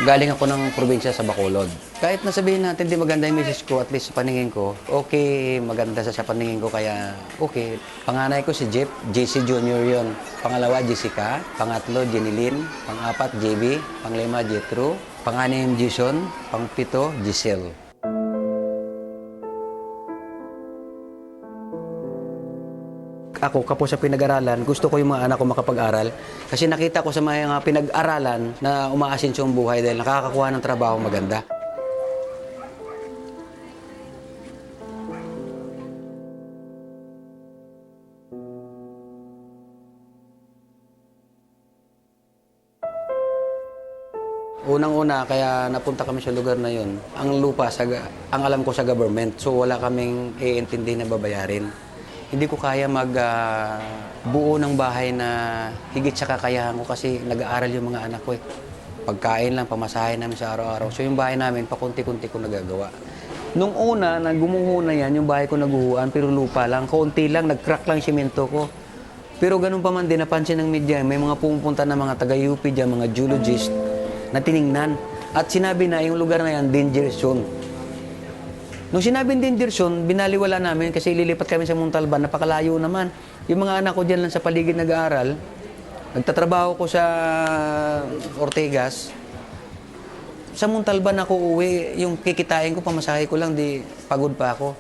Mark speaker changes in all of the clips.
Speaker 1: Galing ako ng probinsya sa Bacolod. Kahit nasabihin natin di maganda yung misis ko, at least sa paningin ko, okay, maganda sa paningin ko, kaya okay. Panganay ko si Jeep, JC Junior yon. Pangalawa, Jessica. Pangatlo, Jenilyn. Pang-apat, JB. Panglima, Jetro. Panganim, Jason. Pangpito, Giselle. Ako, kapos sa pinag-aralan, gusto ko yung mga anak ko makapag-aral. Kasi nakita ko sa mga pinag-aralan na umaasinso ang buhay dahil nakakakuha ng trabaho maganda. Unang-una, kaya napunta kami sa lugar na yun, ang lupa, ang alam ko sa government, so wala kaming iintindi na babayarin. Hindi ko kaya buo ng bahay na higit sa kakayahan ko kasi nag-aaral yung mga anak ko eh. Pagkain lang, pamasahin namin sa araw-araw. So yung bahay namin, pakunti-kunti ko nagagawa. Nung una, nagumuho na yan, yung bahay ko naguhuan, pero lupa lang, kaunti lang, nag-crack lang simento ko. Pero ganun pa man din, napansin ng media, may mga pumupunta na mga taga-UP dyan, mga geologist, na tiningnan. At sinabi na yung lugar na yan, danger zone. Nung sinabing danger zone, binaliwala namin kasi lilipat kami sa Montalban, napakalayo naman. Yung mga anak ko dyan lang sa paligid nag-aaral, nagtatrabaho ko sa Ortegas, sa Montalban ako uwi, yung kikitain ko, pamasahe ko lang, di pagod pa ako.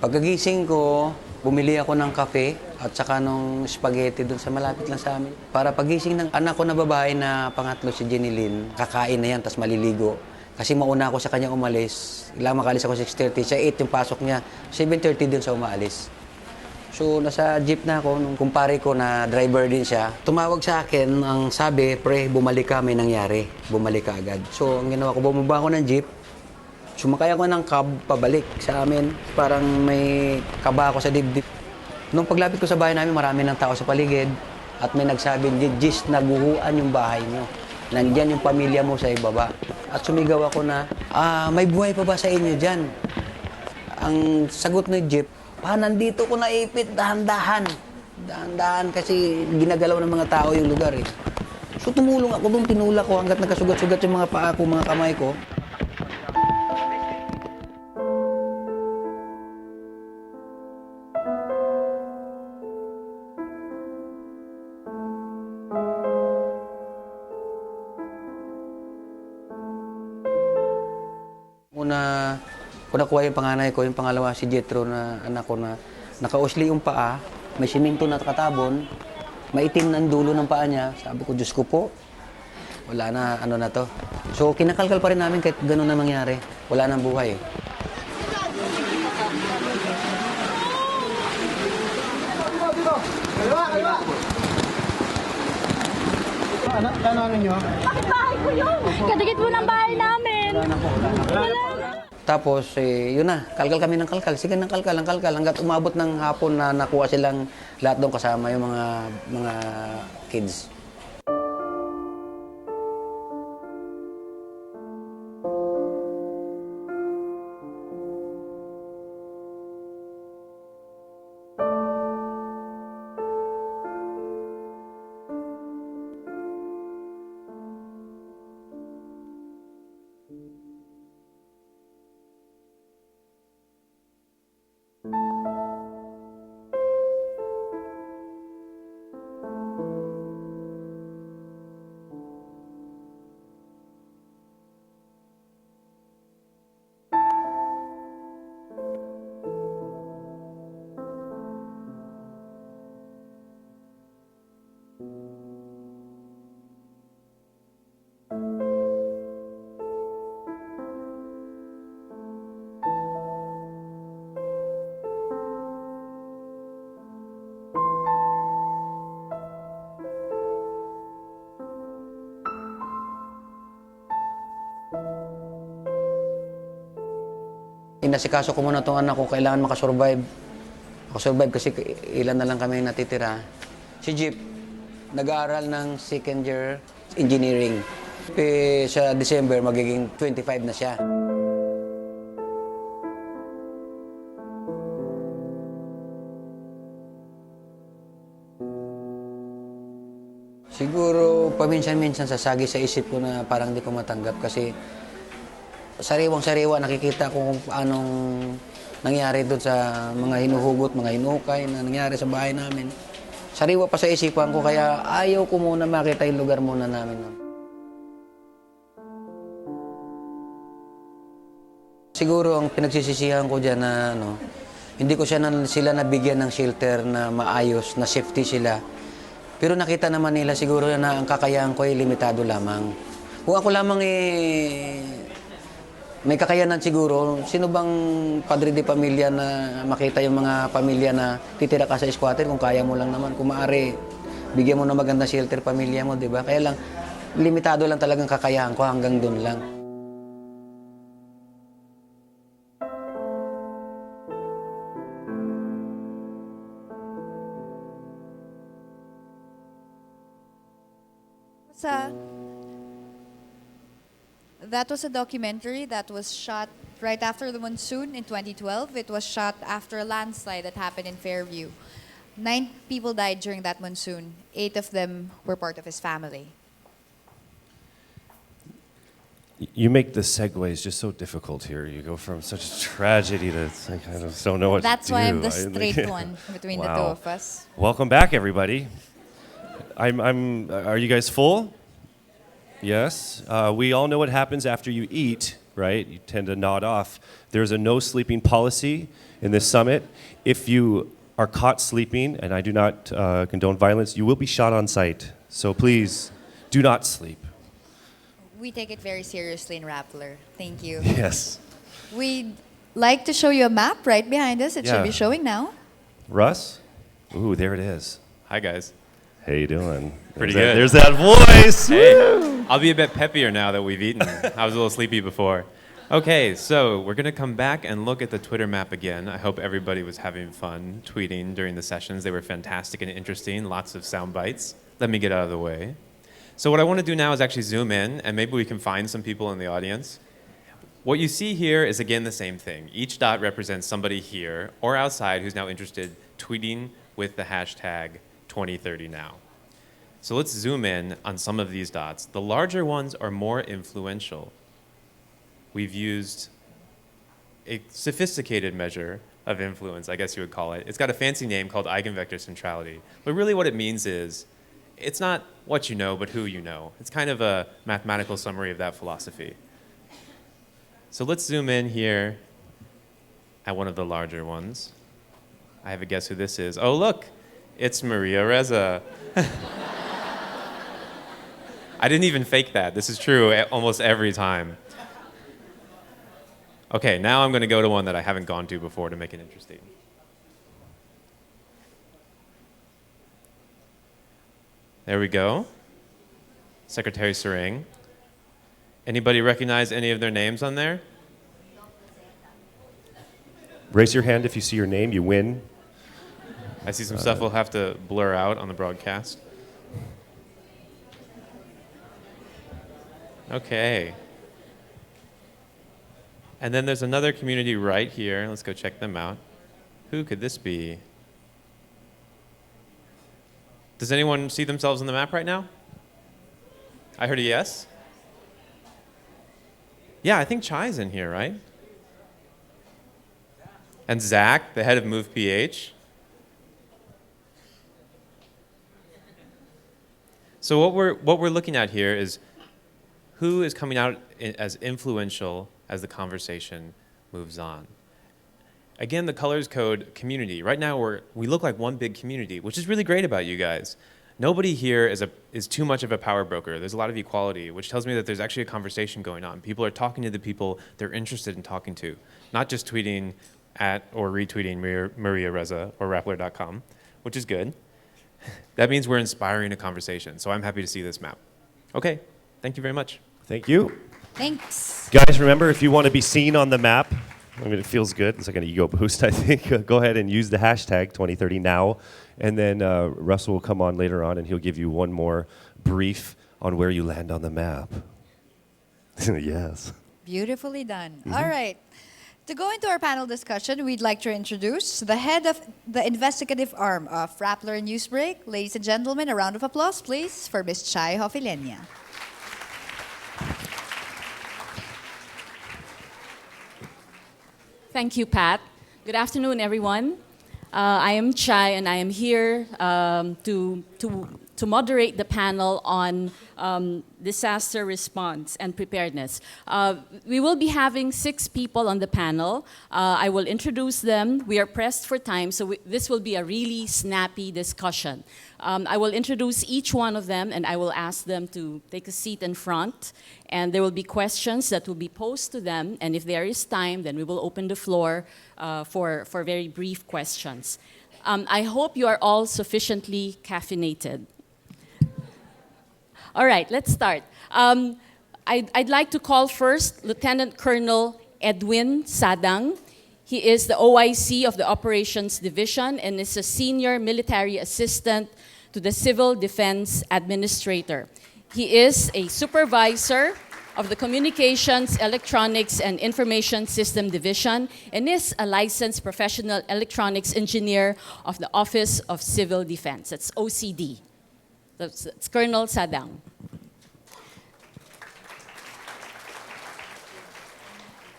Speaker 1: Pagkagising ko, bumili ako ng kape at saka nung spaghetti doon sa malapit lang sa amin. Para pagising ng anak ko na babae na pangatlo si Jenilyn, kakain na yan, tas maliligo. Kasi mauna ako sa kanya umalis. Ilang makalis ako 6:30, sa 8 yung pasok niya, 7:30 din sa umaalis. So, nasa jeep na ako, nung kumpare ko na driver din siya. Tumawag sa akin, ang sabi, pre, bumalik ka, may nangyari. Bumalik ka agad. So, ang ginawa ko, bumaba ako ng jeep. Sumakay ako ng cab pabalik sa amin. Parang may kaba ako sa dibdib. Nung paglapit ko sa bahay namin, marami ng tao sa paligid. At may nagsabi, Gis, naguhuan yung bahay nyo. Nandyan yung pamilya mo sa ibaba. At sumigaw ako na, may buhay pa ba sa inyo dyan? Ang sagot ng jeep, nandito ko naipit, dahan-dahan. Dahan-dahan kasi ginagalaw ng mga tao yung lugar eh. So tumulong ako doon, tinulak ko hanggat nagkasugat-sugat yung mga paa ko, mga kamay ko. Una, kung nakuha yung panganay ko, yung pangalawa si Jetro na anak ko na nakausli yung paa, may simento na katabon, maitim na ang dulo ng paa niya. Sabi ko, Diyos ko po, wala na, ano na to. So, kinakalkal pa rin namin kahit gano'n na mangyari. Wala nang buhay.
Speaker 2: Ano nyo?
Speaker 3: Bakit bahay ko yun? Kadikit mo ng bahay namin. Wala na.
Speaker 1: Tapos, yun na, kalkal kami ng kalkal. Sige ng kalkal, hanggat umabot ng hapon na nakuha silang lahat doon kasama yung mga kids. Inasikaso ko muna itong anak ko, kailangan makasurvive. Makasurvive kasi ilan na lang kami natitira. Si Jeep, nag-aaral ng second year engineering. Sa December, magiging 25 na siya. Siguro, paminsan-minsan sasagi sa isip ko na parang hindi ko matanggap kasi sariwang-sariwa nakikita ko kung anong nangyari doon sa mga hinuhugot, mga hinukay na nangyari sa bahay namin. Sariwa pa sa isipan ko kaya ayaw ko muna makita yung lugar muna namin. Siguro ang pinagsisisihan ko dyan na hindi ko sila nabigyan ng shelter na maayos, na safety sila. Pero nakita naman nila siguro na ang kakayahan ko ay limitado lamang. Kung ako lamang may kakayanan siguro, sino bang padre de pamilya na makita yung mga pamilya na titira ka sa squatter kung kaya mo lang naman. Kung maaari, bigyan mo na magandang shelter pamilya mo, di ba? Kaya lang, limitado lang talagang kakayahan ko hanggang doon lang.
Speaker 4: That was a documentary that was shot right after the monsoon in 2012. It was shot after a landslide that happened in Fairview. 9 people died during that monsoon. 8 of them were part of his family.
Speaker 5: You make the segues just so difficult here. You go from such a tragedy to it's like, I just don't know what
Speaker 4: That's
Speaker 5: to do.
Speaker 4: why I'm the straight one between the two of us.
Speaker 5: Welcome back, everybody. Are you guys full? Yes. We all know what happens after you eat, right? You tend to nod off. There's a no sleeping policy in this summit. If you are caught sleeping, and I do not condone violence, you will be shot on sight. So please, do not sleep.
Speaker 4: We take it very seriously in Rappler. Thank you.
Speaker 5: Yes.
Speaker 4: We'd like to show you a map right behind us. It should be showing now.
Speaker 5: Russ? Ooh, there it is.
Speaker 6: Hi, guys.
Speaker 5: How you doing?
Speaker 6: Pretty good.
Speaker 5: There's that voice.
Speaker 6: Hey, I'll be a bit peppier now that we've eaten. I was a little sleepy before. Okay, so we're going to come back and look at the Twitter map again. I hope everybody was having fun tweeting during the sessions. They were fantastic and interesting, lots of sound bites. Let me get out of the way. So what I want to do now is actually zoom in, and maybe we can find some people in the audience. What you see here is, again, the same thing. Each dot represents somebody here or outside who's now interested tweeting with the hashtag 2030now. So let's zoom in on some of these dots. The larger ones are more influential. We've used a sophisticated measure of influence, I guess you would call it. It's got a fancy name called eigenvector centrality. But really what it means is, it's not what you know, but who you know. It's kind of a mathematical summary of that philosophy. So let's zoom in here at one of the larger ones. I have a guess who this is. Oh, look, it's Maria Reza. I didn't even fake that. This is true almost every time. Okay, now I'm going to go to one that I haven't gone to before to make it interesting. There we go. Secretary Serang. Anybody recognize any of their names on there?
Speaker 5: Raise your hand if you see your name, you win.
Speaker 6: I see some stuff we'll have to blur out on the broadcast. Okay. And then there's another community right here. Let's go check them out. Who could this be? Does anyone see themselves on the map right now? I heard a yes. Yeah, I think Chai's in here, right? And Zach, the head of Move PH. So what we're looking at here is who is coming out as influential as the conversation moves on. Again, the colors code community. Right now we look like one big community, which is really great about you guys. Nobody here is too much of a power broker. There's a lot of equality, which tells me that there's actually a conversation going on. People are talking to the people they're interested in talking to, not just tweeting at or retweeting Maria Reza or Rappler.com, which is good. That means we're inspiring a conversation, so I'm happy to see this map. Okay, thank you very much.
Speaker 5: Thank you.
Speaker 4: Thanks.
Speaker 5: Guys, remember, if you want to be seen on the map, I mean, it feels good. It's like an ego boost, I think. Go ahead and use the hashtag 2030now. And then Russell will come on later on and he'll give you one more brief on where you land on the map. Yes.
Speaker 4: Beautifully done. All right. To go into our panel discussion, we'd like to introduce the head of the investigative arm of Rappler Newsbreak. Ladies and gentlemen, a round of applause, please, for Ms. Chai Hofilenia.
Speaker 7: Thank you, Pat. Good afternoon, everyone. I am Chai, and I am here to moderate the panel on disaster response and preparedness. We will be having 6 people on the panel. I will introduce them. We are pressed for time, so this will be a really snappy discussion. I will introduce each one of them, and I will ask them to take a seat in front. And there will be questions that will be posed to them. And if there is time, then we will open the floor for very brief questions. I hope you are all sufficiently caffeinated. All right, let's start. I'd like to call first Lieutenant Colonel Edwin Sadang. He is the OIC of the Operations Division and is a senior military assistant to the Civil Defense Administrator. He is a supervisor of the Communications, Electronics, and Information System Division and is a licensed professional electronics engineer of the Office of Civil Defense. That's OCD. That's Colonel Sadang.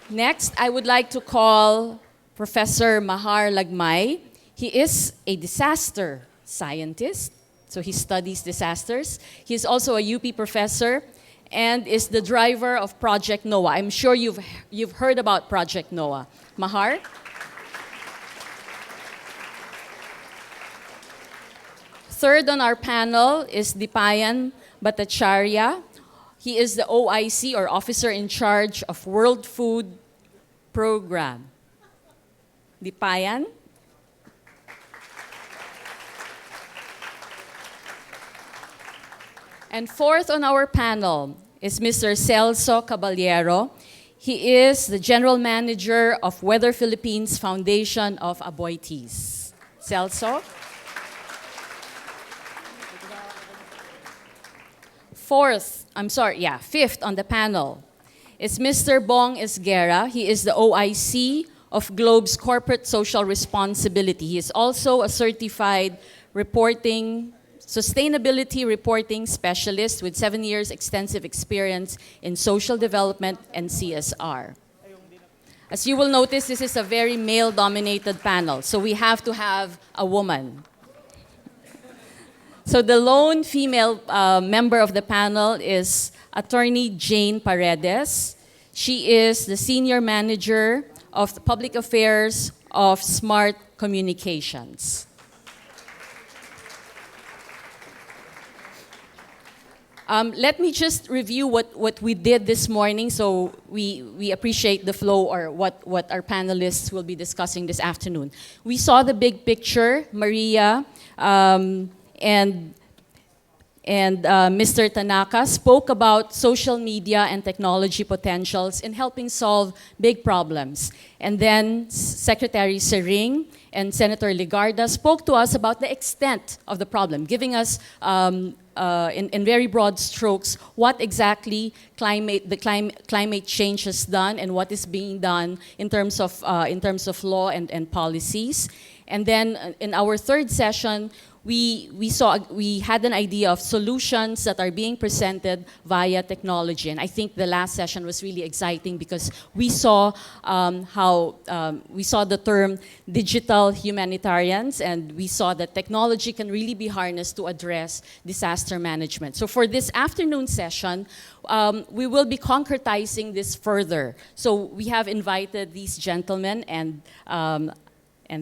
Speaker 7: Next, I would like to call Professor Mahar Lagmay. He is a disaster scientist, so he studies disasters. He is also a UP professor and is the driver of Project NOAA. I'm sure you've heard about Project NOAA. Mahar? Third on our panel is Dipayan Bhattacharya. He is the OIC, or Officer in Charge of World Food Program. Dipayan? And fourth on our panel is Mr. Celso Caballero. He is the General Manager of Weather Philippines Foundation of Aboitiz. Celso? Fifth on the panel is Mr. Bong Esguerra. He is the OIC of Globe's Corporate Social Responsibility. He is also a certified sustainability reporting specialist with 7 years extensive experience in social development and CSR. As you will notice, this is a very male-dominated panel, so we have to have a woman. So the lone female member of the panel is Attorney Jane Paredes. She is the Senior Manager of Public Affairs of Smart Communications. Let me just review what we did this morning so we appreciate the flow or what our panelists will be discussing this afternoon. We saw the big picture. Maria and Mr. Tanaka spoke about social media and technology potentials in helping solve big problems. And then Secretary Sering and Senator Ligarda spoke to us about the extent of the problem, giving us in very broad strokes what exactly climate change has done and what is being done in terms of law and policies. And then in our third session, we had an idea of solutions that are being presented via technology. And I think the last session was really exciting because we saw we saw the term digital humanitarians, and we saw that technology can really be harnessed to address disaster management. So for this afternoon session, we will be concretizing this further. So we have invited these gentlemen and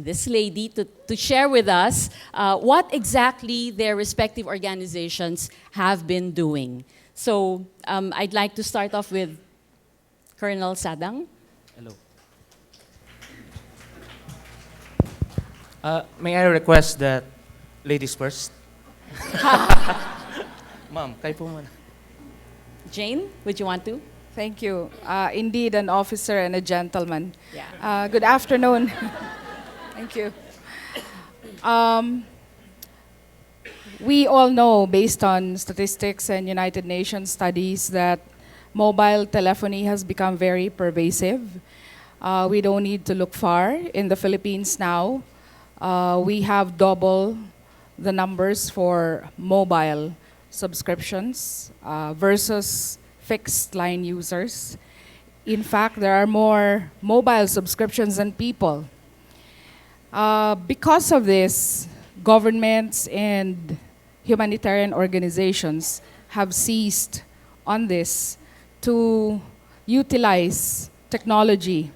Speaker 7: this lady to share with us what exactly their respective organizations have been doing. So I'd like to start off with Colonel Sadang.
Speaker 8: Hello. May I request that ladies first? Ma'am, kayo po muna.
Speaker 7: Jane, would you want to?
Speaker 9: Thank you. Indeed, an officer and a gentleman.
Speaker 7: Yeah.
Speaker 9: Good afternoon. Thank you. We all know, based on statistics and United Nations studies, that mobile telephony has become very pervasive. We don't need to look far. In the Philippines now, we have double the numbers for mobile subscriptions versus fixed line users. In fact, there are more mobile subscriptions than people. Because of this, governments and humanitarian organizations have seized on this to utilize technology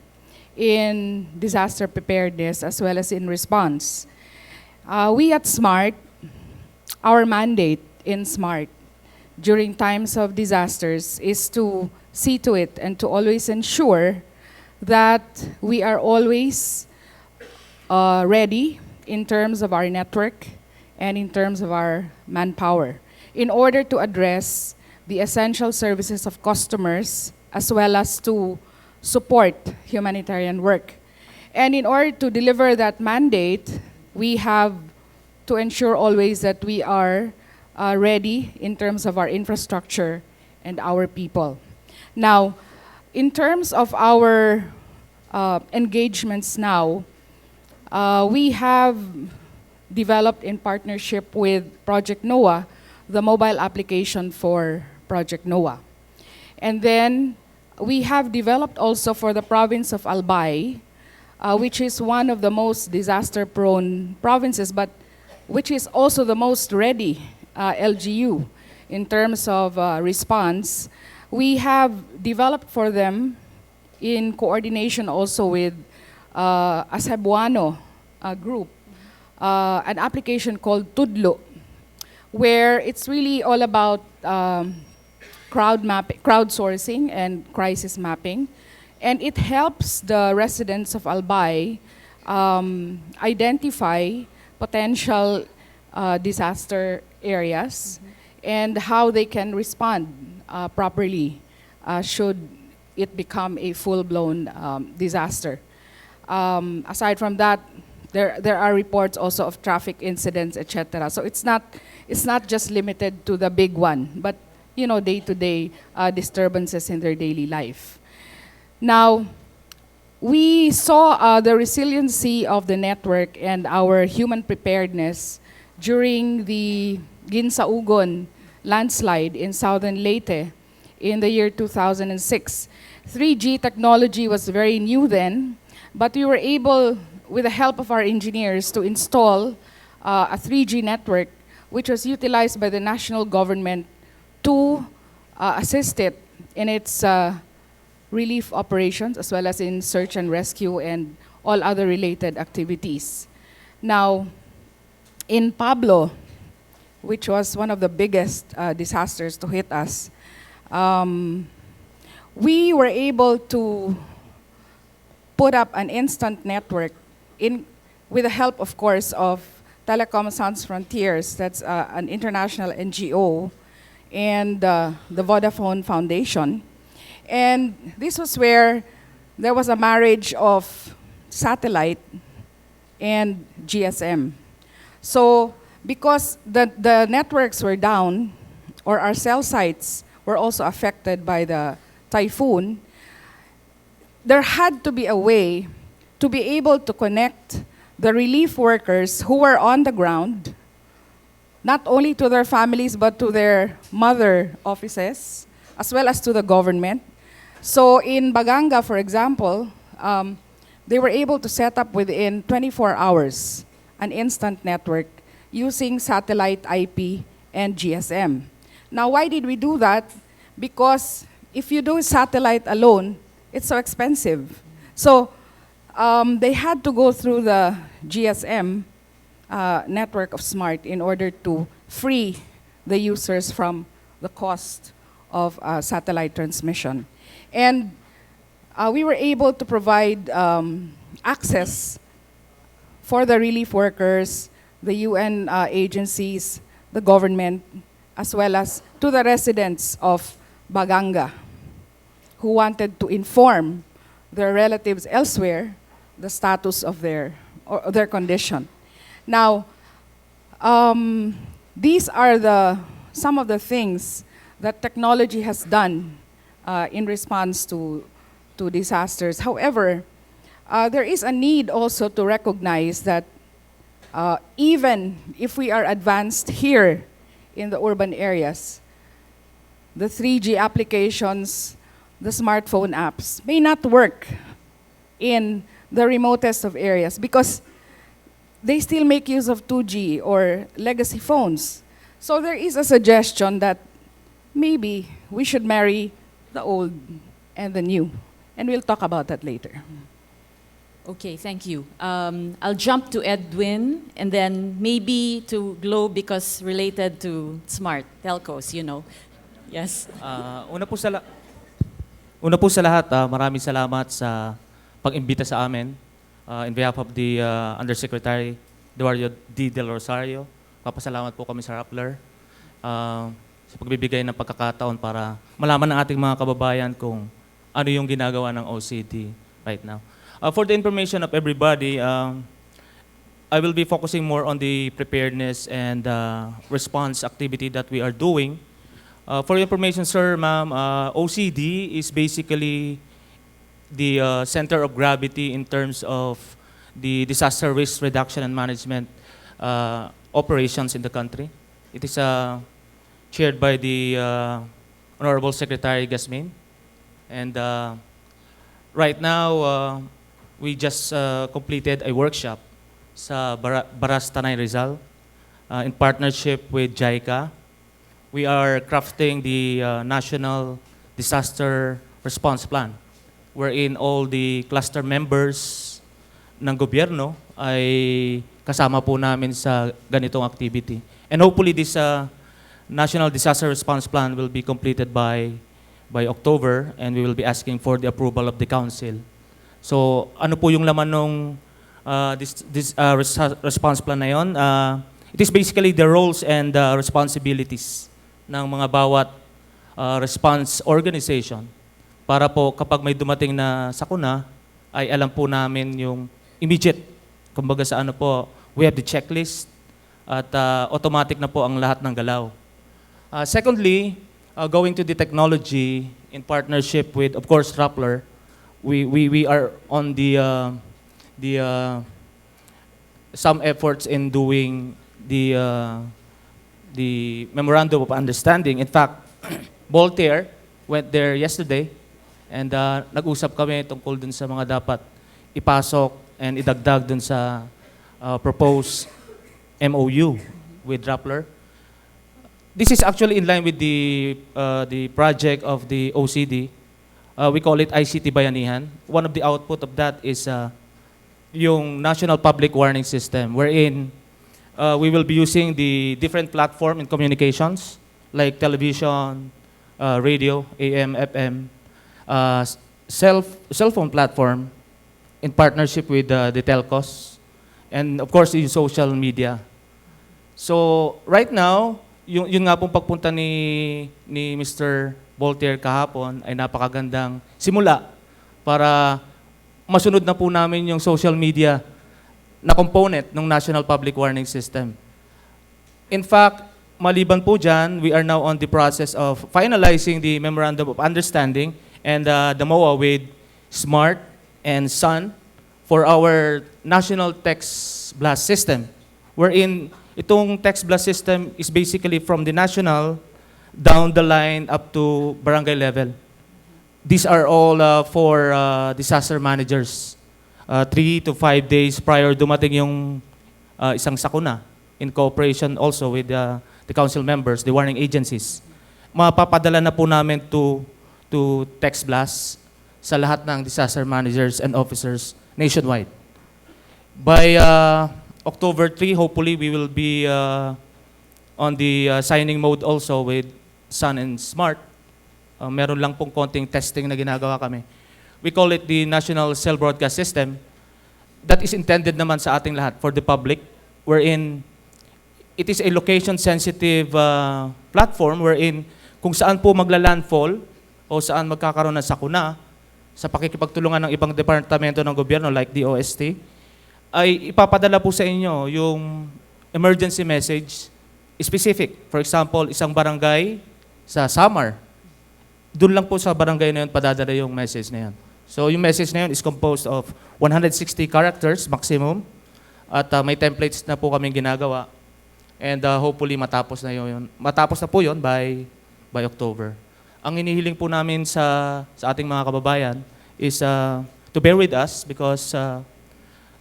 Speaker 9: in disaster preparedness as well as in response. We at SMART, our mandate in SMART during times of disasters is to see to it and to always ensure that we are always ready in terms of our network and in terms of our manpower in order to address the essential services of customers as well as to support humanitarian work. And in order to deliver that mandate, we have to ensure always that we are ready in terms of our infrastructure and our people. Now, in terms of our engagements now, we have developed in partnership with Project NOAA the mobile application for Project NOAA. And then we have developed also for the province of Albay, which is one of the most disaster-prone provinces, but which is also the most ready LGU in terms of response. We have developed for them in coordination also with a Cebuano group, an application called Tudlo, where it's really all about crowdsourcing and crisis mapping. And it helps the residents of Albay identify potential disaster areas and how they can respond properly should it become a full-blown disaster. Aside from that, there are reports also of traffic incidents, etc. So it's not just limited to the big one, but day-to-day disturbances in their daily life. Now, we saw the resiliency of the network and our human preparedness during the Ginsaugon landslide in southern Leyte in the year 2006. 3G technology was very new then, but we were able, with the help of our engineers, to install a 3G network which was utilized by the national government to assist it in its relief operations as well as in search and rescue and all other related activities. Now, in Pablo, which was one of the biggest disasters to hit us, we were able to put up an instant network with the help, of course, of Telecom Sans Frontiers, that's an international NGO, and the Vodafone Foundation. And this was where there was a marriage of satellite and GSM. So because the networks were down, or our cell sites were also affected by the typhoon, there had to be a way to be able to connect the relief workers who were on the ground, not only to their families, but to their mother offices, as well as to the government. So in Baganga, for example, they were able to set up within 24 hours an instant network using satellite IP and GSM. Now, why did we do that? Because if you do satellite alone, it's so expensive. So they had to go through the GSM network of SMART in order to free the users from the cost of satellite transmission. And we were able to provide access for the relief workers, the UN agencies, the government, as well as to the residents of Baganga. who wanted to inform their relatives elsewhere the status of their condition. Now, these are some of the things that technology has done in response to disasters. However, there is a need also to recognize that even if we are advanced here in the urban areas, the 3G applications, the smartphone apps may not work in the remotest of areas because they still make use of 2G or legacy phones. So there is a suggestion that maybe we should marry the old and the new. And we'll talk about that later.
Speaker 7: Okay, thank you. I'll jump to Edwin and then maybe to Globe because related to smart telcos, you know. Yes.
Speaker 8: Una po sa lahat, maraming salamat sa pag-imbita sa amin in behalf of the Undersecretary Eduardo D. Del Rosario. Papasalamat po kami sa Rappler sa pagbibigay ng pagkakataon para malaman ng ating mga kababayan kung ano yung ginagawa ng OCD right now. For the information of everybody, I will be focusing more on the preparedness and response activity that we are doing. For your information, sir, ma'am, OCD is basically the center of gravity in terms of the disaster risk reduction and management operations in the country. It is chaired by the Honorable Secretary Gasmin. And right now, we just completed a workshop sa Baras Tanay Rizal in partnership with JICA. We are crafting the National Disaster Response Plan, wherein all the cluster members ng gobyerno ay kasama po namin sa ganitong activity. And hopefully this National Disaster Response Plan will be completed by October, and we will be asking for the approval of the Council. So ano po yung laman ng response plan na yun? It is basically the roles and responsibilities ng mga bawat response organization para po kapag may dumating na sakuna, ay alam po namin yung immediate. Kumbaga sa ano po, we have the checklist at automatic na po ang lahat ng galaw. Secondly, going to the technology in partnership with, of course, Rappler, we are on some efforts in doing the memorandum of understanding. In fact, Voltaire went there yesterday and nag-usap kami tungkol dun sa mga dapat ipasok and idagdag dun sa proposed MOU with Rappler. This is actually in line with the project of the OCD. We call it ICT Bayanihan. One of the output of that is yung National Public Warning System, wherein we will be using the different platform in communications, like television, radio, AM, FM, cell phone platform in partnership with the telcos, and of course, yung social media. So, right now, yun nga pong pagpunta ni Mr. Voltaire kahapon ay napakagandang simula para masunod na po namin yung social media na component ng National Public Warning System. In fact, maliban po dyan, we are now on the process of finalizing the Memorandum of Understanding and the MOA with SMART and SUN for our National Text Blast System, wherein itong text blast system is basically from the national down the line up to barangay level. These are all for disaster managers. 3 to 5 days prior dumating yung isang sakuna in cooperation also with the council members, the warning agencies. Mapapadala na po namin to text blast sa lahat ng disaster managers and officers nationwide. By October 3, hopefully we will be on the signing mode also with Sun and Smart. Meron lang pong konting testing na ginagawa kami. We call it the National Cell Broadcast System. That is intended naman sa ating lahat for the public, wherein it is a location-sensitive platform wherein kung saan po magla-landfall o saan magkakaroon ng sakuna sa pakikipagtulungan ng ibang departamento ng gobyerno like the OST, ay ipapadala po sa inyo yung emergency message specific. For example, isang barangay sa Samar, doon lang po sa barangay na yun padadala yung message na yan. So yung message na yun is composed of 160 characters maximum at may templates na po kami ginagawa. And hopefully matapos na yun. Matapos na po yun by October. Ang inihiling po namin sa ating mga kababayan is to bear with us because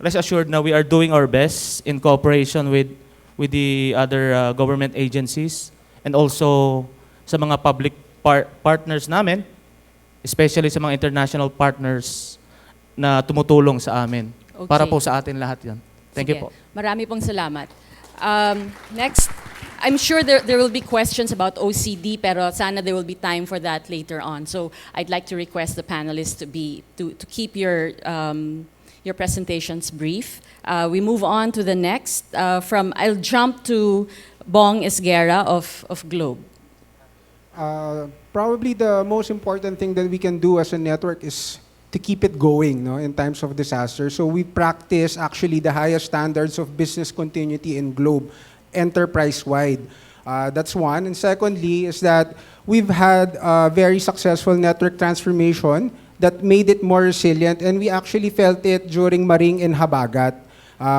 Speaker 8: rest assured na we are doing our best in cooperation with the other government agencies and also sa mga public partners namin, especially sa mga international partners na tumutulong sa amin.
Speaker 7: Okay.
Speaker 8: Para po sa atin lahat yan. Thank you
Speaker 7: Sige.
Speaker 8: po.
Speaker 7: Marami pong salamat. Next, I'm sure there will be questions about OCD, pero sana there will be time for that later on. So I'd like to request the panelists to keep your presentations brief. We move on to the next. I'll jump to Bong Esguerra of Globe.
Speaker 2: Probably the most important thing that we can do as a network is to keep it going, no, in times of disaster. So we practice actually the highest standards of business continuity in Globe, enterprise-wide. That's one. And secondly is that we've had a very successful network transformation that made it more resilient, and we actually felt it during Maring and Habagat.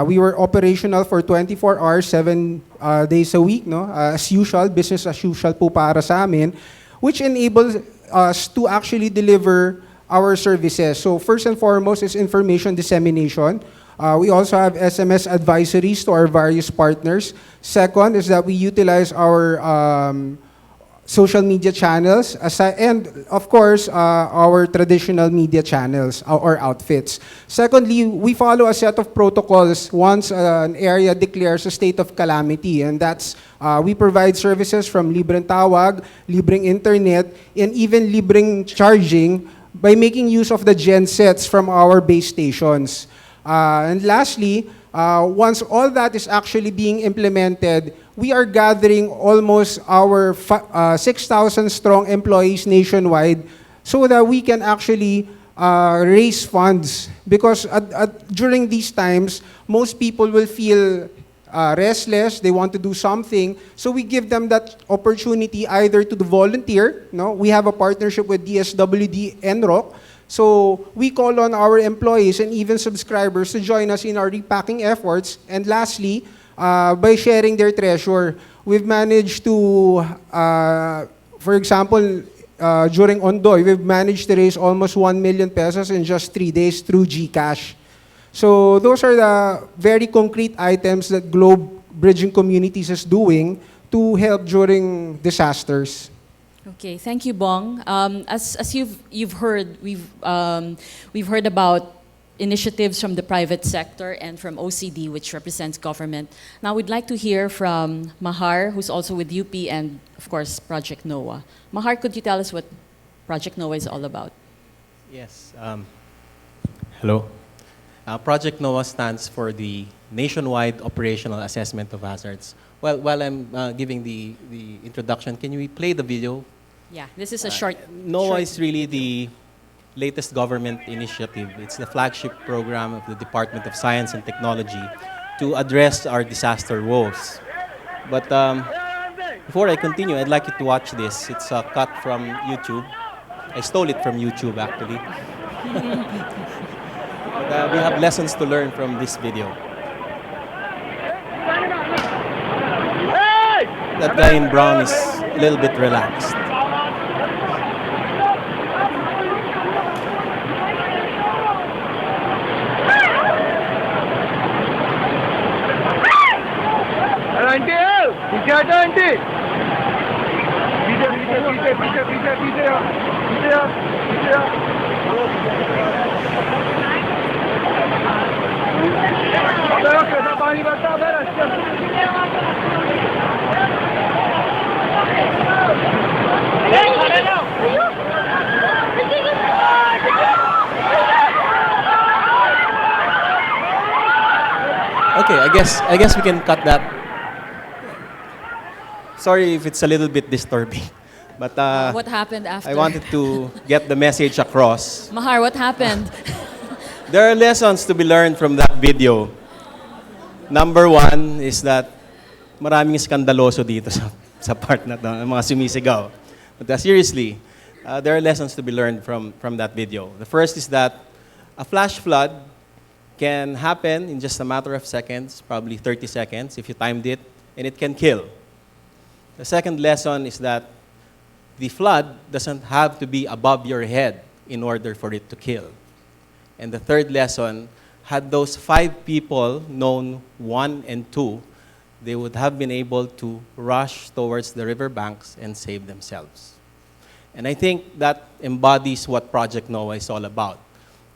Speaker 2: We were operational for 24 hours, 7 days a week, no? As usual, business as usual po para sa amin, which enables us to actually deliver our services. So first and foremost is information dissemination. We also have SMS advisories to our various partners. Second is that we utilize our social media channels and of course our traditional media channels or outfits. Secondly, we follow a set of protocols once an area declares a state of calamity, and that's we provide services from libreng tawag, libreng internet, and even libreng charging by making use of the gensets from our base stations. And lastly, once all that is actually being implemented, we are gathering almost our 6,000 strong employees nationwide so that we can actually raise funds. Because during these times, most people will feel restless, they want to do something. So we give them that opportunity either to volunteer. No? We have a partnership with DSWD and ROC. So we call on our employees and even subscribers to join us in our repacking efforts. And lastly, by sharing their treasure, we've managed to, for example, during Ondoy, we've managed to raise almost 1 million pesos in just 3 days through GCash. So those are the very concrete items that Globe Bridging Communities is doing to help during disasters.
Speaker 7: Okay, thank you, Bong. As you've heard, we've heard about initiatives from the private sector and from OCD, which represents government. Now we'd like to hear from Mahar, who's also with UP, and of course Project NOAA. Mahar, could you tell us what Project NOAA is all about?
Speaker 10: Yes. Hello. Project NOAA stands for the Nationwide Operational Assessment of Hazards. Well, while I'm giving the introduction, can we play the video?
Speaker 7: Yeah, this is a short.
Speaker 10: NOAA is really the latest government initiative. It's the flagship program of the Department of Science and Technology to address our disaster woes. But before I continue, I'd like you to watch this. It's a cut from YouTube. I stole it from YouTube, actually. But we have lessons to learn from this video. That guy in brown is a little bit relaxed. Okay, I guess we can cut that. Sorry if it's a little bit disturbing. But
Speaker 7: What happened after?
Speaker 10: I wanted to get the message across.
Speaker 7: Mahar, what happened?
Speaker 10: There are lessons to be learned from that video. Number one is that maraming skandaloso dito sa part na to, mga sumisigaw. But seriously, there are lessons to be learned from that video. The first is that a flash flood can happen in just a matter of seconds, probably 30 seconds if you timed it, and it can kill. The second lesson is that the flood doesn't have to be above your head in order for it to kill. And the third lesson, had those 5 people known 1 and 2, they would have been able to rush towards the riverbanks and save themselves. And I think that embodies what Project NOAA is all about.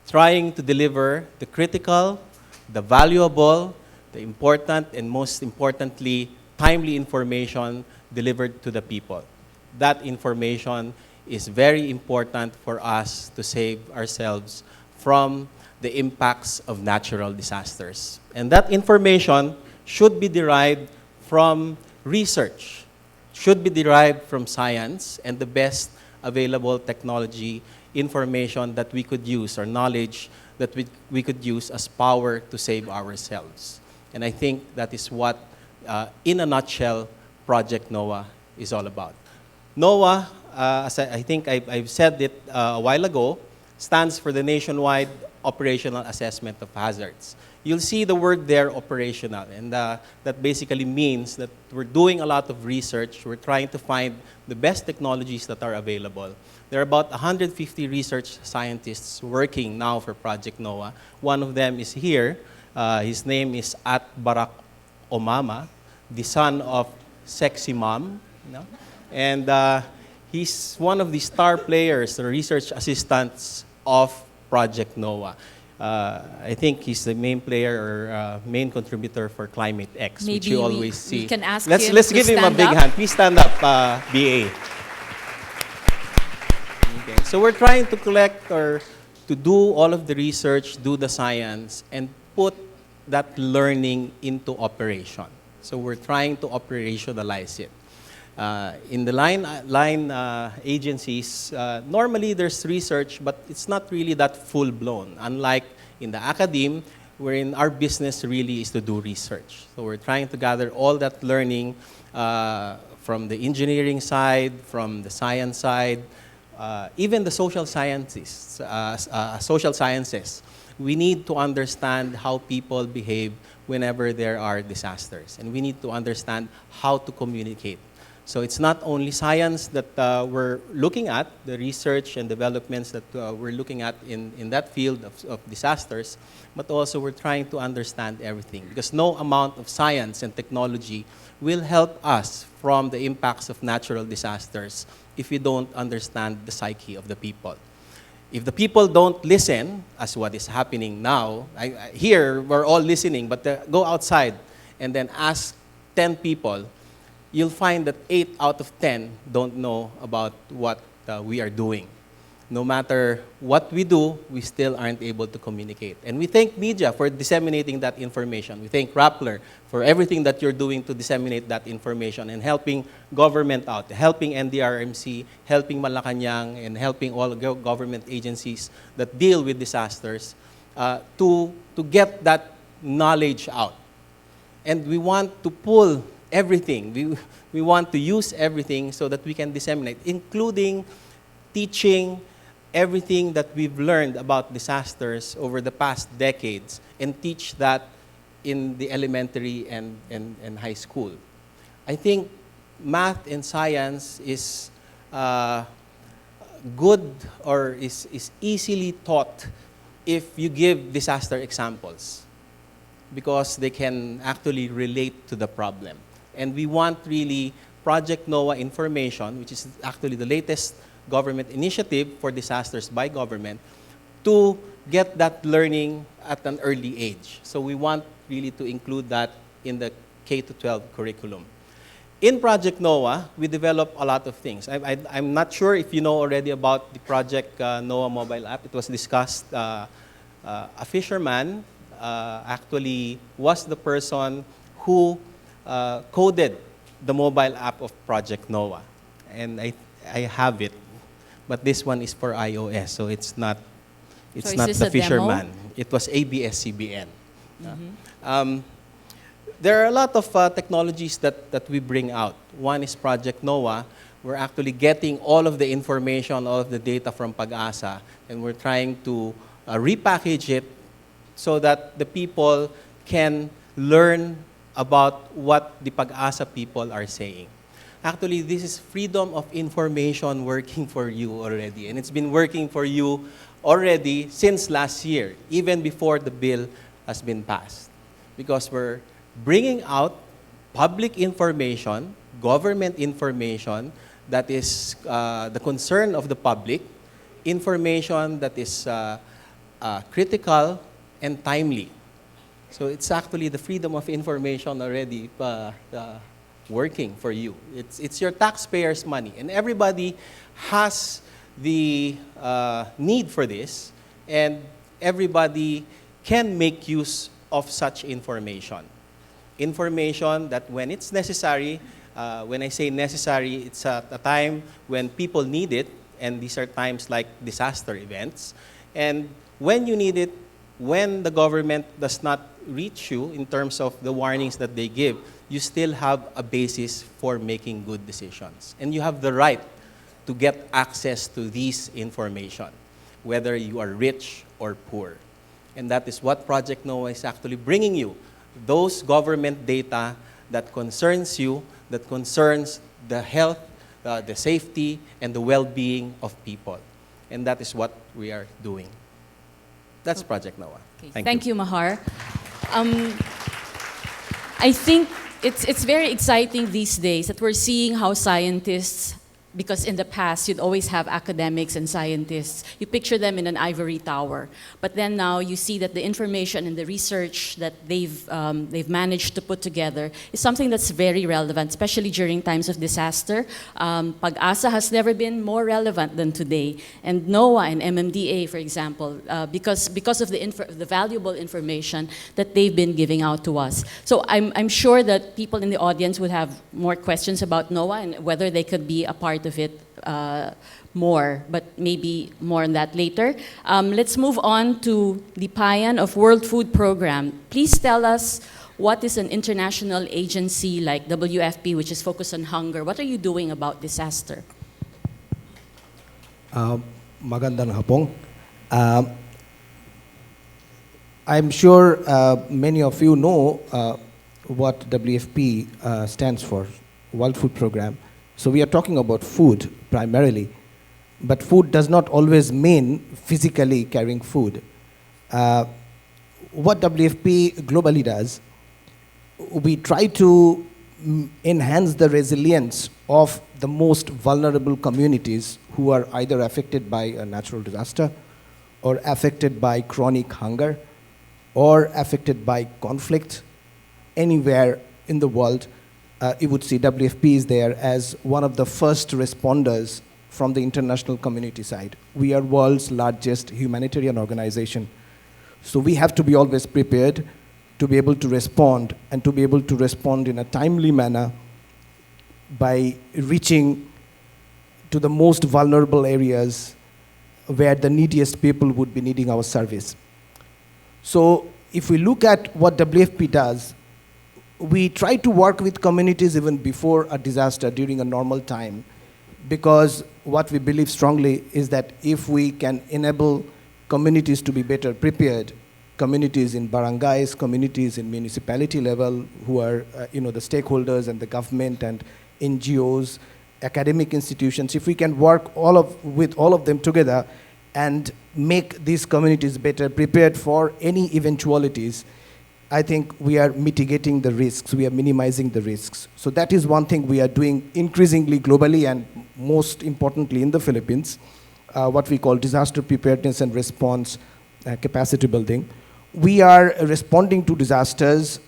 Speaker 10: Trying to deliver the critical, the valuable, the important, and most importantly, timely information delivered to the people. That information is very important for us to save ourselves from the impacts of natural disasters. And that information should be derived from research, should be derived from science and the best available technology information that we could use, or knowledge that we could use as power to save ourselves. And I think that is what, in a nutshell, Project NOAA is all about. NOAA, as I think I've said it a while ago, stands for the Nationwide Operational Assessment of Hazards. You'll see the word there, operational, and that basically means that we're doing a lot of research. We're trying to find the best technologies that are available. There are about 150 research scientists working now for Project NOAA. One of them is here. His name is Barack Obama, the son of Sexy Mom. You know? And he's one of the star players, the research assistants of Project NOAA. I think he's the main player or main contributor for Climate X, which you always see.
Speaker 7: We can ask
Speaker 10: let's
Speaker 7: him
Speaker 10: let's
Speaker 7: to
Speaker 10: give him a
Speaker 7: stand
Speaker 10: big
Speaker 7: up.
Speaker 10: hand. Please stand up, BA. Okay. So we're trying to collect or to do all of the research, do the science, and put that learning into operation. So we're trying to operationalize it. In the line agencies, normally there's research, but it's not really that full-blown. Unlike in the academe, wherein our business really is to do research. So we're trying to gather all that learning from the engineering side, from the science side, even the social sciences. We need to understand how people behave whenever there are disasters. And we need to understand how to communicate. So it's not only science that we're looking at, the research and developments that we're looking at in that field of disasters, but also we're trying to understand everything. Because no amount of science and technology will help us from the impacts of natural disasters if we don't understand the psyche of the people. If the people don't listen, as what is happening now, here we're all listening, but go outside and then ask 10 people, you'll find that 8 out of 10 don't know about what we are doing. No matter what we do, we still aren't able to communicate. And we thank media for disseminating that information. We thank Rappler for everything that you're doing to disseminate that information and helping government out, helping NDRMC, helping Malacanang, and helping all government agencies that deal with disasters to get that knowledge out. And we want to pull everything. We want to use everything so that we can disseminate, including teaching everything that we've learned about disasters over the past decades and teach that in the elementary and high school. I think math and science is good or is easily taught if you give disaster examples, because they can actually relate to the problem. And we want really Project NOAA information, which is actually the latest government initiative for disasters by government, to get that learning at an early age. So we want really to include that in the K-12 curriculum. In Project NOAA, we develop a lot of things. I'm not sure if you know already about the Project NOAA mobile app. It was discussed. A fisherman actually was the person who coded the mobile app of Project NOAA. And I have it, but this one is for iOS, so it's not
Speaker 7: So is
Speaker 10: not
Speaker 7: this
Speaker 10: the
Speaker 7: a demo?
Speaker 10: Fisherman. It was ABS-CBN. There are a lot of technologies that we bring out. One is Project NOAA. We're actually getting all of the information, all of the data from Pag-asa, and we're trying to repackage it so that the people can learn about what the Pag-asa people are saying. Actually, this is freedom of information working for you already, and it's been working for you already since last year, even before the bill has been passed. Because we're bringing out public information, government information that is the concern of the public, information that is critical and timely. So it's actually the freedom of information already working for you. It's your taxpayers' money, and everybody has the need for this, and everybody can make use of such information. Information that when it's necessary, when I say necessary, it's at a time when people need it, and these are times like disaster events. And when you need it, when the government does not reach you in terms of the warnings that they give, you still have a basis for making good decisions. And you have the right to get access to this information, whether you are rich or poor. And that is what Project NOAA is actually bringing you, those government data that concerns you, that concerns the health, the safety, and the well-being of people. And that is what we are doing. That's Project NOAA.
Speaker 7: Okay. Thank you, Mahar. I think it's very exciting these days that we're seeing how scientists, because in the past you'd always have academics and scientists. You picture them in an ivory tower, but then now you see that the information and the research that they've managed to put together is something that's very relevant, especially during times of disaster. Pag-asa has never been more relevant than today, and NOAA and MMDA, for example, because of the valuable information that they've been giving out to us. So I'm sure that people in the audience would have more questions about NOAA and whether they could be a part of it more, but maybe more on that later. Let's move on to Lipayan of World Food Program. Please tell us, what is an international agency like WFP, which is focused on hunger? What are you doing about disaster?
Speaker 11: Magandang hapon. I'm sure many of you know what WFP stands for, World Food Program. So we are talking about food primarily, but food does not always mean physically carrying food. What WFP globally does, we try to enhance the resilience of the most vulnerable communities who are either affected by a natural disaster or affected by chronic hunger or affected by conflict anywhere in the world. You would see WFP is there as one of the first responders from the international community side. We are world's largest humanitarian organization. So we have to be always prepared to be able to respond, and to be able to respond in a timely manner by reaching to the most vulnerable areas where the neediest people would be needing our service. So if we look at what WFP does, we try to work with communities even before a disaster, during a normal time, because what we believe strongly is that if we can enable communities to be better prepared, communities in barangays, communities in municipality level who are the stakeholders and the government and NGOs, academic institutions, if we can work with all of them together and make these communities better prepared for any eventualities, I think we are mitigating the risks, we are minimizing the risks. So that is one thing we are doing increasingly globally, and most importantly in the Philippines, what we call disaster preparedness and response capacity building. We are responding to disasters,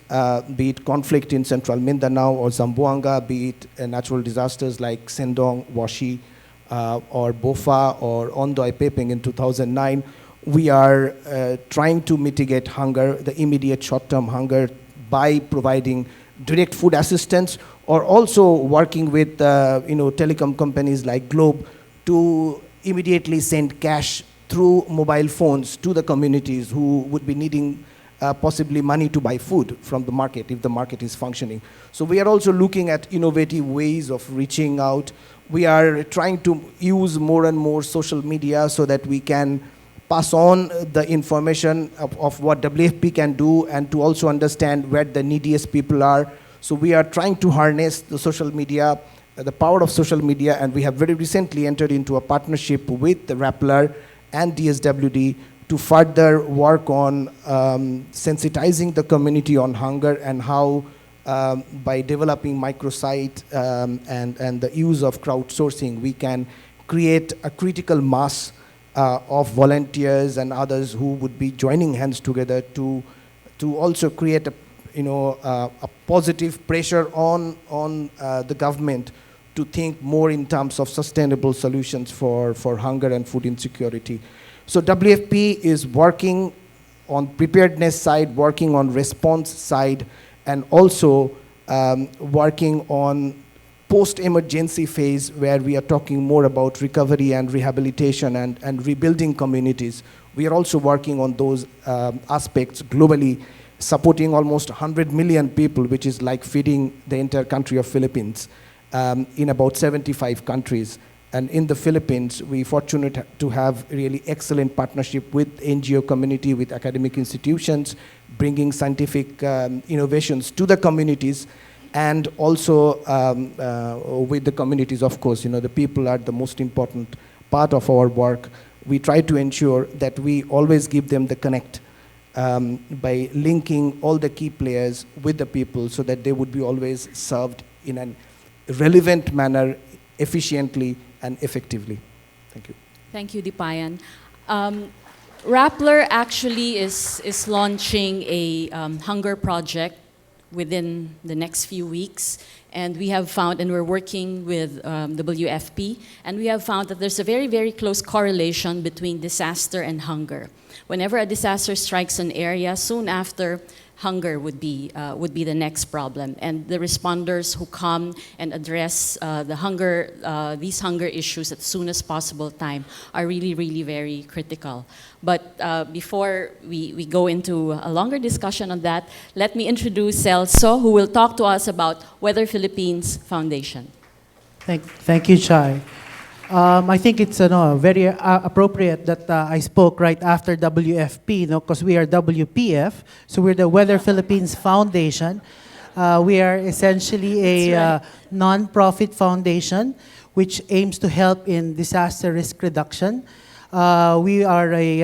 Speaker 11: be it conflict in central Mindanao or Zamboanga, be it natural disasters like Sendong, Washi, or Bofa, or Ondoy Peping in 2009. We are trying to mitigate hunger, the immediate short-term hunger, by providing direct food assistance, or also working with telecom companies like Globe to immediately send cash through mobile phones to the communities who would be needing possibly money to buy food from the market if the market is functioning. So we are also looking at innovative ways of reaching out. We are trying to use more and more social media so that we can pass on the information of what WFP can do and to also understand where the neediest people are. So we are trying to harness the social media, the power of social media, and we have very recently entered into a partnership with the Rappler and DSWD to further work on sensitizing the community on hunger and how by developing microsite and the use of crowdsourcing, we can create a critical mass of volunteers and others who would be joining hands together to also create a positive pressure on the government to think more in terms of sustainable solutions for hunger and food insecurity. So WFP is working on preparedness side, working on response side, and also working on post-emergency phase where we are talking more about recovery and rehabilitation and rebuilding communities. We are also working on those aspects globally, supporting almost 100 million people, which is like feeding the entire country of Philippines in about 75 countries. And in the Philippines, we're fortunate to have really excellent partnership with NGO community, with academic institutions, bringing scientific innovations to the communities, and also with the communities, of course. The people are the most important part of our work. We try to ensure that we always give them the connect by linking all the key players with the people so that they would be always served in a relevant manner, efficiently and effectively. Thank you.
Speaker 7: Thank you, Dipayan. Rappler actually is launching a hunger project within the next few weeks. And we have found, and we're working with WFP, and we have found that there's a very, very close correlation between disaster and hunger. Whenever a disaster strikes an area, soon after, hunger would be the next problem. And the responders who come and address these hunger issues at soon as possible time are really, really very critical. But before we go into a longer discussion on that, let me introduce Celso, who will talk to us about Weather Philippines Foundation.
Speaker 12: Thank you, Chai. I think it's very appropriate that I spoke right after WFP, because we are WPF, so we're the Weather Philippines Foundation. We are essentially a non-profit foundation which aims to help in disaster risk reduction. We are a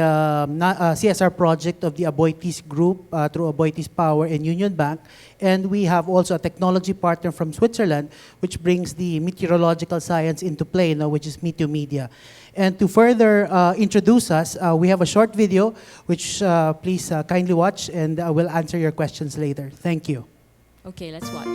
Speaker 12: CSR project of the Aboitiz Group through Aboitiz Power and Union Bank. And we have also a technology partner from Switzerland, which brings the meteorological science into play, which is Meteo Media. And to further introduce us, we have a short video, which please kindly watch, and we'll answer your questions later. Thank you.
Speaker 7: Okay, let's watch.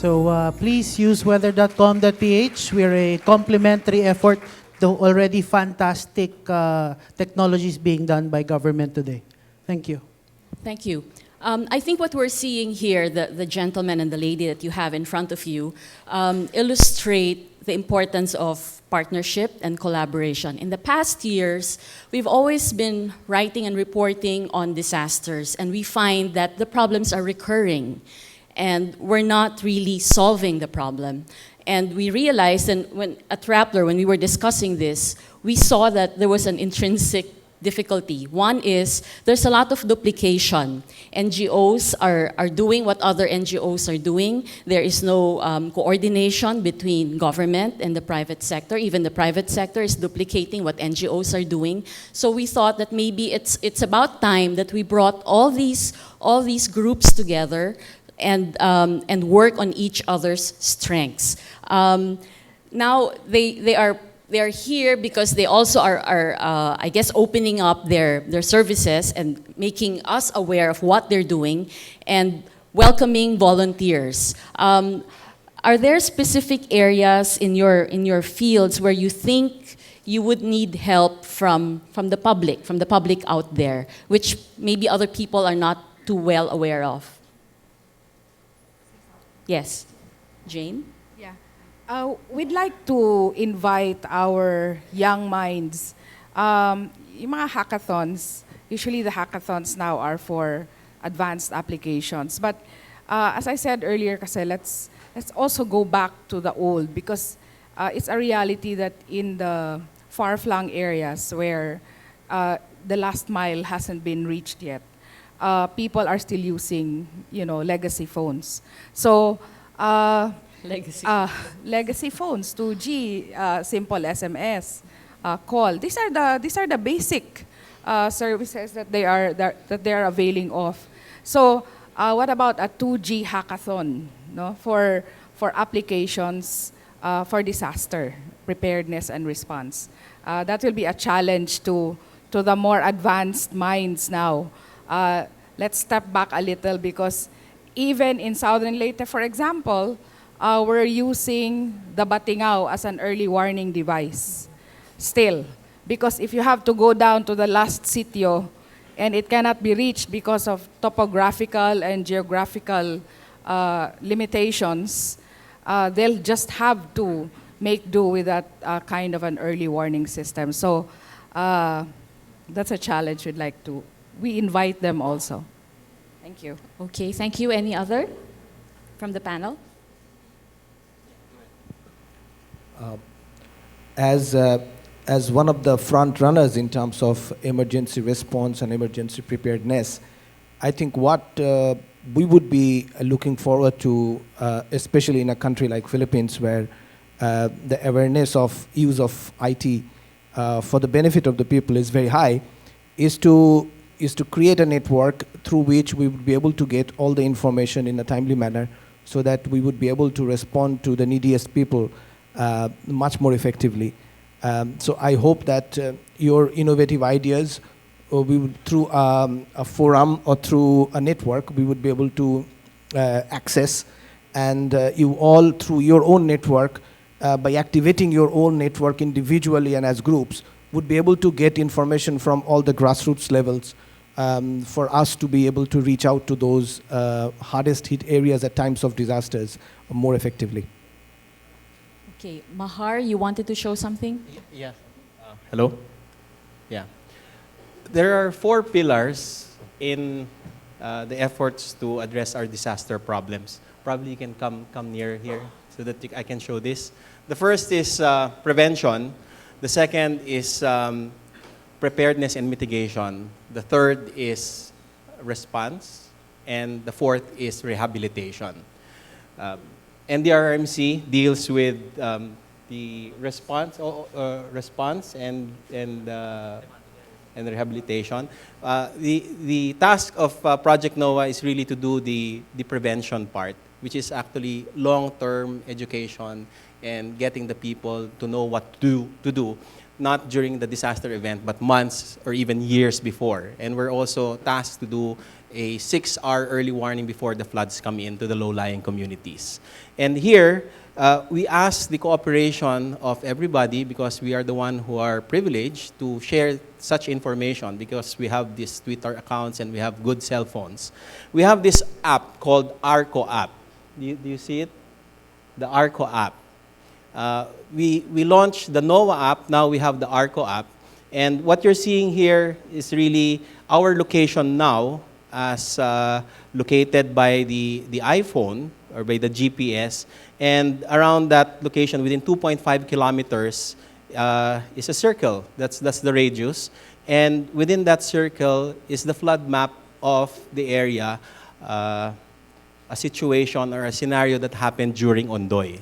Speaker 12: So please use weather.com.ph. We're a complementary effort to already fantastic technologies being done by government today. Thank you.
Speaker 7: Thank you. I think what we're seeing here, the gentleman and the lady that you have in front of you, illustrate the importance of partnership and collaboration. In the past years, we've always been writing and reporting on disasters, and we find that the problems are recurring, and we're not really solving the problem. And we realized, and at Rappler, when we were discussing this, we saw that there was an intrinsic difficulty. One is there's a lot of duplication. NGOs are doing what other NGOs are doing. There is no coordination between government and the private sector. Even the private sector is duplicating what NGOs are doing. So we thought that maybe it's about time that we brought all these groups together and work on each other's strengths. Now they are here because they also are I guess, opening up their services and making us aware of what they're doing and welcoming volunteers. Are there specific areas in your fields where you think you would need help from the public out there, which maybe other people are not too well aware of? Yes, Jane?
Speaker 9: We'd like to invite our young minds. Yung mga hackathons, usually the hackathons now are for advanced applications. But as I said earlier, kasi let's also go back to the old, because it's a reality that in the far-flung areas where the last mile hasn't been reached yet, people are still using, legacy phones. So. Legacy phones, 2G, simple SMS, call. These are the basic services that they are availing of. So, what about a 2G hackathon, for applications for disaster preparedness and response? That will be a challenge to the more advanced minds now. Let's step back a little, because even in Southern Leyte, for example, we're using the batingao as an early warning device still. Because if you have to go down to the last sitio and it cannot be reached because of topographical and geographical limitations, they'll just have to make do with that kind of an early warning system. So that's a challenge we invite them also. Thank you.
Speaker 7: Okay, thank you. Any other from the panel?
Speaker 11: As one of the front runners in terms of emergency response and emergency preparedness, I think what we would be looking forward to, especially in a country like Philippines, where the awareness of use of IT for the benefit of the people is very high, is to create a network through which we would be able to get all the information in a timely manner, so that we would be able to respond to the neediest people much more effectively. So I hope that your innovative ideas, we would, through a forum or through a network, we would be able to access, and you all, through your own network, by activating your own network individually and as groups, would be able to get information from all the grassroots levels for us to be able to reach out to those hardest hit areas at times of disasters more effectively.
Speaker 7: Okay, Mahar, you wanted to show something?
Speaker 10: Yeah. Hello? Yeah. There are 4 pillars in the efforts to address our disaster problems. Probably you can come near here so that I can show this. The first is prevention. The second is preparedness and mitigation. The third is response. And the fourth is rehabilitation. NDRRMC deals with the response and rehabilitation. The task of Project NOAA is really to do the prevention part, which is actually long-term education and getting the people to know what to do. not during the disaster event, but months or even years before. And we're also tasked to do a 6-hour early warning before the floods come into the low-lying communities. And here, we ask the cooperation of everybody because we are the one who are privileged to share such information because we have these Twitter accounts and we have good cell phones. We have this app called ARCO app. Do you see it? The ARCO app. We launched the NOAA app, now we have the ARCO app. And what you're seeing here is really our location now as located by the iPhone or by the GPS. And around that location, within 2.5 kilometers, is a circle. That's the radius. And within that circle is the flood map of the area, a situation or a scenario that happened during Ondoy.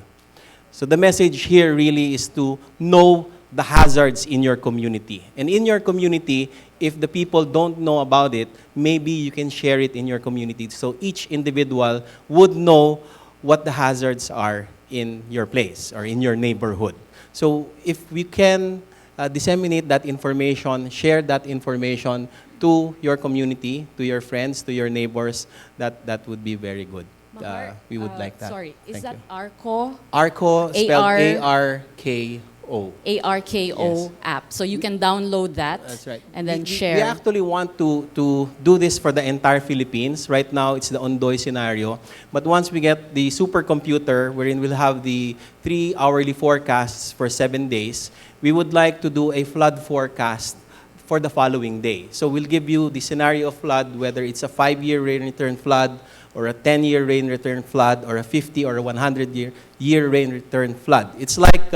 Speaker 10: So the message here really is to know the hazards in your community. And in your community, if the people don't know about it, maybe you can share it in your community so each individual would know what the hazards are in your place or in your neighborhood. So if we can disseminate that information, share that information to your community, to your friends, to your neighbors, that would be very good. We would like that.
Speaker 7: Sorry, is
Speaker 10: Thank
Speaker 7: that
Speaker 10: you.
Speaker 7: ARCO?
Speaker 10: ARCO spelled
Speaker 7: AR
Speaker 10: A-R-K-O.
Speaker 7: ARKO
Speaker 10: Yes.
Speaker 7: app. So you can download that
Speaker 10: That's right.
Speaker 7: and then
Speaker 10: We
Speaker 7: share.
Speaker 10: actually want to do this for the entire Philippines. Right now, it's the Ondoy scenario. But once we get the supercomputer, wherein we'll have the 3 hourly forecasts for 7 days, we would like to do a flood forecast for the following day. So we'll give you the scenario of flood, whether it's a 5-year rain return flood, or a 10-year rain return flood, or a 50 or a 100-year rain return flood. It's like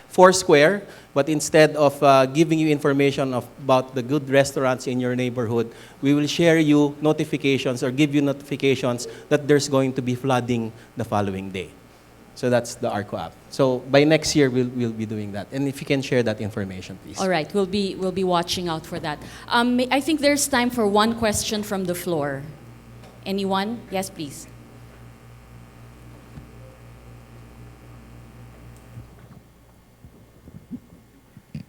Speaker 10: Foursquare, but instead of giving you information about the good restaurants in your neighborhood, we will share you notifications or give you notifications that there's going to be flooding the following day. So that's the ARCO app. So by next year, we'll be doing that. And if you can share that information, please.
Speaker 7: All right, we'll be watching out for that. I think there's time for one question from the floor. Anyone? Yes, please.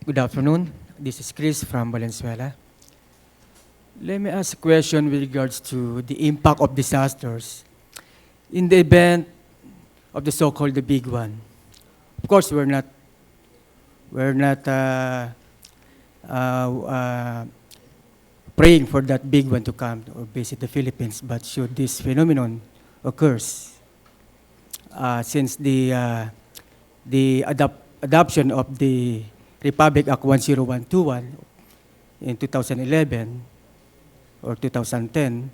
Speaker 13: Good afternoon. This is Chris from Valenzuela. Let me ask a question with regards to the impact of disasters in the event of the so-called the big one. Of course, we're not praying for that big one to come or visit the Philippines, but should this phenomenon occurs, since the adoption of the Republic Act 10121 in 2011 or 2010,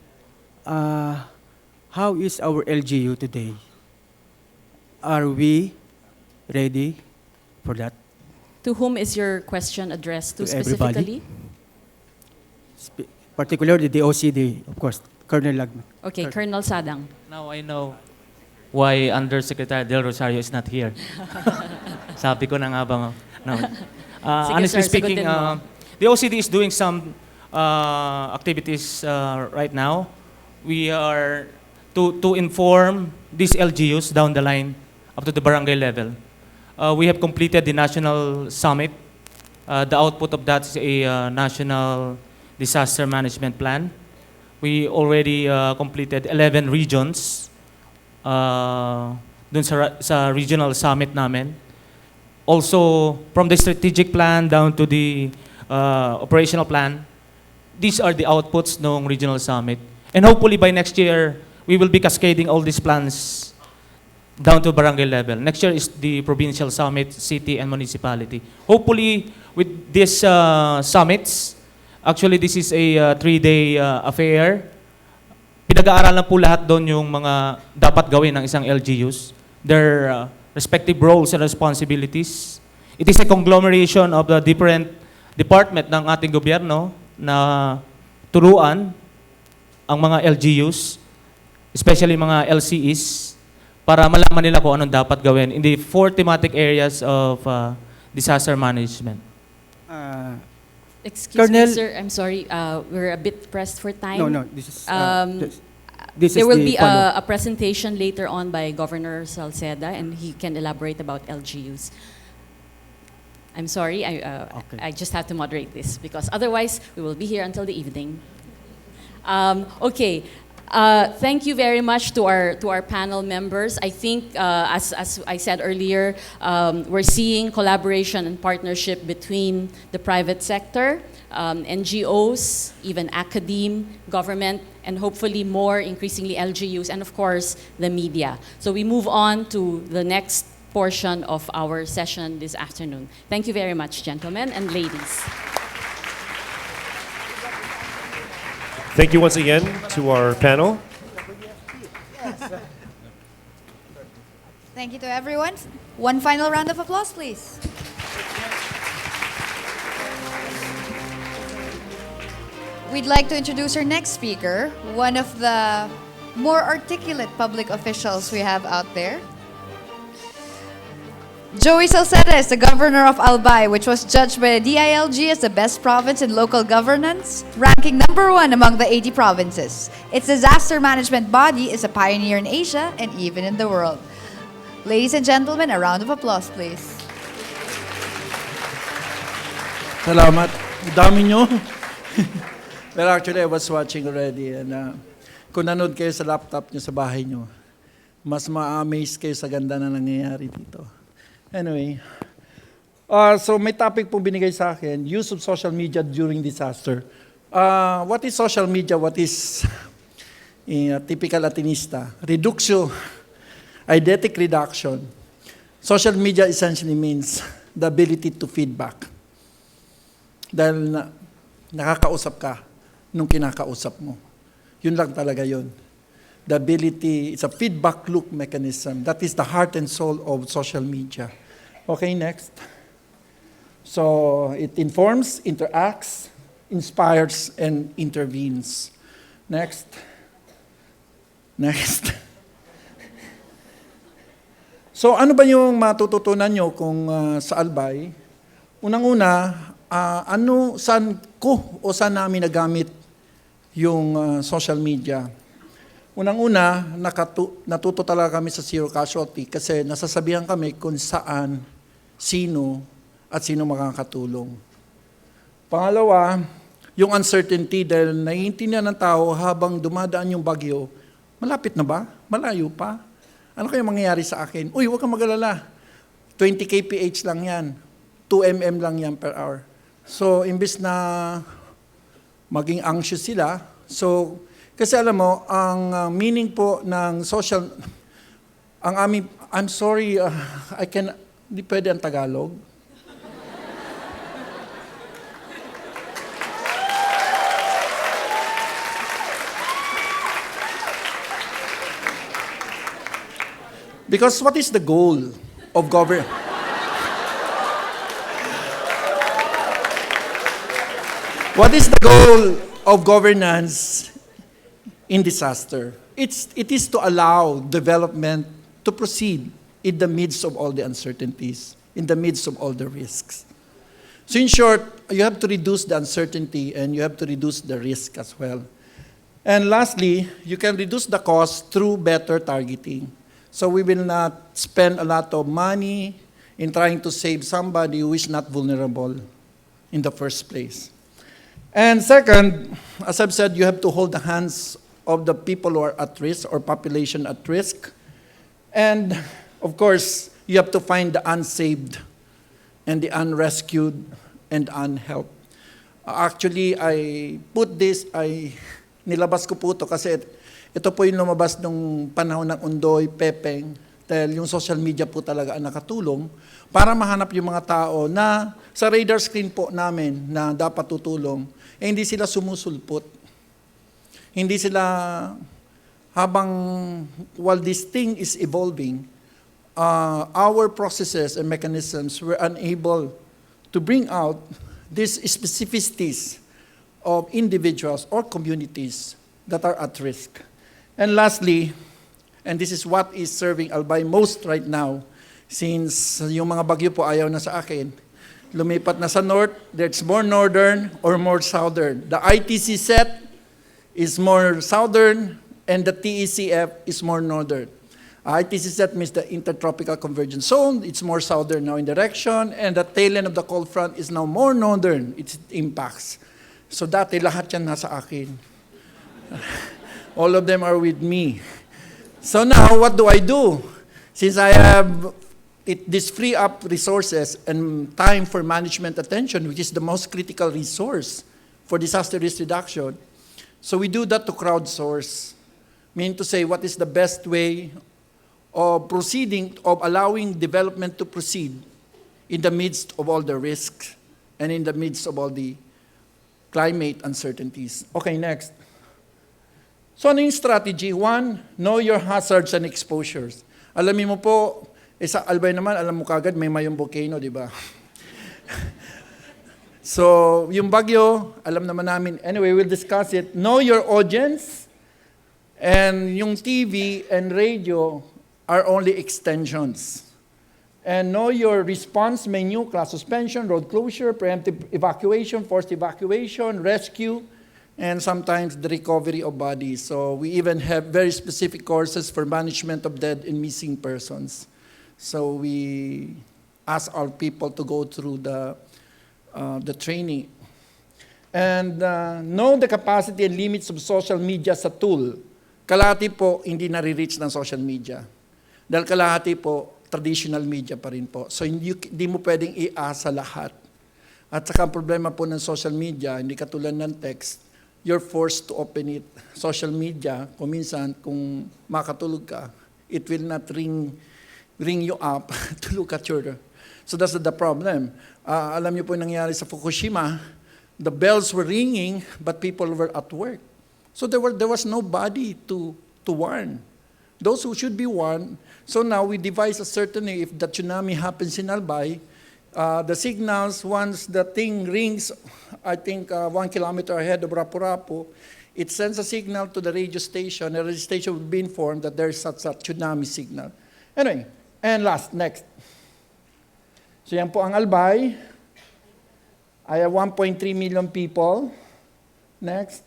Speaker 13: how is our LGU today? Are we ready for that?
Speaker 7: To whom is your question addressed to
Speaker 13: everybody.
Speaker 7: specifically?
Speaker 13: Particularly the OCD, of course, Colonel Lagman.
Speaker 7: Okay, Colonel Sadang.
Speaker 8: Now I know why Undersecretary Del Rosario is not here. Sabi ko na nga ba. No. Honestly
Speaker 7: sir,
Speaker 8: speaking,
Speaker 7: sagutin mo.
Speaker 8: the OCD is doing some activities right now. We are to inform these LGUs down the line up to the barangay level. We have completed the national summit. The output of that is a national disaster management plan. We already completed 11 regions dun sa regional summit namin. Also, from the strategic plan down to the operational plan, these are the outputs ng regional summit. And hopefully by next year, we will be cascading all these plans down to barangay level. Next year is the provincial summit, city and municipality. Hopefully, with these summits, actually, this is a 3-day affair. Pinag-aaralan po lahat doon yung mga dapat gawin ng isang LGUs, their respective roles and responsibilities. It is a conglomeration of the different department ng ating gobyerno na turuan ang mga LGUs, especially mga LCEs, para malaman nila kung anong dapat gawin in the 4 thematic areas of disaster management.
Speaker 7: Excuse
Speaker 13: Colonel-
Speaker 7: me, sir. I'm sorry. We're a bit pressed for time.
Speaker 13: No, this is this
Speaker 7: There
Speaker 13: is
Speaker 7: will
Speaker 13: the
Speaker 7: be
Speaker 13: follow-up.
Speaker 7: a presentation later on by Governor Salceda, and he can elaborate about LGUs. I'm sorry, I just have to moderate this because otherwise we will be here until the evening. Okay. Thank you very much to our panel members. I think, as I said earlier, we're seeing collaboration and partnership between the private sector, NGOs, even academe, government, and hopefully more increasingly LGUs, and of course the media. So we move on to the next portion of our session this afternoon. Thank you very much, gentlemen and ladies.
Speaker 5: Thank you once again to our panel.
Speaker 4: Thank you to everyone. One final round of applause, please. We'd like to introduce our next speaker, one of the more articulate public officials we have out there. Joey Salceda is the governor of Albay, which was judged by the DILG as the best province in local governance, ranking #1 among the 80 provinces. Its disaster management body is a pioneer in Asia and even in the world. Ladies and gentlemen, a round of applause, please.
Speaker 14: Salamat. Dami nyo. Well, actually, I was watching already. And kung nanood kayo sa laptop nyo sa bahay nyo, mas ma-amaze kayo sa ganda na nangyayari dito. Anyway, so may topic po binigay sa akin, use of social media during disaster. What is social media? What is typical Latinista? Reductio, eidetic reduction. Social media essentially means the ability to feedback. Dahil nakakausap ka nung kinakausap mo. Yun lang talaga yun. The ability, it's a feedback loop mechanism. That is the heart and soul of social media. Okay, next. So it informs, interacts, inspires, and intervenes. Next. Next. So ano ba yung matututunan nyo kung sa Albay? Unang-una, saan ko o saan namin nagamit yung social media? Unang-una, natuto talaga kami sa zero casualty kasi nasasabihan kami kung saan, sino, at sino makakatulong. Pangalawa, yung uncertainty dahil naiintindihan ng tao habang dumadaan yung bagyo, malapit na ba? Malayo pa? Ano kaya mangyayari sa akin? Uy, huwag kang mag-alala. 20 kph lang yan. 2 mm lang yan per hour. So, imbis na maging anxious sila, so, kasi alam mo, ang meaning po ng social, I'm sorry, di pwede ang Tagalog. Because what is the goal of government? What is the goal of governance in disaster? It is to allow development to proceed in the midst of all the uncertainties, in the midst of all the risks. So in short, you have to reduce the uncertainty and you have to reduce the risk as well. And lastly, you can reduce the cost through better targeting. So we will not spend a lot of money in trying to save somebody who is not vulnerable in the first place. And second, as I've said, you have to hold the hands of the people who are at risk or population at risk. And of course, you have to find the unsaved and the unrescued and unhelped. Actually, I put this, nilabas ko po ito kasi ito po yung lumabas nung panahon ng Undoy, Pepeng, dahil yung social media po talaga ang nakatulong para mahanap yung mga tao na sa radar screen po namin na dapat tutulong, hindi sila sumusulpot. Hindi sila, while this thing is evolving, our processes and mechanisms were unable to bring out these specificities of individuals or communities that are at risk. And lastly, and this is what is serving Albay most right now, since yung mga bagyo po ayaw na sa akin, lumipat na sa north, there's more northern or more southern. The ITC set is more southern and the TECF is more northern. ITCZ means the Intertropical Convergence Zone. It's more southern now in direction, and the tail end of the cold front is now more northern, its impacts. So dati lahat yan nasa akin. All of them are with me. So now, what do I do? Since I have this free up resources and time for management attention, which is the most critical resource for disaster risk reduction, so we do that to crowdsource. Meaning to say, what is the best way of proceeding, of allowing development to proceed in the midst of all the risks and in the midst of all the climate uncertainties. Okay, next. So ano yung strategy? One, know your hazards and exposures. Alamin mo po, sa Albay naman, alam mo kagad, may mayong volcano, di ba? So, yung bagyo, alam naman namin. Anyway, we'll discuss it. Know your audience, and yung TV and radio are only extensions. And know your response menu, class suspension, road closure, preemptive evacuation, forced evacuation, rescue, and sometimes the recovery of bodies. So we even have very specific courses for management of dead and missing persons. So we ask our people to go through the training. And know the capacity and limits of social media sa tool. Kalahati po hindi nare-reach ng social media. Dahil kalahati po, traditional media pa rin po. So hindi mo pwedeng iasa lahat. At saka ang problema po ng social media, hindi katulad ng text, you're forced to open it. Social media, kung minsan, kung makatulog ka, it will not ring you up to look at your... So that's the problem. Alam niyo po yung nangyari sa Fukushima, the bells were ringing, but people were at work. So there was nobody to warn. Those who should be warned. So now we devise a certain way, if the tsunami happens in Albay, the signals, once the thing rings, I think 1 kilometer ahead of Rapu-Rapu, it sends a signal to the radio station. The radio station will be informed that there is such a tsunami signal. Anyway, and next. So yan po ang Albay. I have 1.3 million people. Next.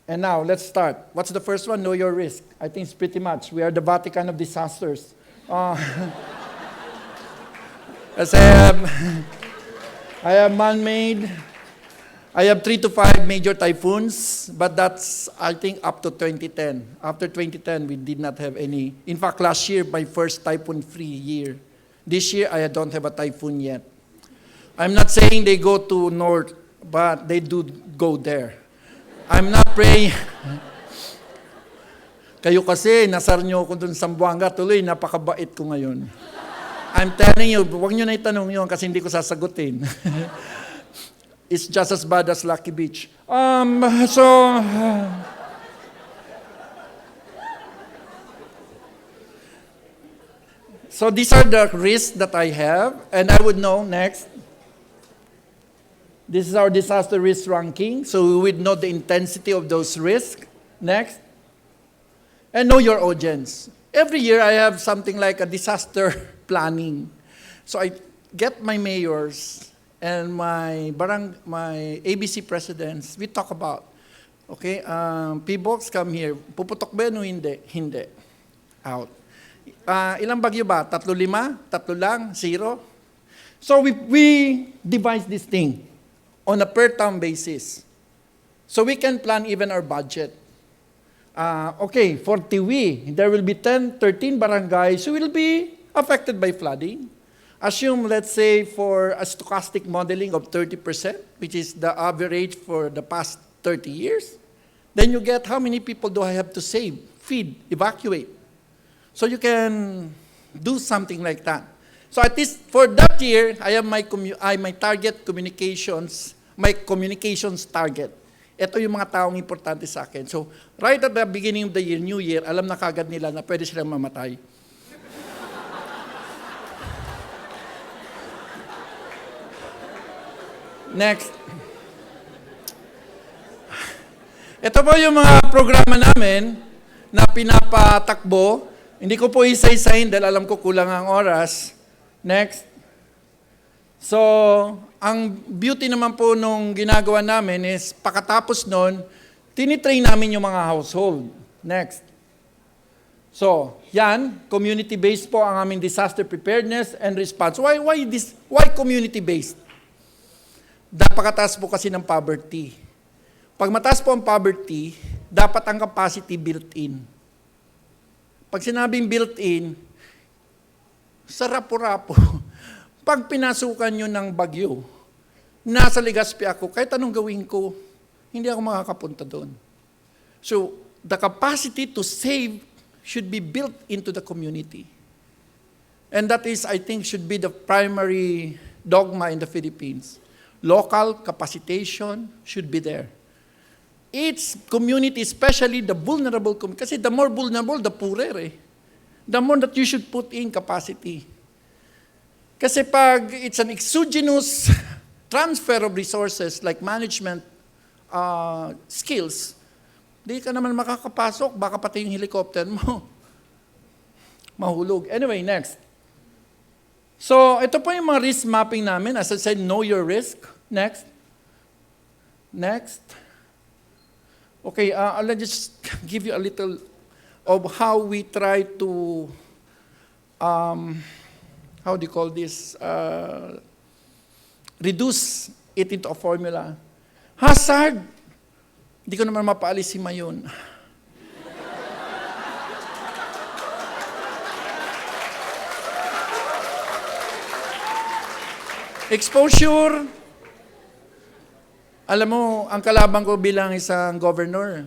Speaker 14: And now, let's start. What's the first one? Know your risk. I think it's pretty much. We are the Vatican of disasters. As I have man-made. I have 3 to 5 major typhoons, but that's, I think, up to 2010. After 2010, we did not have any. In fact, last year, my first typhoon-free year. This year, I don't have a typhoon yet. I'm not saying they go to north, but they do go there. I'm not praying. Kayo kasi, nasar nyo ako dun sa Zamboanga, tuloy, napakabait ko ngayon. I'm telling you, huwag nyo na itanong yun kasi hindi ko sasagutin. It's just as bad as Lucky Beach. So these are the risks that I have, and I would know next. This is our disaster risk ranking, so we would know the intensity of those risks. Next. And know your audience. Every year I have something like a disaster planning. So I get my mayors and my ABC presidents, we talk about, okay, P-Box, come here. Puputok ba yun o hindi? Hindi. Out. Ilang bagyo ba? 3, 5? 3 lang? 0? So we devise this thing on a per-town basis. So we can plan even our budget. Okay, for Tiwi, there will be 13 barangays who will be affected by flooding. Assume, let's say, for a stochastic modeling of 30%, which is the average for the past 30 years, then you get how many people do I have to save, feed, evacuate. So you can do something like that. So at least for that year, I have my target communications, my communications target. Ito yung mga taong importante sa akin. So right at the beginning of the year, New Year, alam na kagad nila na pwede silang mamatay. Next. Ito po yung mga programa namin na pinapatakbo. Hindi ko po isa-isahin dahil alam ko kulang ang oras. Next. So, ang beauty naman po nung ginagawa namin is pagkatapos nun, tinitrain namin yung mga household. Next. So, yan, community-based po ang aming disaster preparedness and response. Why community-based? Napakataas po kasi ng poverty. Pag mataas po ang poverty, dapat ang capacity built-in. Pag sinabing built-in, sa rapo-rapo, pag pinasukan nyo ng bagyo, nasa Legazpi ako, kahit anong gawin ko, hindi ako makakapunta doon. So, the capacity to save should be built into the community. And that is, I think, should be the primary dogma in the Philippines. Local capacitation should be there. Each community, especially the vulnerable community, kasi the more vulnerable, the poorer eh. The more that you should put in capacity. Kasi pag it's an exogenous transfer of resources like management skills, di ka naman makakapasok, baka pati yung helicopter mo mahulog. Anyway, next. So, ito po yung mga risk mapping namin. As I said, know your risk. Next. Next. Okay, I'll just give you a little of how we try to, how do you call this, reduce it into a formula. Hazard. Hindi ko naman mapaalis si Mayon. Exposure. Alam mo, ang kalaban ko bilang isang governor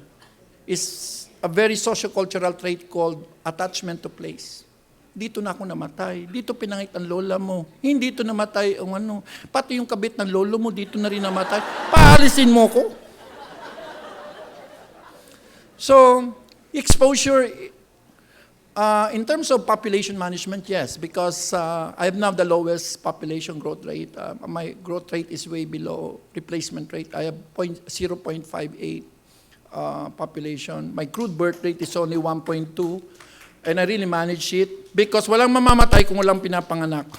Speaker 14: is a very socio-cultural trait called attachment to place. Dito na ako namatay. Dito pinangit ang lola mo. Hindi dito namatay ang ano. Pati yung kabit ng lolo mo, dito na rin namatay. Paalisin mo ko. So, exposure, in terms of population management, yes, because I have now the lowest population growth rate. My growth rate is way below replacement rate. I have 0.58 population. My crude birth rate is only 1.2, and I really manage it because walang mamamatay kung walang pinapanganak.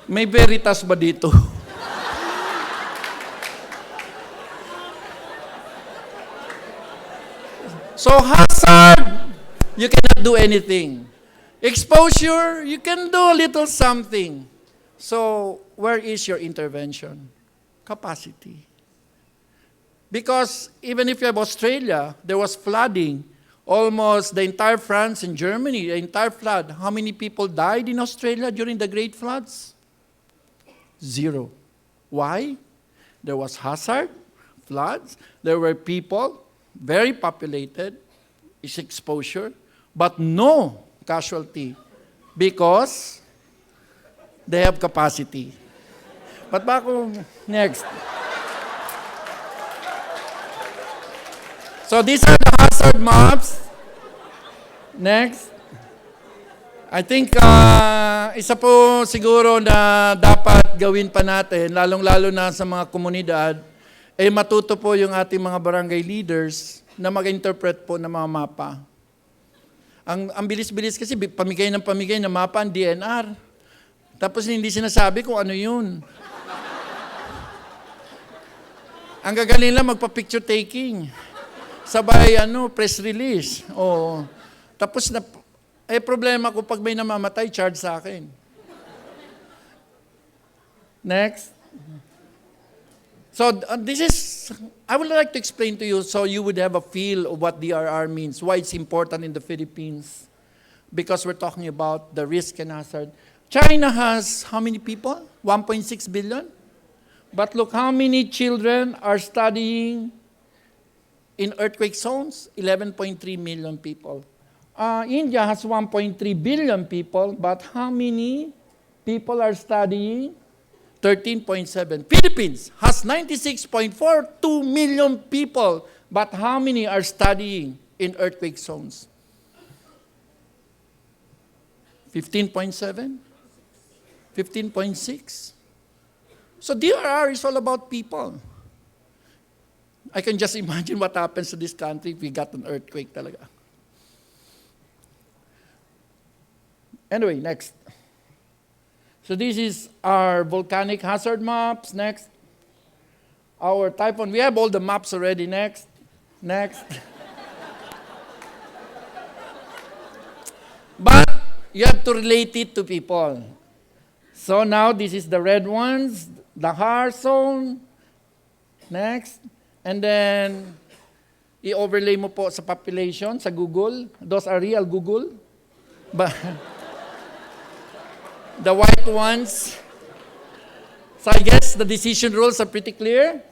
Speaker 14: May veritas ba dito? So hazard, you cannot do anything. Exposure, you can do a little something. So where is your intervention? Capacity. Because even if you have Australia, there was flooding. Almost the entire France and Germany, the entire flood. How many people died in Australia during the great floods? 0. Why? There was hazard, floods, there were people, very populated, is exposure, but no casualty because they have capacity. But bako, next. So these are the hazard maps. Next. I think isa po siguro na dapat gawin pa natin, lalong-lalo na sa mga komunidad, matuto po yung ating mga barangay leaders na mag-interpret po ng mga mapa. Ang bilis-bilis kasi pamigay ng mapa ang DNR. Tapos hindi sinasabi kung ano yun. Ang gagaling lang magpa-picture taking. Sabay press release. Oh. Tapos problema ko pag may namamatay, charge sa akin. Next. So I would like to explain to you so you would have a feel of what DRR means, why it's important in the Philippines. Because we're talking about the risk and hazard. China has how many people? 1.6 billion. But look how many children are studying in earthquake zones? 11.3 million people. India has 1.3 billion people, but how many people are studying? 13.7. Philippines has 96.42 million people, but how many are studying in earthquake zones? 15.7? 15.6? So DRR is all about people. I can just imagine what happens to this country if we got an earthquake talaga. Anyway, next. So this is our volcanic hazard maps. Next. Our typhoon. We have all the maps already. Next. Next. But you have to relate it to people. So now this is the red ones, the HAR zone. Next. And then i-overlay mo po sa population, sa Google. Those are real Google. But the white ones, so I guess the decision rules are pretty clear.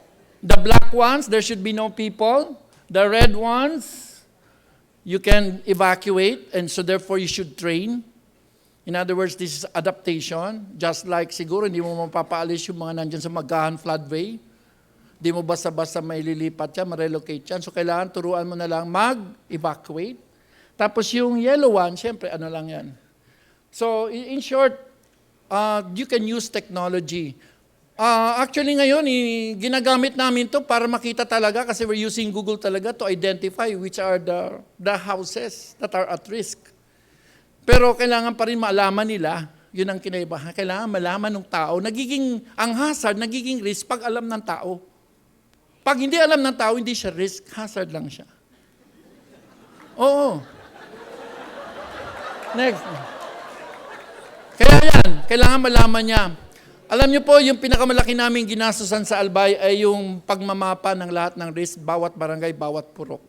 Speaker 14: The black ones, there should be no people. The red ones, you can evacuate, and so therefore you should train. In other words, this is adaptation. Just like siguro hindi mo mapapaalis yung mga nandyan sa Magahan floodway. Di mo basta-basta may lilipat yan, ma-relocate yan. So kailangan turuan mo na lang mag-evacuate. Tapos yung yellow one, syempre ano lang yan. So in short, you can use technology. Actually ngayon, ginagamit namin to para makita talaga kasi we're using Google talaga to identify which are the houses that are at risk. Pero kailangan pa rin malaman nila, yun ang kinaibahan. Kailangan malaman ng tao. Ang hazard, nagiging risk pag alam ng tao. Pag hindi alam ng tao, hindi siya risk, hazard lang siya. Oo. Next. Kaya yan, kailangan malaman niya. Alam niyo po, yung pinakamalaki namin ginastusan sa Albay ay yung pagmamapa ng lahat ng risk, bawat barangay, bawat purok.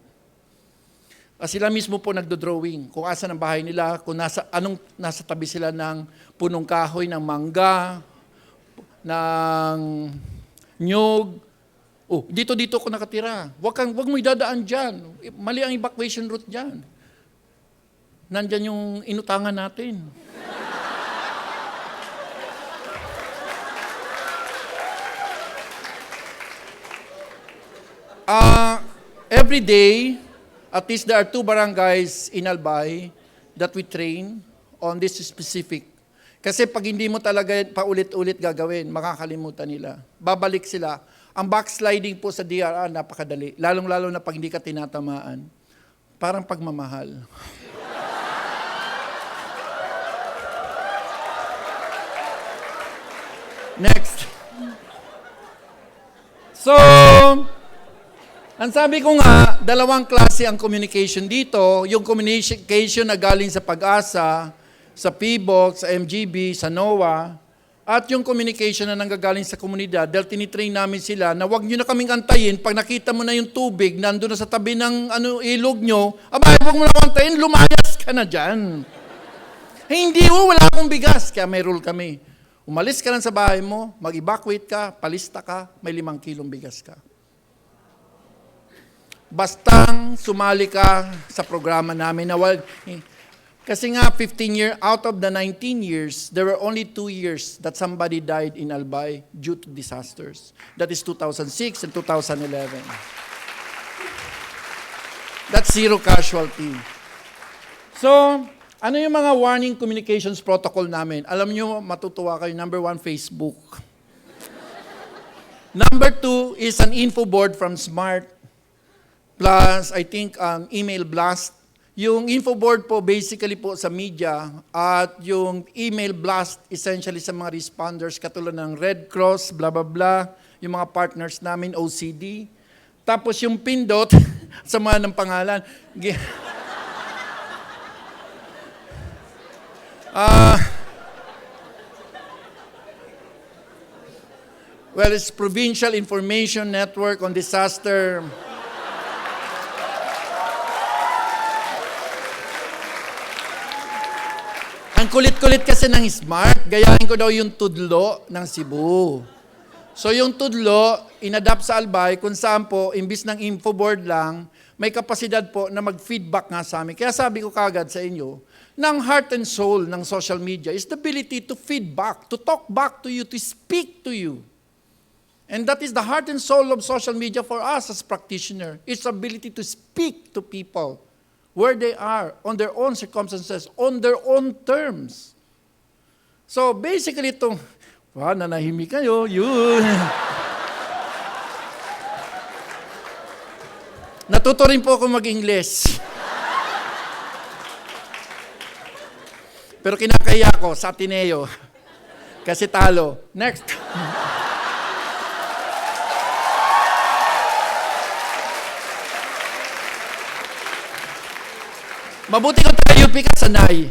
Speaker 14: Sila mismo po nagdo-drawing kung asan ang bahay nila, kung nasa tabi sila ng punong kahoy, ng mangga, ng nyug. Oh, dito ako nakatira. Wag mo idadaan dyan. Mali ang evacuation route dyan. Nandyan yung inutangan natin. Every day, at least there are 2 barangays in Albay that we train on this specific. Kasi pag hindi mo talaga paulit-ulit gagawin, makakalimutan nila. Babalik sila. Ang backsliding po sa DRR, napakadali. Lalong-lalo na pag hindi ka tinatamaan. Parang pagmamahal. Next. So, ang sabi ko nga, 2 klase ang communication dito. Yung communication na galing sa Pag-asa, sa PBOC, sa MGB, sa NOAA, at yung communication na nanggagaling sa komunidad, dahil tinitrain namin sila na wag nyo na kaming antayin, pag nakita mo na yung tubig, nandun na sa tabi ng ilog nyo, wag mo na antayin, lumayas ka na dyan. Hindi wala akong bigas, kaya may rule kami. Umalis ka lang sa bahay mo, mag-evacuate ka, palista ka, may 5 kilong bigas ka. Bastang sumali ka sa programa namin na kasi nga 15 out of the 19 years, there were only 2 years that somebody died in Albay due to disasters. That is 2006 and 2011. That's 0 casualty. So, ano yung mga warning communications protocol namin? Alam nyo, matutuwa kayo. Number 1, Facebook. Number 2 is an info board from Smart. Plus, I think, email blast. Yung info board po, basically po sa media, at yung email blast, essentially sa mga responders, katulad ng Red Cross, blah, blah, blah, yung mga partners namin, OCD. Tapos yung pindot, sama ng pangalan. Well, it's Provincial Information Network on Disaster. Ang kulit-kulit kasi ng Smart, gayahin ko daw yung tudlo ng Cebu. So yung tudlo, inadapt sa Albay, kung saan po, imbis ng infoboard lang, may kapasidad po na mag-feedback nga sa amin. Kaya sabi ko kagad sa inyo, ng heart and soul ng social media is the ability to feedback, to talk back to you, to speak to you. And that is the heart and soul of social media for us as practitioners. It's the ability to speak to people where they are, on their own circumstances, on their own terms. So basically itong, nanahimik kayo, yun. Natuto rin po ako mag-English. Pero kinakaya ko sa Ateneo. Kasi talo. Next. Mabuti kung taga-UP ka, sanay.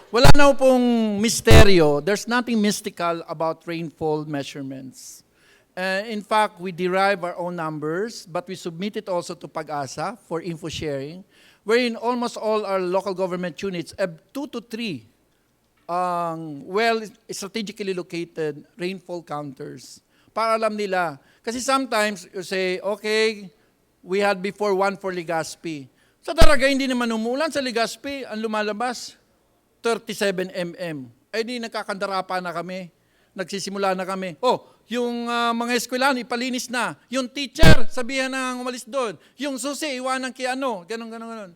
Speaker 14: Wala na pong misteryo. There's nothing mystical about rainfall measurements. In fact, we derive our own numbers, but we submit it also to PAG-ASA for info sharing, wherein almost all our local government units have 2 to 3 strategically located rainfall counters. Para alam nila. Kasi sometimes you say, okay, we had before 1 for Legazpi. Sa Daraga, hindi naman umulan. Sa Legazpi, ang lumalabas, 37 mm. Ay di, nagkakandara na kami. Nagsisimula na kami. Oh, yung mga eskwelahan, ipalinis na. Yung teacher, sabihan na umalis doon. Yung susi, iwanan kay ano. Ganon.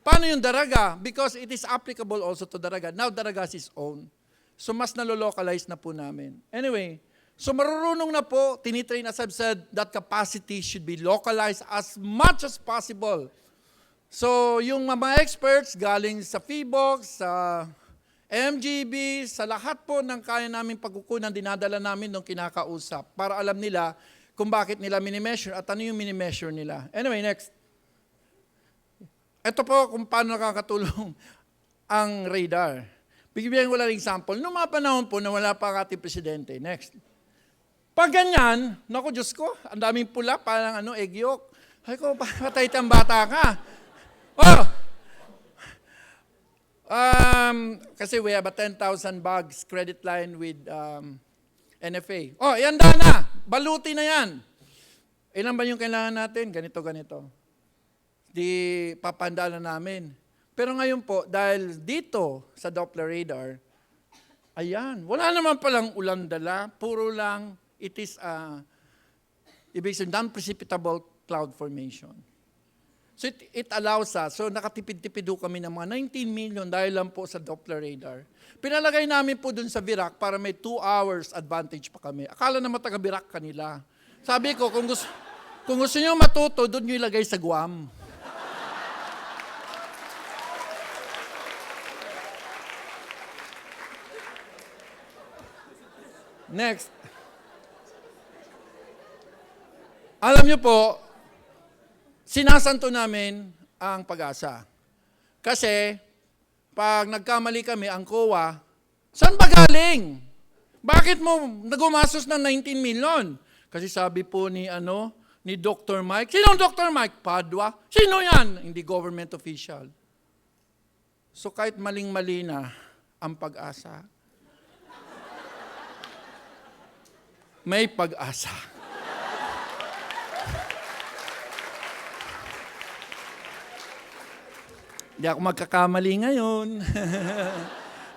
Speaker 14: Paano yung Daraga? Because it is applicable also to Daraga. Now, Daraga is its own. So, mas nalolocalize na po namin. Anyway, so marurunong na po, tinitrain, as I've said, that capacity should be localized as much as possible. So, yung mga experts galing sa PHIVOX, sa MGB, sa lahat po ng kaya namin pagkukunan, dinadala namin nung kinakausap para alam nila kung bakit nila minimeasure at ano yung minimeasure nila. Anyway, next. Ito po kung paano nakakatulong ang radar. Bigyan ko lang example. Noong mga panahon po na wala pa ang ating presidente. Next. Pag ganyan, naku Diyos ko, ang daming pula, parang egg yolk. Ay ko, patay tang bata ka. Oh! Kasi we have a 10,000 bags credit line with NFA. Oh, ihanda na. Baluti na yan. Ilan ba yung kailangan natin? Ganito. Di papanda na namin. Pero ngayon po, dahil dito sa Doppler radar, ayan, wala naman palang ulan dala. Puro lang, it is ibig sabihin, non-precipitable cloud formation. So it allows us, so nakatipid-tipid kami ng mga 19 million dahil lang po sa Doppler radar. Pinalagay namin po dun sa Virac para may 2 hours advantage pa kami. Akala naman taga-Virac kanila. Sabi ko, kung gusto nyo matuto, dun nyo ilagay sa Guam. Next. Alam nyo po, sinasanto namin ang PAG-ASA. Kasi, pag nagkamali kami, ang COA, saan ba galing? Bakit mo nagumasos ng 19 million? Kasi sabi po ni Dr. Mike, sino Dr. Mike? Padua? Sino yan? Hindi government official. So kahit maling-mali na ang PAG-ASA, may pag-asa. Hindi ako magkakamali ngayon.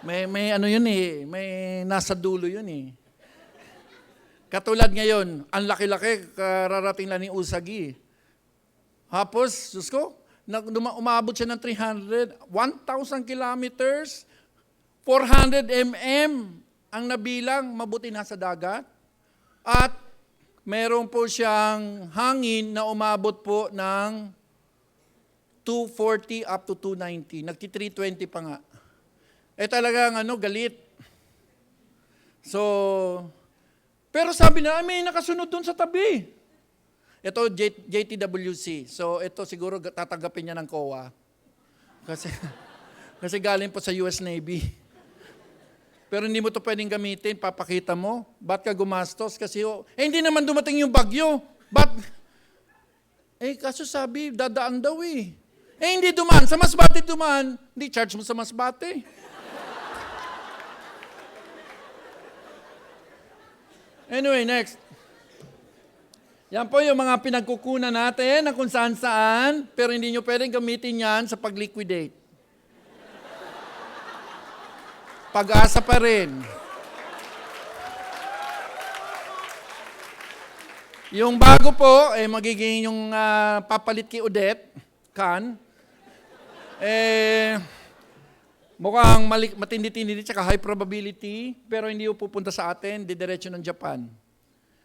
Speaker 14: may yun may nasa dulo yun Katulad ngayon, ang laki-laki, kararating lang ni Usagi. Tapos, Diyos ko, umabot siya ng 1,000 kilometers, 400 mm ang nabilang, mabuti nasa dagat. At meron po siyang hangin na umabot po ng 240 up to 290. Nagti-320 pa nga. Talagang galit. So, pero sabi na, may nakasunod dun sa tabi. Ito, JTWC. So, ito siguro tatanggapin niya ng COA. Kasi galing po sa US Navy. Pero hindi mo to pwedeng gamitin, papakita mo. Ba't ka gumastos? Kasi, hindi naman dumating yung bagyo. Kaso sabi, dadaan daw hindi dumaan. Sa Masbate dumaan. Hindi charge mo sa Masbate. Anyway, next. Yan po yung mga pinagkukunan natin na kung saan-saan, pero hindi nyo pwedeng gamitin yan sa pag-liquidate. PAG-ASA pa rin. Yung bago po, magiging yung papalit kay Odette, Kan. Mukhang matindi-tindi tsaka high probability, pero hindi po pupunta sa atin, didiretso ng Japan.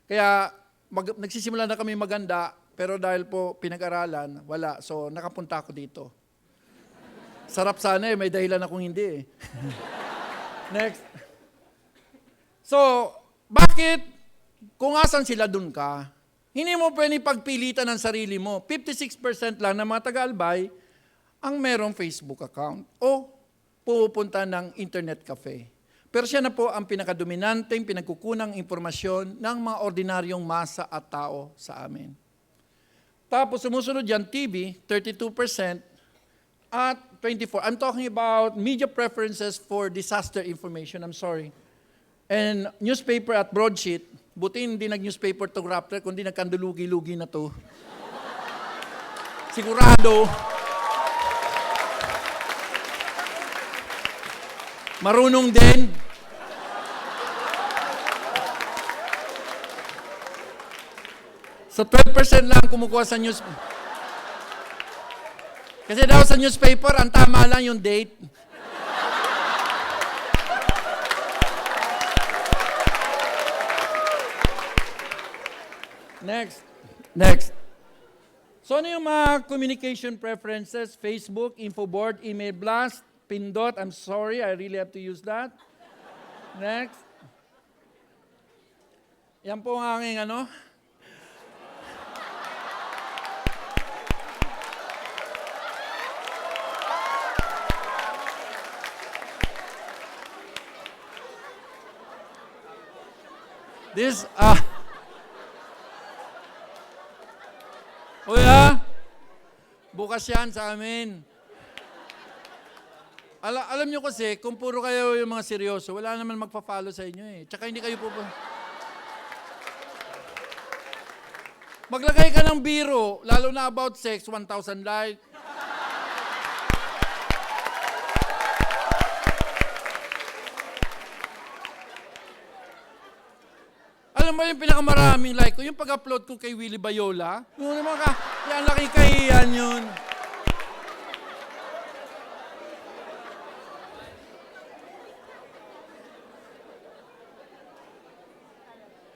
Speaker 14: Kaya nagsisimula na kami maganda, pero dahil po pinag-aralan, wala. So nakapunta ako dito. Sarap sana may dahilan akong hindi Next. So, bakit kung asan sila dun ka, hindi mo pwede pagpilitan ng sarili mo. 56% lang ng mga taga-Albay ang merong Facebook account o pupunta ng internet cafe. Pero siya na po ang pinakadominanteng pinagkukunang impormasyon ng mga ordinaryong masa at tao sa amin. Tapos sumusunod yan, TV, 32%, at 24%. I'm talking about media preferences for disaster information, I'm sorry. And newspaper at broadsheet, buti hindi nag-newspaper to Rappler, kundi nagkandulugi-lugi na to. Sigurado, marunong din. So 12% lang kumukuha sa news. Kasi daw sa newspaper, ang tama lang yung date. Next. So ano yung mga communication preferences? Facebook, Infoboard, email blast, Pindot. I'm sorry, I really have to use that. Next. Yan po ang aking This, bukas yan sa amin. Alam nyo kasi, kung puro kayo yung mga seryoso, wala naman magpa-follow sa inyo eh. Tsaka hindi kayo Maglagay ka ng biro, lalo na about sex, 1,000 like. Alam mo yung pinakamaraming like ko, yung pag-upload ko kay Willie Bayola, yung naman yan laki kahiyan yun.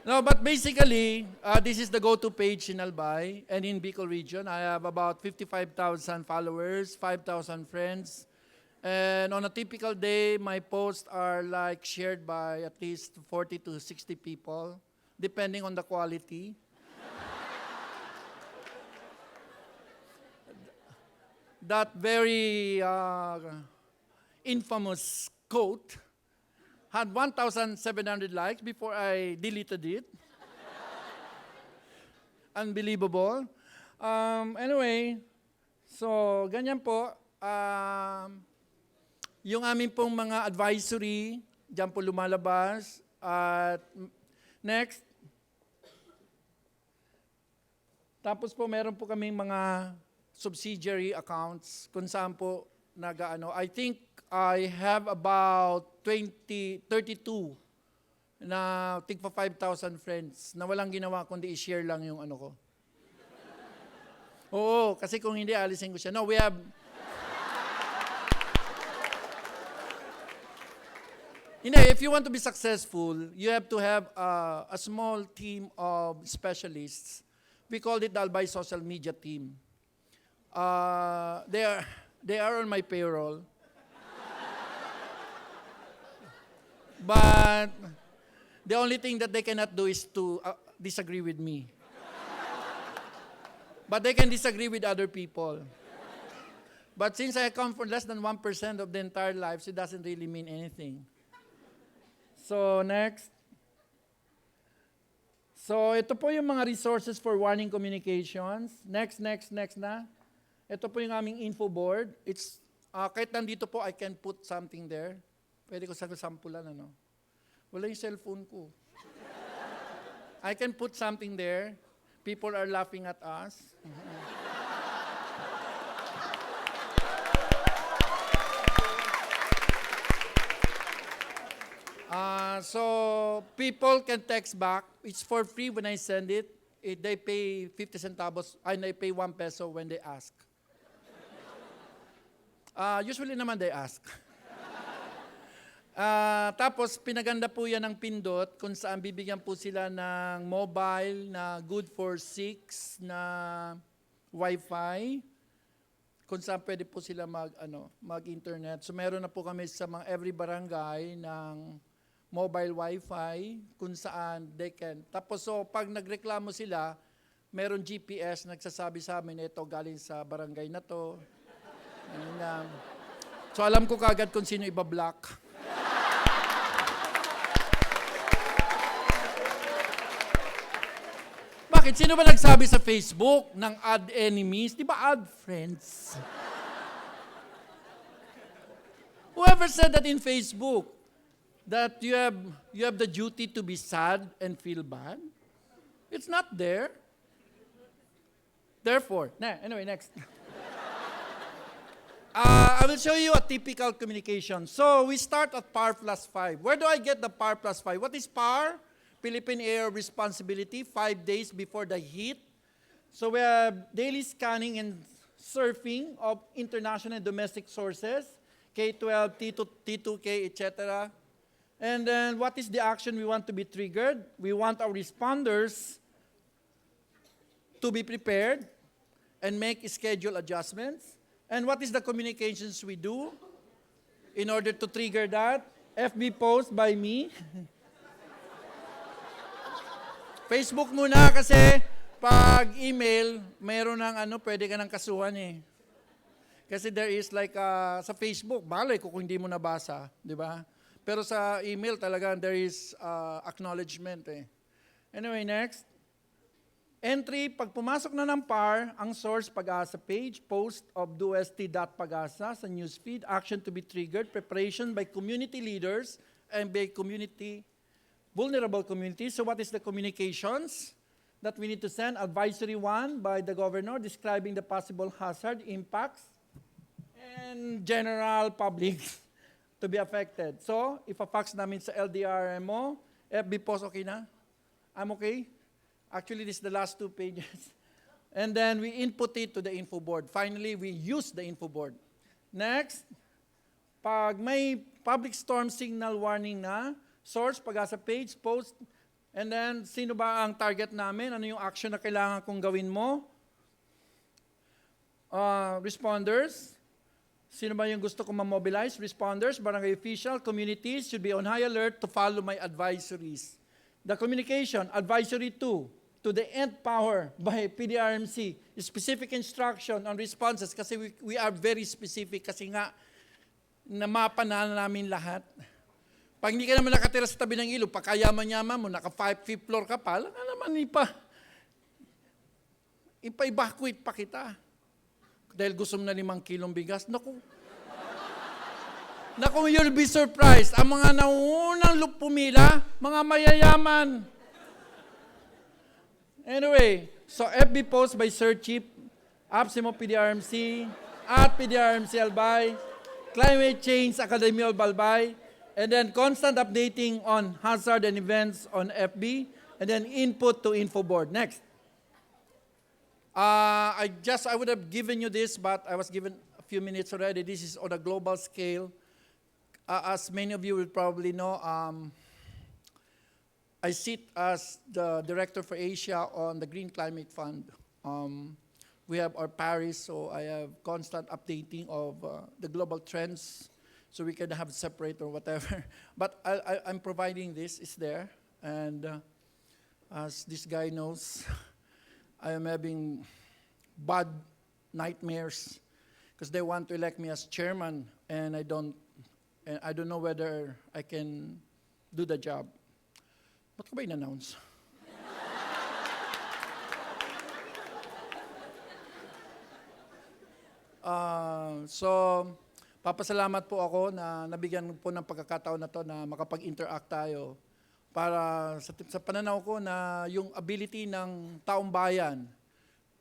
Speaker 14: No, but basically, this is the go-to page in Albay and in Bicol region. I have about 55,000 followers, 5,000 friends. And on a typical day, my posts are like shared by at least 40 to 60 people, depending on the quality. That very infamous quote had 1,700 likes before I deleted it. Unbelievable. Anyway, so ganyan po. Yung amin pong mga advisory, dyan po lumalabas. At next. Tapos po meron po kaming mga subsidiary accounts kung saan po I think I have about 32 na tigpa 5,000 friends na walang ginawa kundi i-share lang yung ko. Oo, kasi kung hindi, alisin ko siya. No, we have... If you want to be successful, you have to have a small team of specialists. We call it the Albay Social Media Team. They are on my payroll. But the only thing that they cannot do is to disagree with me. But they can disagree with other people. But since I account for less than 1% of the entire lives, it doesn't really mean anything. So, next. So, ito po yung mga resources for warning communications. Next na. Ito po yung aming info board. It's, kahit nandito po, I can put something there. Pwede ko sampulan, Wala yung cellphone ko. I can put something there. People are laughing at us. So people can text back. It's for free when I send it. They pay 50 centavos, and I pay 1 peso when they ask. Usually naman they ask. Tapos pinaganda po yan ng Pindot kung saan bibigyan po sila ng mobile na good for 6 na Wi-Fi, kung saan pwede po sila mag-internet. So meron na po kami sa mga every barangay ng mobile Wi-Fi kung saan they can. Tapos so pag nagreklamo sila, meron GPS nagsasabi sa amin, ito galing sa barangay na to. So alam ko kagad kung sino iba-block. Bakit? Sino ba nagsabi sa Facebook ng add enemies? Di ba add friends? Whoever said that in Facebook, that you have the duty to be sad and feel bad? It's not there. Therefore, anyway, next. I will show you a typical communication. So we start at PAR+5. Where do I get the PAR+5? What is PAR? Philippine Air Responsibility, 5 days before the heat. So we have daily scanning and surfing of international and domestic sources, K-12, T2K, etc. And then what is the action we want to be triggered? We want our responders to be prepared and make schedule adjustments. And what is the communications we do in order to trigger that? FB post by me. Facebook muna kasi pag email, mayroon ng pwede ka ng kasuhan eh. Kasi there is like, sa Facebook, malay ko kung hindi mo nabasa, di ba? Pero sa email talaga, there is acknowledgement eh. Anyway, next. Entry, pag pumasok na ng PAR, ang source pag-asa page, post of DOST.pag-asa sa newsfeed, action to be triggered, preparation by community leaders and by vulnerable communities. So what is the communications that we need to send? Advisory 1 by the governor describing the possible hazard, impacts, and general public to be affected. So, ipa-fax namin sa LDRMO. FB post, okay na? I'm okay? Actually, this is the last 2 pages. And then we input it to the info board. Finally, we use the info board. Next, pag may public storm signal warning na, source, pag-asa page, post, and then sino ba ang target namin? Ano yung action na kailangan kong gawin mo? Responders. Sino ba yung gusto kong ma-mobilize? Responders, barangay official, communities should be on high alert to follow my advisories. The communication, advisory 2, to the end power by PDRMC, specific instruction on responses kasi we are very specific kasi nga namapa na namin lahat. Pag hindi ka naman nakatira sa tabi ng ilog, pagkayaman-yaman mo, naka-5th floor ka pa, alam naman ipa-evacuate pa kita. Dahil gusto mo na 5 kilong bigas. Naku, you'll be surprised. Ang mga naunang pumila, mga mayayaman. Anyway, so FB post by Sir Chief, Absimo PDRMC, at PDRMC Albay, Climate Change Academy of Albay, and then constant updating on hazard and events on FB, and then input to info board. Next. I would have given you this, but I was given a few minutes already. This is on a global scale. As many of you will probably know, I sit as the Director for Asia on the Green Climate Fund. We have our Paris, so I have constant updating of the global trends, so we can have separate or whatever. But I'm providing this, it's there. And as this guy knows, I am having bad nightmares because they want to elect me as chairman and I don't know whether I can do the job. Ba't ko ba in-announce? So, papasalamat po ako na nabigyan po ng pagkakataon na to na makapag-interact tayo para sa pananaw ko na yung ability ng taong bayan,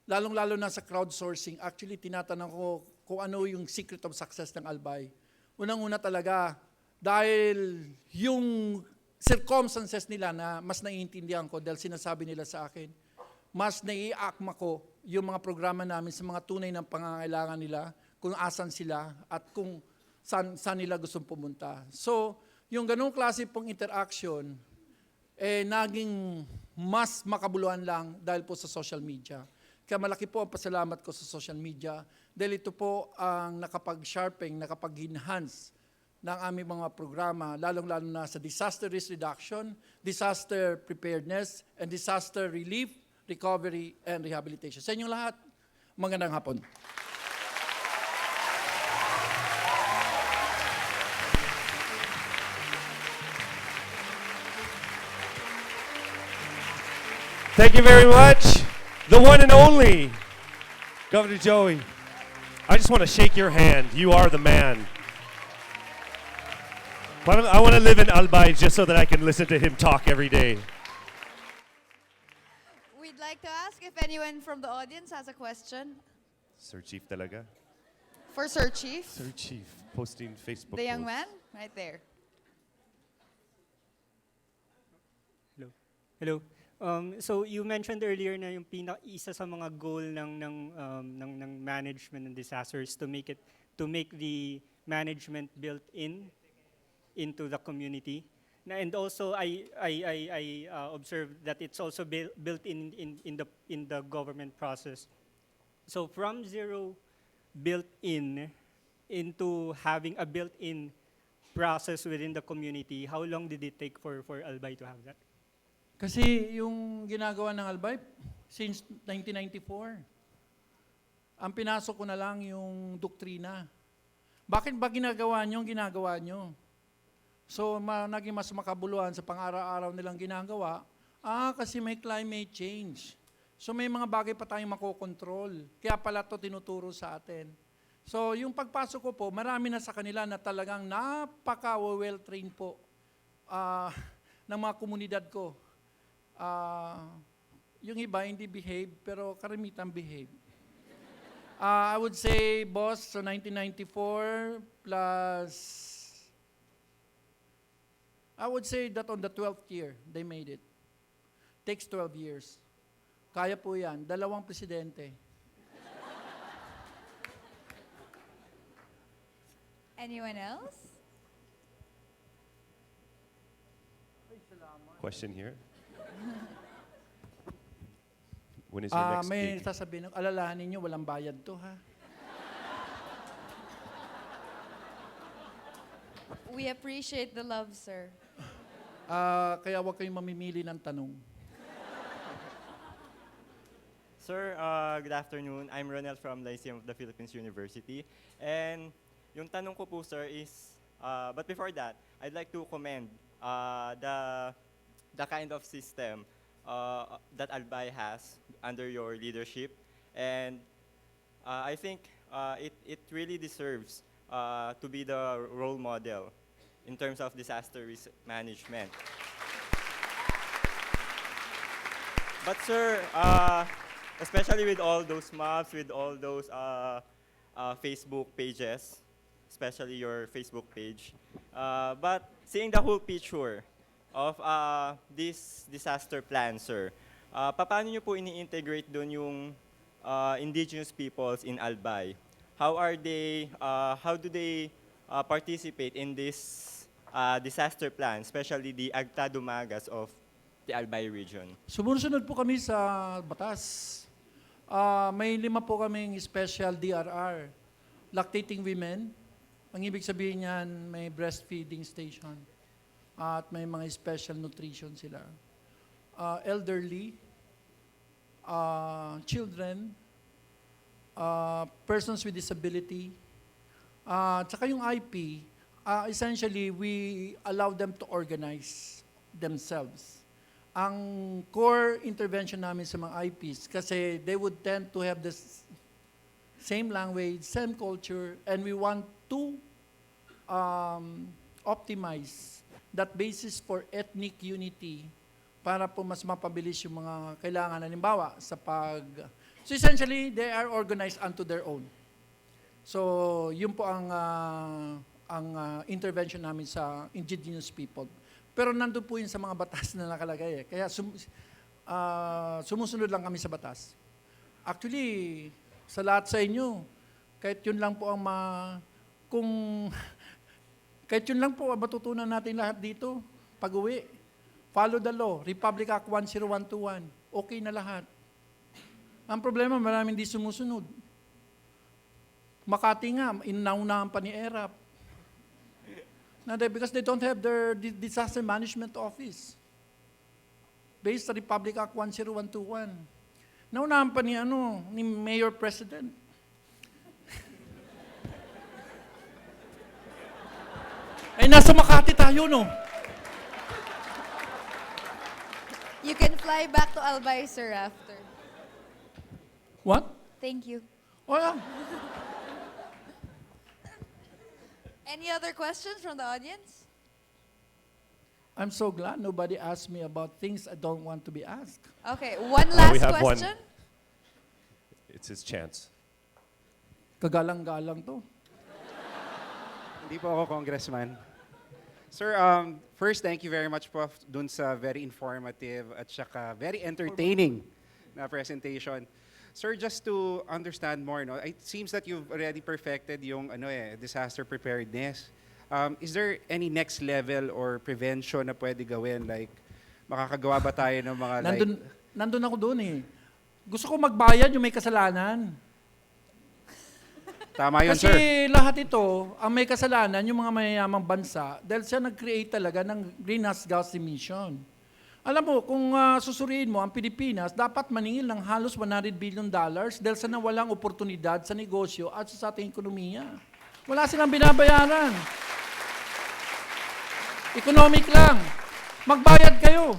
Speaker 14: lalong-lalo na sa crowdsourcing, actually tinatanong ko kung ano yung secret of success ng Albay. Unang-una talaga, dahil yung circumstances nila na mas naiintindihan ko dahil sinasabi nila sa akin, mas naiiakma ko yung mga programa namin sa mga tunay ng pangangailangan nila, kung asan sila at kung saan nila gustong pumunta. So, yung ganung klase pong interaction, naging mas makabuluhan lang dahil po sa social media. Kaya malaki po ang pasalamat ko sa social media dahil ito po ang nakapag-sharpen, nakapag-enhance ng aming mga programa, lalong-lalo na sa disaster risk reduction, disaster preparedness, and disaster relief, recovery, and rehabilitation. Sa inyong lahat, magandang hapon.
Speaker 5: Thank you very much. The one and only Governor Joey. I just want to shake your hand. You are the man. I want to live in Albay just so that I can listen to him talk every day.
Speaker 4: We'd like to ask if anyone from the audience has a question
Speaker 5: Sir Chief talaga.
Speaker 4: for Sir Chief.
Speaker 5: Sir Chief, posting Facebook
Speaker 4: The young
Speaker 5: posts.
Speaker 4: man, right there.
Speaker 15: Hello. So you mentioned earlier na yung isa sa mga goal ng management and disasters to make the management built into the community. And also I observed that it's also built in the government process. So from zero built-in into having a built-in process within the community, how long did it take for Albay to have that?
Speaker 14: Kasi yung ginagawa ng Albay, since 1994, ang pinasok ko na lang yung doktrina. Bakit ba ginagawa nyo ang ginagawa nyo? So, naging mas makabuluhan sa pang-araw-araw nilang ginagawa, kasi may climate change. So, may mga bagay pa tayong makokontrol. Kaya pala to tinuturo sa atin. So, yung pagpasok ko po, marami na sa kanila na talagang napaka-well-trained po ng mga komunidad ko. Yung iba hindi behave, pero karamitan behave. I would say, boss, so 1994 plus, I would say that on the 12th year, they made it. Takes 12 years. Kaya po yan. 2 presidente.
Speaker 4: Anyone else?
Speaker 5: Question here. When is your next
Speaker 14: May
Speaker 5: gig?
Speaker 14: sasabihin, alalahanin nyo, walang bayad to, ha?
Speaker 4: We appreciate the love, sir.
Speaker 14: Kaya huwag kayong mamimili ng tanong.
Speaker 16: Sir, good afternoon. I'm Ronel from Lyceum of the Philippines University. And yung tanong ko po, sir, is, but before that, I'd like to commend the kind of system that Albay has under your leadership. And I think it really deserves to be the role model in terms of disaster risk management. But sir, especially with all those maps, with all those Facebook pages, especially your Facebook page, but seeing the whole picture of this disaster plan, sir, paano nyo po ini-integrate doon yung indigenous peoples in Albay? How do they participate in this disaster plan, especially the Agta Dumagas of the Albay region?
Speaker 14: Sumusunod po kami sa batas. May 5 po kaming special DRR. Lactating women, ang ibig sabihin niyan, may breastfeeding station. At may mga special nutrition sila. Elderly, children, persons with disability, tsaka yung IP, essentially, we allow them to organize themselves. Ang core intervention namin sa mga IPs, kasi they would tend to have the same language, same culture, and we want to optimize that basis for ethnic unity para po mas mapabilis yung mga kailangan. Halimbawa, So essentially, they are organized unto their own. So yun po ang intervention namin sa indigenous people. Pero nandun po yun sa mga batas na nakalagay. Kaya sumusunod lang kami sa batas. Actually, sa lahat sa inyo, Kahit yun lang po ang kung kahit yun lang po ang matutunan natin lahat dito pag-uwi. Follow the law, Republic Act 10121. Okay na lahat. Ang problema, maraming di sumusunod. Makati nga, inaunahan pa ni ERAP. Because they don't have their disaster management office. Based sa Republic Act 10121. Naunahan pa ni Mayor President. Ay, nasa Makati tayo, no?
Speaker 4: You can fly back to Albay, sir, after.
Speaker 14: What?
Speaker 4: Thank you.
Speaker 14: Oh, yeah.
Speaker 4: Any other questions from the audience?
Speaker 14: I'm so glad nobody asked me about things I don't want to be asked.
Speaker 4: Okay, one last
Speaker 5: we have
Speaker 4: question.
Speaker 5: It's his chance.
Speaker 14: Kagalang-galang to.
Speaker 17: Hindi po ako congressman. Sir, first, thank you very much po dun sa very informative at saka very entertaining na presentation. Sir, just to understand more, no, it seems that you've already perfected yung disaster preparedness. Is there any next level or prevention na pwede gawin? Like, makakagawa ba tayo ng mga
Speaker 14: Nandun ako doon eh. Gusto ko magbayad yung may kasalanan.
Speaker 17: Tama yun,
Speaker 14: Kasi
Speaker 17: sir.
Speaker 14: lahat ito, ang may kasalanan, yung mga mayayamang bansa, dahil siya nag-create talaga ng greenhouse gas emission. Alam mo, kung susuriin mo ang Pilipinas, dapat maningil ng halos $100 billion dahil sa nawalang oportunidad sa negosyo at sa ating ekonomiya. Wala silang binabayaran. Economic lang. Magbayad kayo.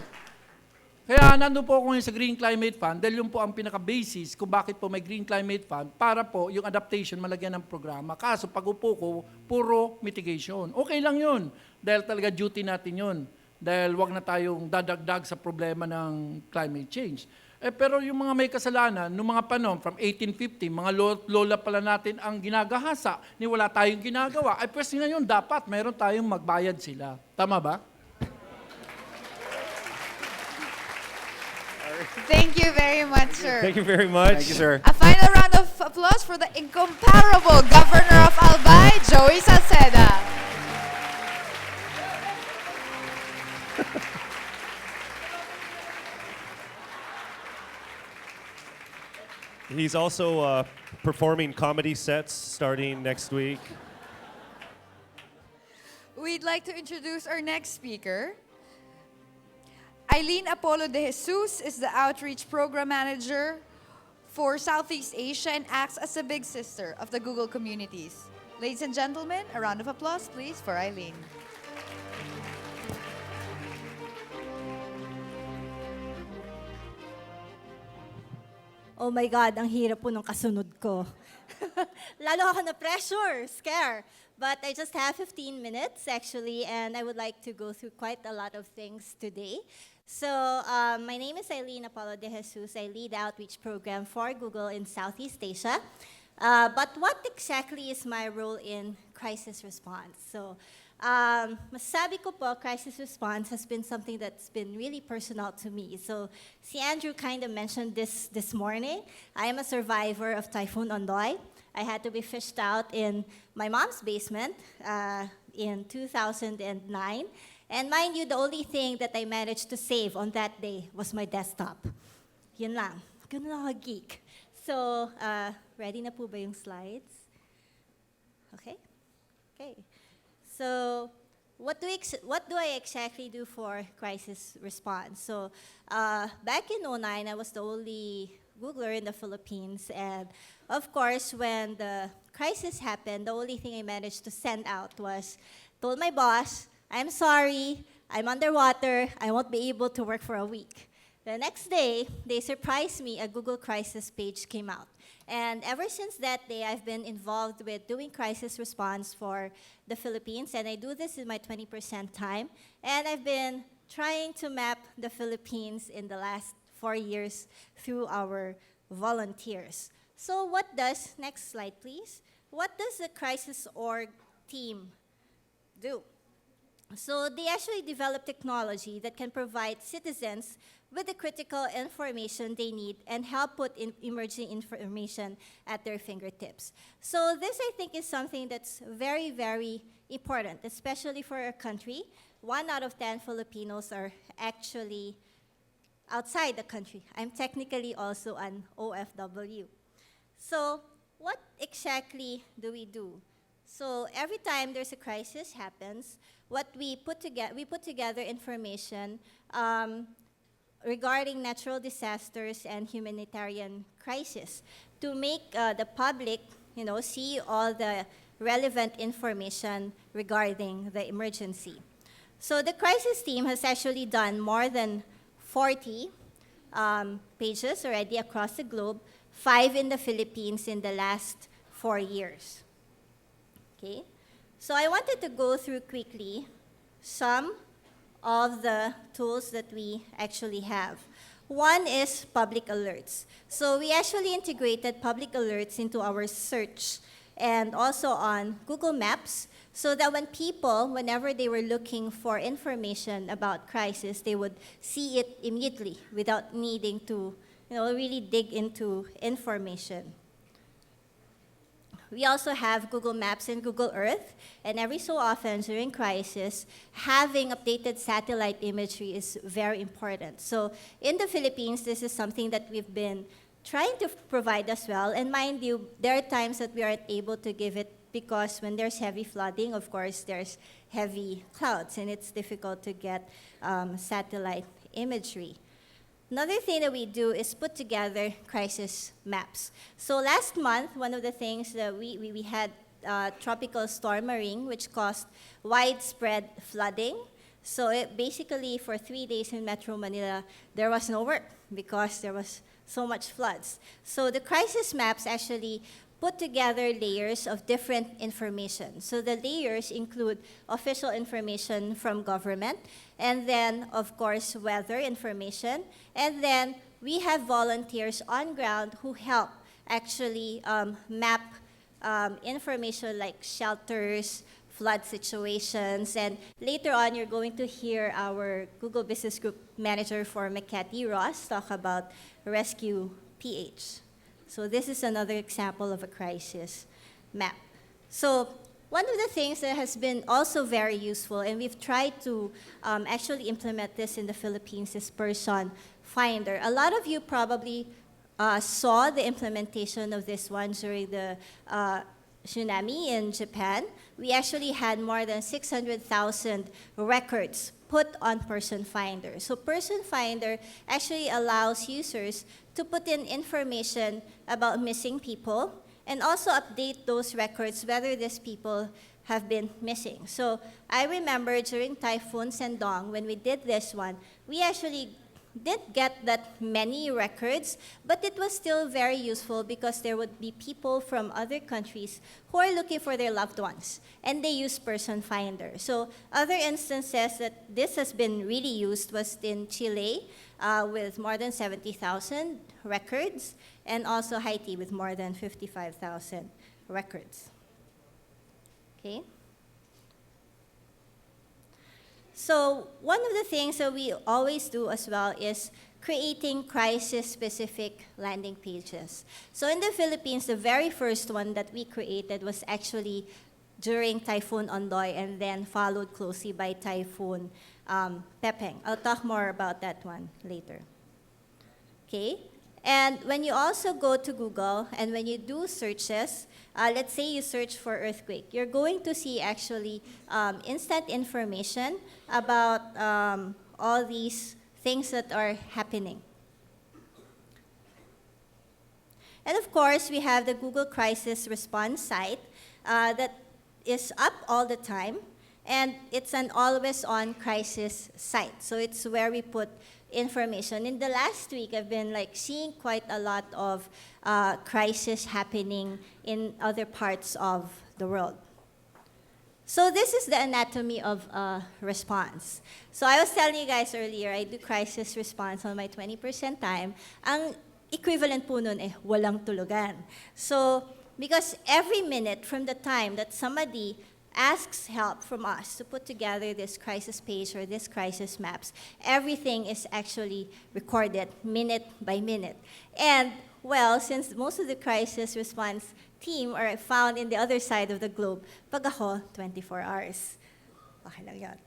Speaker 14: Kaya nandun po ako ngayon sa Green Climate Fund dahil yun po ang pinaka-basis kung bakit po may Green Climate Fund para po yung adaptation malagyan ng programa. Kaso pag upo ko, puro mitigation. Okay lang yun dahil talaga duty natin yun. Dahil wag na tayong dadagdag sa problema ng climate change. Pero yung mga may kasalanan, nung mga panon, from 1850, mga lola pala natin ang ginagahasa, ni wala tayong ginagawa. Ay pwes ngayon, dapat mayroon tayong magbayad sila. Tama ba?
Speaker 4: Thank you very much, sir.
Speaker 5: Thank you very much.
Speaker 17: Thank you, sir.
Speaker 4: A final round of applause for the incomparable Governor of Albay, Joey Salceda.
Speaker 5: He's also performing comedy sets starting next week.
Speaker 4: We'd like to introduce our next speaker. Eileen Apollo de Jesus is the Outreach Program Manager for Southeast Asia and acts as a big sister of the Google communities. Ladies and gentlemen, a round of applause, please, for Eileen.
Speaker 18: Oh my God, ang hirap po ng kasunod ko. Lalo ako na pressure, scare. But I just have 15 minutes actually, and I would like to go through quite a lot of things today. So my name is Eileen Apollo de Jesus. I lead outreach program for Google in Southeast Asia. But what exactly is my role in crisis response? So masasabi ko po, crisis response has been something that's been really personal to me. So si Andrew kind of mentioned this morning. I am a survivor of Typhoon Ondoy. I had to be fished out in my mom's basement in 2009. And mind you, the only thing that I managed to save on that day was my desktop. Yun lang. Ganun ako geek. So, ready na po ba yung slides? Okay? Okay. So, what do I exactly do for crisis response? So, back in 2009, I was the only Googler in the Philippines. And of course, when the crisis happened, the only thing I managed to send out was, told my boss, I'm sorry, I'm underwater, I won't be able to work for a week. The next day, they surprised me, a Google crisis page came out. And ever since that day, I've been involved with doing crisis response for the Philippines, and I do this in my 20% time. And I've been trying to map the Philippines in the last 4 years through our volunteers. So what does, next slide please, what does the crisis org team do? So they actually develop technology that can provide citizens with the critical information they need and help put in emerging information at their fingertips. So this, I think, is something that's very, very important, especially for our country. 1 out of 10 Filipinos are actually outside the country. I'm technically also an OFW. So what exactly do we do? So every time there's a crisis happens, what we put together information regarding natural disasters and humanitarian crisis to make the public, see all the relevant information regarding the emergency. So the crisis team has actually done more than 40 pages already across the globe, 5 in the Philippines in the last 4 years. Okay, so I wanted to go through quickly some of the tools that we actually have. One is public alerts. So we actually integrated public alerts into our search and also on Google Maps, so that when people, whenever they were looking for information about crisis, they would see it immediately without needing to really dig into information. We also have Google Maps and Google Earth, and every so often during crisis, having updated satellite imagery is very important. So in the Philippines, this is something that we've been trying to provide as well. And mind you, there are times that we aren't able to give it because when there's heavy flooding, of course, there's heavy clouds, and it's difficult to get satellite imagery. Another thing that we do is put together crisis maps. So last month, one of the things that we had Tropical Storm Maring, which caused widespread flooding. So it basically, for 3 days in Metro Manila, there was no work because there was so much floods. So the crisis maps actually put together layers of different information. So the layers include official information from government, and then, of course, weather information, and then we have volunteers on ground who help actually map information like shelters, flood situations, and later on you're going to hear our Google Business Group Manager for Makati, Ross, talk about Rescue PH. So this is another example of a crisis map. So one of the things that has been also very useful, and we've tried to actually implement this in the Philippines, is Person Finder. A lot of you probably saw the implementation of this one during the tsunami in Japan. We actually had more than 600,000 records put on Person Finder. So Person Finder actually allows users to put in information about missing people and also update those records whether these people have been missing. So I remember during Typhoon Sendong, when we did this one, we actually didn't get that many records, but it was still very useful because there would be people from other countries who are looking for their loved ones, and they use Person Finder. So other instances that this has been really used was in Chile with more than 70,000 records, and also Haiti with more than 55,000 records. Okay. So one of the things that we always do as well is creating crisis-specific landing pages. So in the Philippines, the very first one that we created was actually during Typhoon Ondoy, and then followed closely by Typhoon Pepeng. I'll talk more about that one later. Okay? And when you also go to Google and when you do searches, let's say you search for earthquake, you're going to see actually instant information about all these things that are happening. And of course, we have the Google Crisis Response site that is up all the time, and it's an always-on crisis site. So it's where we put information. In the last week, I've been seeing quite a lot of crisis happening in other parts of the world. So this is the anatomy of a response. So I was telling you guys earlier, I do crisis response on my 20% time. Ang equivalent po nun walang tulugan. So because every minute from the time that somebody asks help from us to put together this crisis page or this crisis maps, everything is actually recorded minute by minute. And well, since most of the crisis response team are found in the other side of the globe, pag ako, 24 hours. Okay lang yan.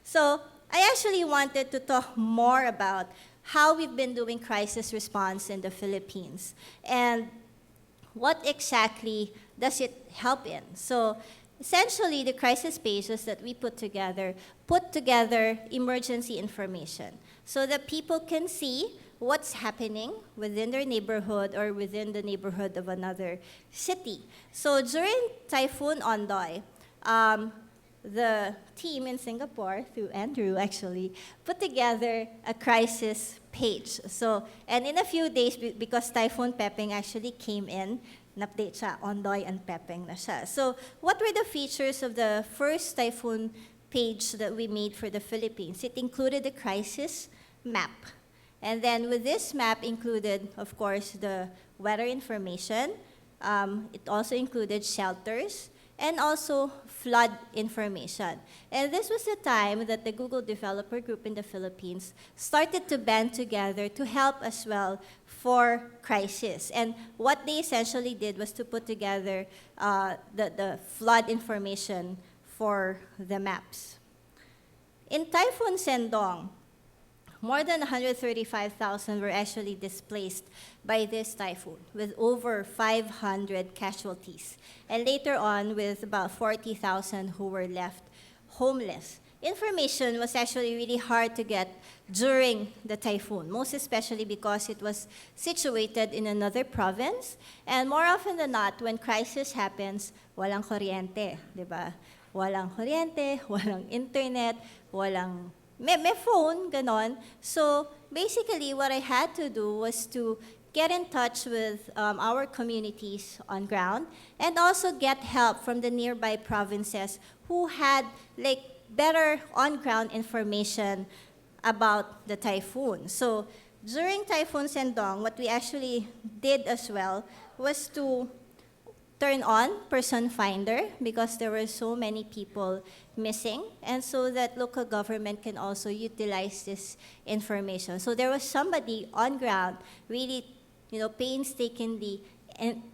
Speaker 18: So I actually wanted to talk more about how we've been doing crisis response in the Philippines and what exactly does it help in. So essentially, the crisis pages that we put together emergency information so that people can see what's happening within their neighborhood or within the neighborhood of another city. So during Typhoon Ondoy, the team in Singapore, through Andrew actually, put together a crisis page. So, and in a few days, because Typhoon Pepeng actually came in, na-update siya, Ondoy and Pepeng na siya. So, what were the features of the first typhoon page that we made for the Philippines? It included a crisis map. And then with this map included, of course, the weather information. It also included shelters and also flood information. And this was the time that the Google developer group in the Philippines started to band together to help as well for crisis. And what they essentially did was to put together the flood information for the maps. In Typhoon Sendong, more than 135,000 were actually displaced by this typhoon, with over 500 casualties. And later on, with about 40,000 who were left homeless. Information was actually really hard to get during the typhoon, most especially because it was situated in another province. And more often than not, when crisis happens, walang kuryente, di ba? Walang kuryente, walang internet, walang may phone, ganon. So basically, what I had to do was to get in touch with our communities on ground and also get help from the nearby provinces who had like better on-ground information about the typhoon. So during Typhoon Sendong, what we actually did as well was to turn on person finder because there were so many people missing, and so that local government can also utilize this information. So there was somebody on ground really, painstakingly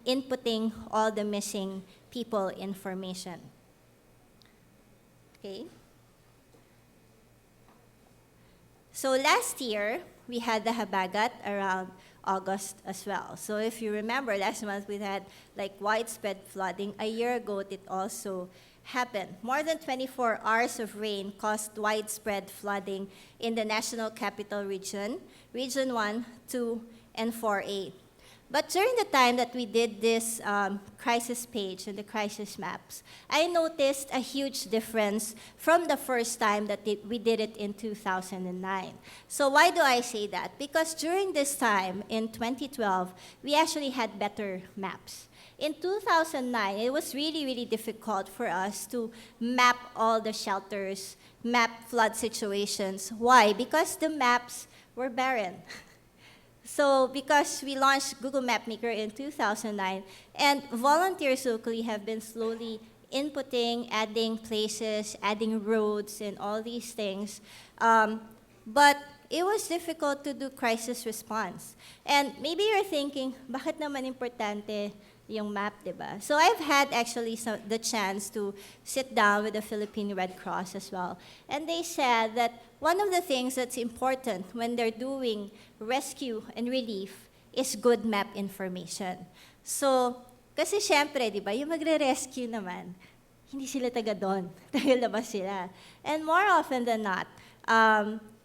Speaker 18: inputting all the missing people information. Okay. So last year, we had the Habagat around August as well. So if you remember, last month we had like widespread flooding. A year ago, it also happened. More than 24 hours of rain caused widespread flooding in the National Capital Region, Region 1, 2, and 4A. But during the time that we did this crisis page and the crisis maps, I noticed a huge difference from the first time that we did it in 2009. So why do I say that? Because during this time, in 2012, we actually had better maps. In 2009, it was really, really difficult for us to map all the shelters, map flood situations. Why? Because the maps were barren. So because we launched Google Map Maker in 2009, and volunteers locally have been slowly inputting, adding places, adding roads, and all these things. But it was difficult to do crisis response. And maybe you're thinking, bakit naman importante yung map, diba? So I've had actually the chance to sit down with the Philippine Red Cross as well. And they said that one of the things that's important when they're doing rescue and relief is good map information. So, kasi syempre, diba, yung magre-rescue naman, hindi sila taga doon. Taga-labas sila. And more often than not,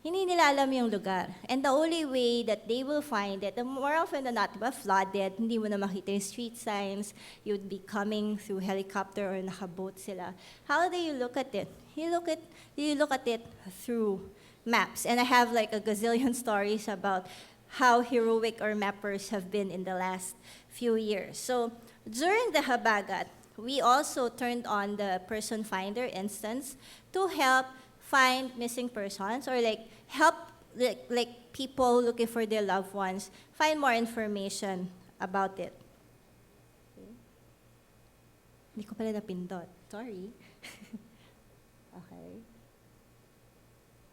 Speaker 18: hindi nila alam yung lugar. And the only way that they will find it, more often than not, diba, flooded, hindi mo na makita yung street signs, you'd be coming through helicopter or nakaboat sila. How do you look at it? You look at it through maps. And I have like a gazillion stories about how heroic our mappers have been in the last few years. So during the Habagat, we also turned on the person finder instance to help find missing persons or like help like people looking for their loved ones find more information about it. Hindi ko pala napindot. Sorry. Okay.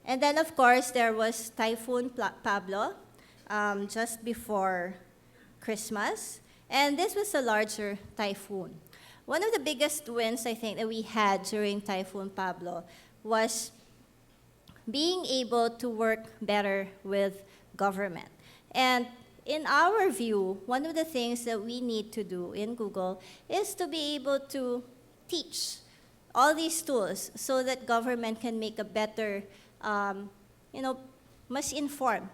Speaker 18: And then, of course, there was Typhoon Pablo just before Christmas. And this was a larger typhoon. One of the biggest wins, I think, that we had during Typhoon Pablo was being able to work better with government. And in our view, one of the things that we need to do in Google is to be able to teach all these tools so that government can make a better,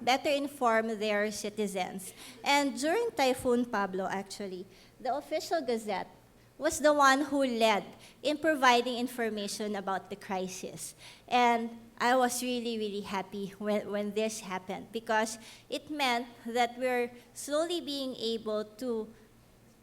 Speaker 18: better inform their citizens. And during Typhoon Pablo, actually, the official gazette was the one who led in providing information about the crisis. And I was really, really happy when this happened because it meant that we're slowly being able to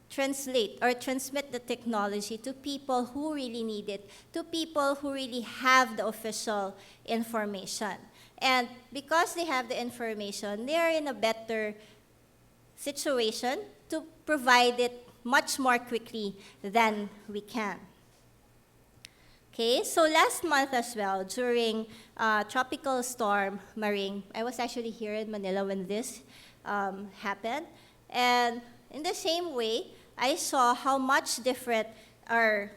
Speaker 18: translate or transmit the technology to people who really need it, to people who really have the official information. And because they have the information, they are in a better situation to provide it much more quickly than we can. Okay, so last month as well, during Tropical Storm Maring, I was actually here in Manila when this happened. And in the same way, I saw how much different our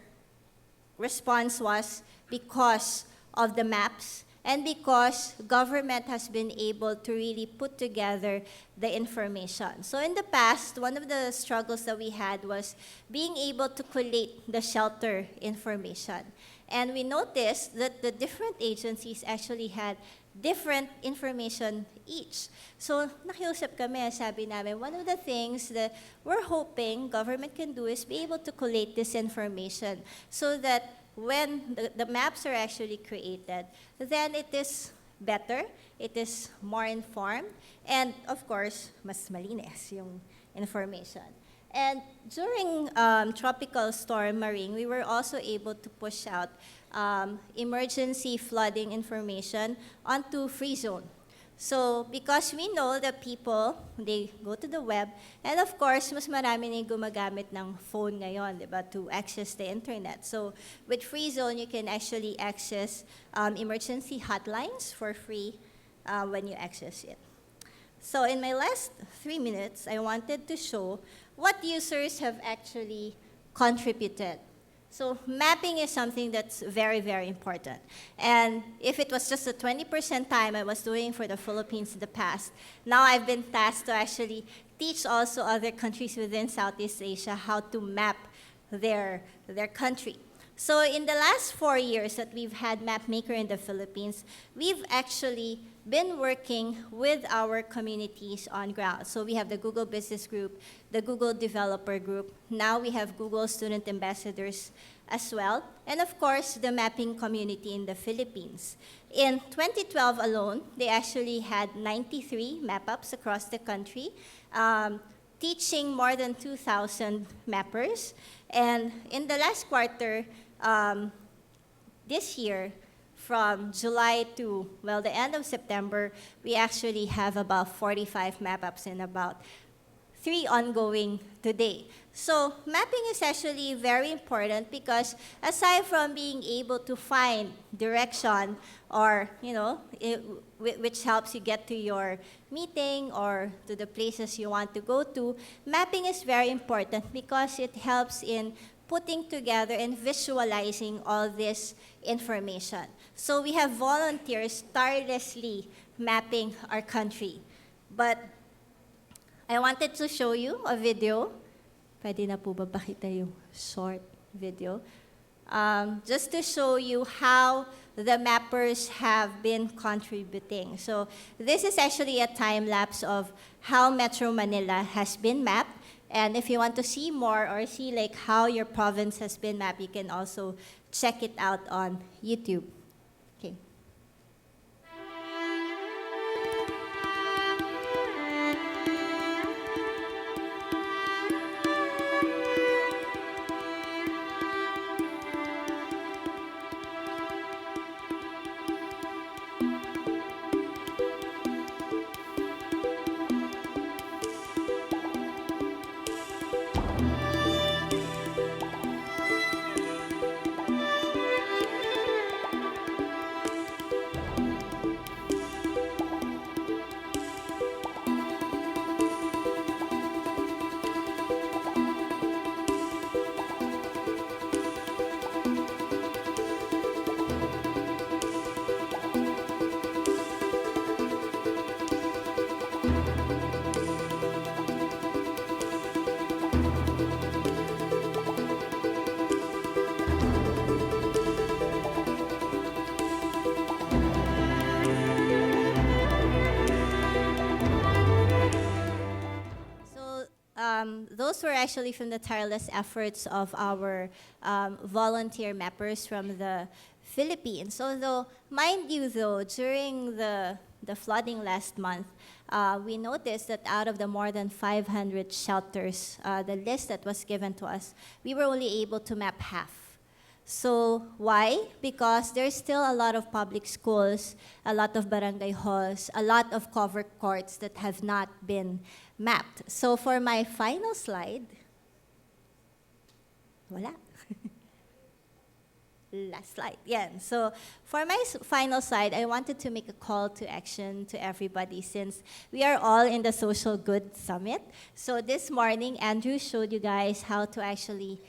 Speaker 18: response was because of the maps and because government has been able to really put together the information. So in the past, one of the struggles that we had was being able to collate the shelter information. And we noticed that the different agencies actually had different information each. So nakiusap kami, sabi namin, one of the things that we're hoping government can do is be able to collate this information so that when the maps are actually created, then it is better, it is more informed, and of course, mas malinis yung information. And during Tropical Storm Maring, we were also able to push out emergency flooding information onto free zone. So, because we know that people, they go to the web, and of course, mas marami na gumagamit ng phone ngayon, diba, to access the internet. So, with Free Zone, you can actually access emergency hotlines for free when you access it. So, in my last 3 minutes, I wanted to show what users have actually contributed. So mapping is something that's very, very important. And if it was just the 20% time I was doing for the Philippines in the past, now I've been tasked to actually teach also other countries within Southeast Asia how to map their country. So in the last 4 years that we've had MapMaker in the Philippines, we've actually been working with our communities on ground. So we have the Google Business Group, the Google Developer Group. Now we have Google Student Ambassadors as well. And of course, the mapping community in the Philippines. In 2012 alone, they actually had 93 map-ups across the country, teaching more than 2,000 mappers. And in the last quarter, this year, from July to, well, the end of September, we actually have about 45 map-ups and about 3 ongoing today. So mapping is actually very important because aside from being able to find direction or, which helps you get to your meeting or to the places you want to go to, mapping is very important because it helps in putting together and visualizing all this information. So we have volunteers tirelessly mapping our country. But I wanted to show you a video. Pwede na po ba pakita yung short video? Just to show you how the mappers have been contributing. So this is actually a time lapse of how Metro Manila has been mapped. And if you want to see more or see like how your province has been mapped, you can also check it out on YouTube. Okay. those were actually from the tireless efforts of our volunteer mappers from the Philippines. So though, mind you though, during the flooding last month, we noticed that out of the more than 500 shelters, the list that was given to us, we were only able to map half. So why? Because there's still a lot of public schools, a lot of barangay halls, a lot of covered courts that have not been mapped. So for my final slide, wala. Last slide, yeah. So for my final slide, I wanted to make a call to action to everybody since we are all in the Social Good Summit. So this morning, Andrew showed you guys how to actually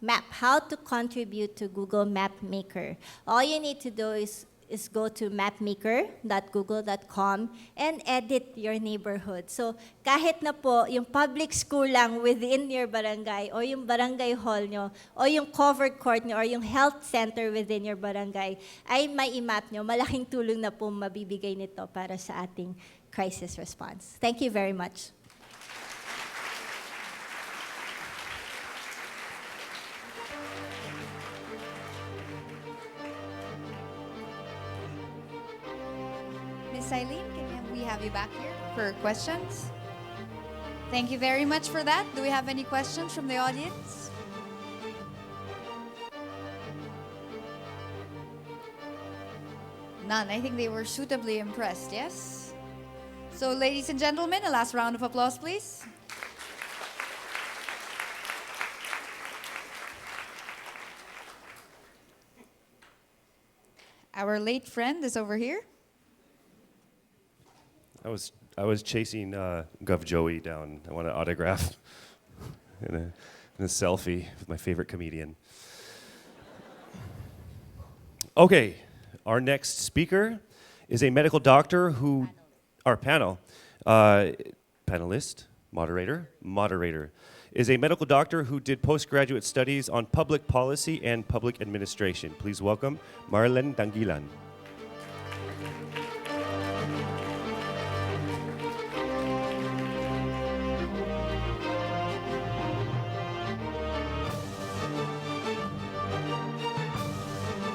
Speaker 18: map, how to contribute to Google Map Maker. All you need to do is go to mapmaker.google.com and edit your neighborhood. So kahit na po yung public school lang within your barangay o yung barangay hall nyo o yung covered court nyo or yung health center within your barangay ay may i-map nyo, malaking tulong na po mabibigay nito para sa ating crisis response. Thank you very much.
Speaker 4: Ms. Eileen, can we have you back here for questions? Thank you very much for that. Do we have any questions from the audience? None. I think they were suitably impressed, yes? So, ladies and gentlemen, a last round of applause, please. Our late friend is over here.
Speaker 5: I was chasing Gov Joey down. I want an autograph and a selfie with my favorite comedian. Okay, our next speaker is a medical doctor who, our panelist, moderator, is a medical doctor who did postgraduate studies on public policy and public administration. Please welcome Marlene Dangilan.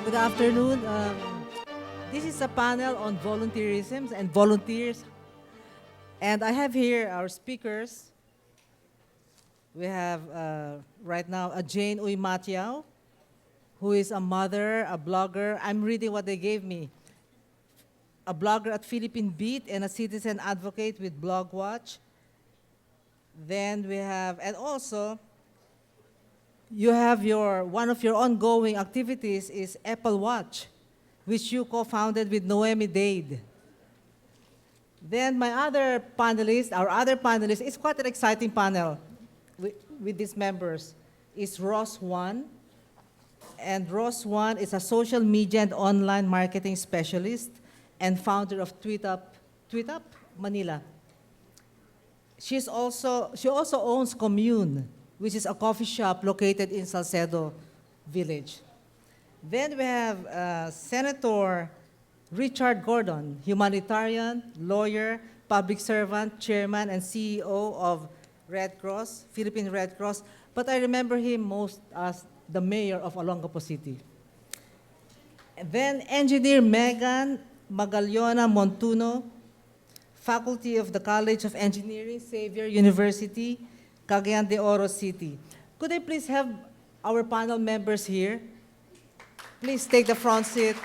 Speaker 19: Good afternoon. This is a panel on volunteerism and volunteers. And I have here our speakers. We have right now a Jane Uy Matiao, who is a mother, a blogger. I'm reading what they gave me. A blogger at Philippine Beat and a citizen advocate with Blogwatch. Then we have, and also, you have one of your ongoing activities is Apple Watch, which you co-founded with Noemi Dade. Then our other panelist, it's quite an exciting panel with these members, is Ross Juan. And Ross Juan is a social media and online marketing specialist and founder of TweetUp Manila. She also owns Commune, which is a coffee shop located in Salcedo Village. Then we have Senator Richard Gordon, humanitarian, lawyer, public servant, chairman, and CEO of Red Cross, Philippine Red Cross, but I remember him most as the mayor of Olongapo City. And then Engineer Megan Magallona Montuno, faculty of the College of Engineering, Xavier University, Cagayan de Oro City. Could I please have our panel members here? Please take the front seat.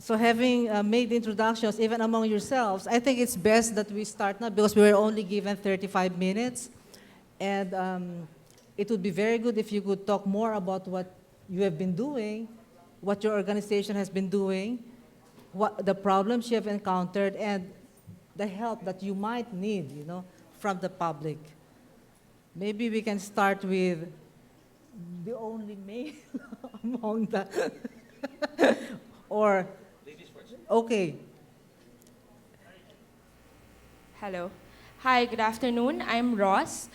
Speaker 19: So having made introductions even among yourselves, I think it's best that we start now because we were only given 35 minutes. And it would be very good if you could talk more about what you have been doing, what your organization has been doing, what the problems you have encountered, and the help that you might need, from the public. Maybe we can start with the only male among the or okay.
Speaker 20: Hello. Hi, good afternoon. I'm Ross.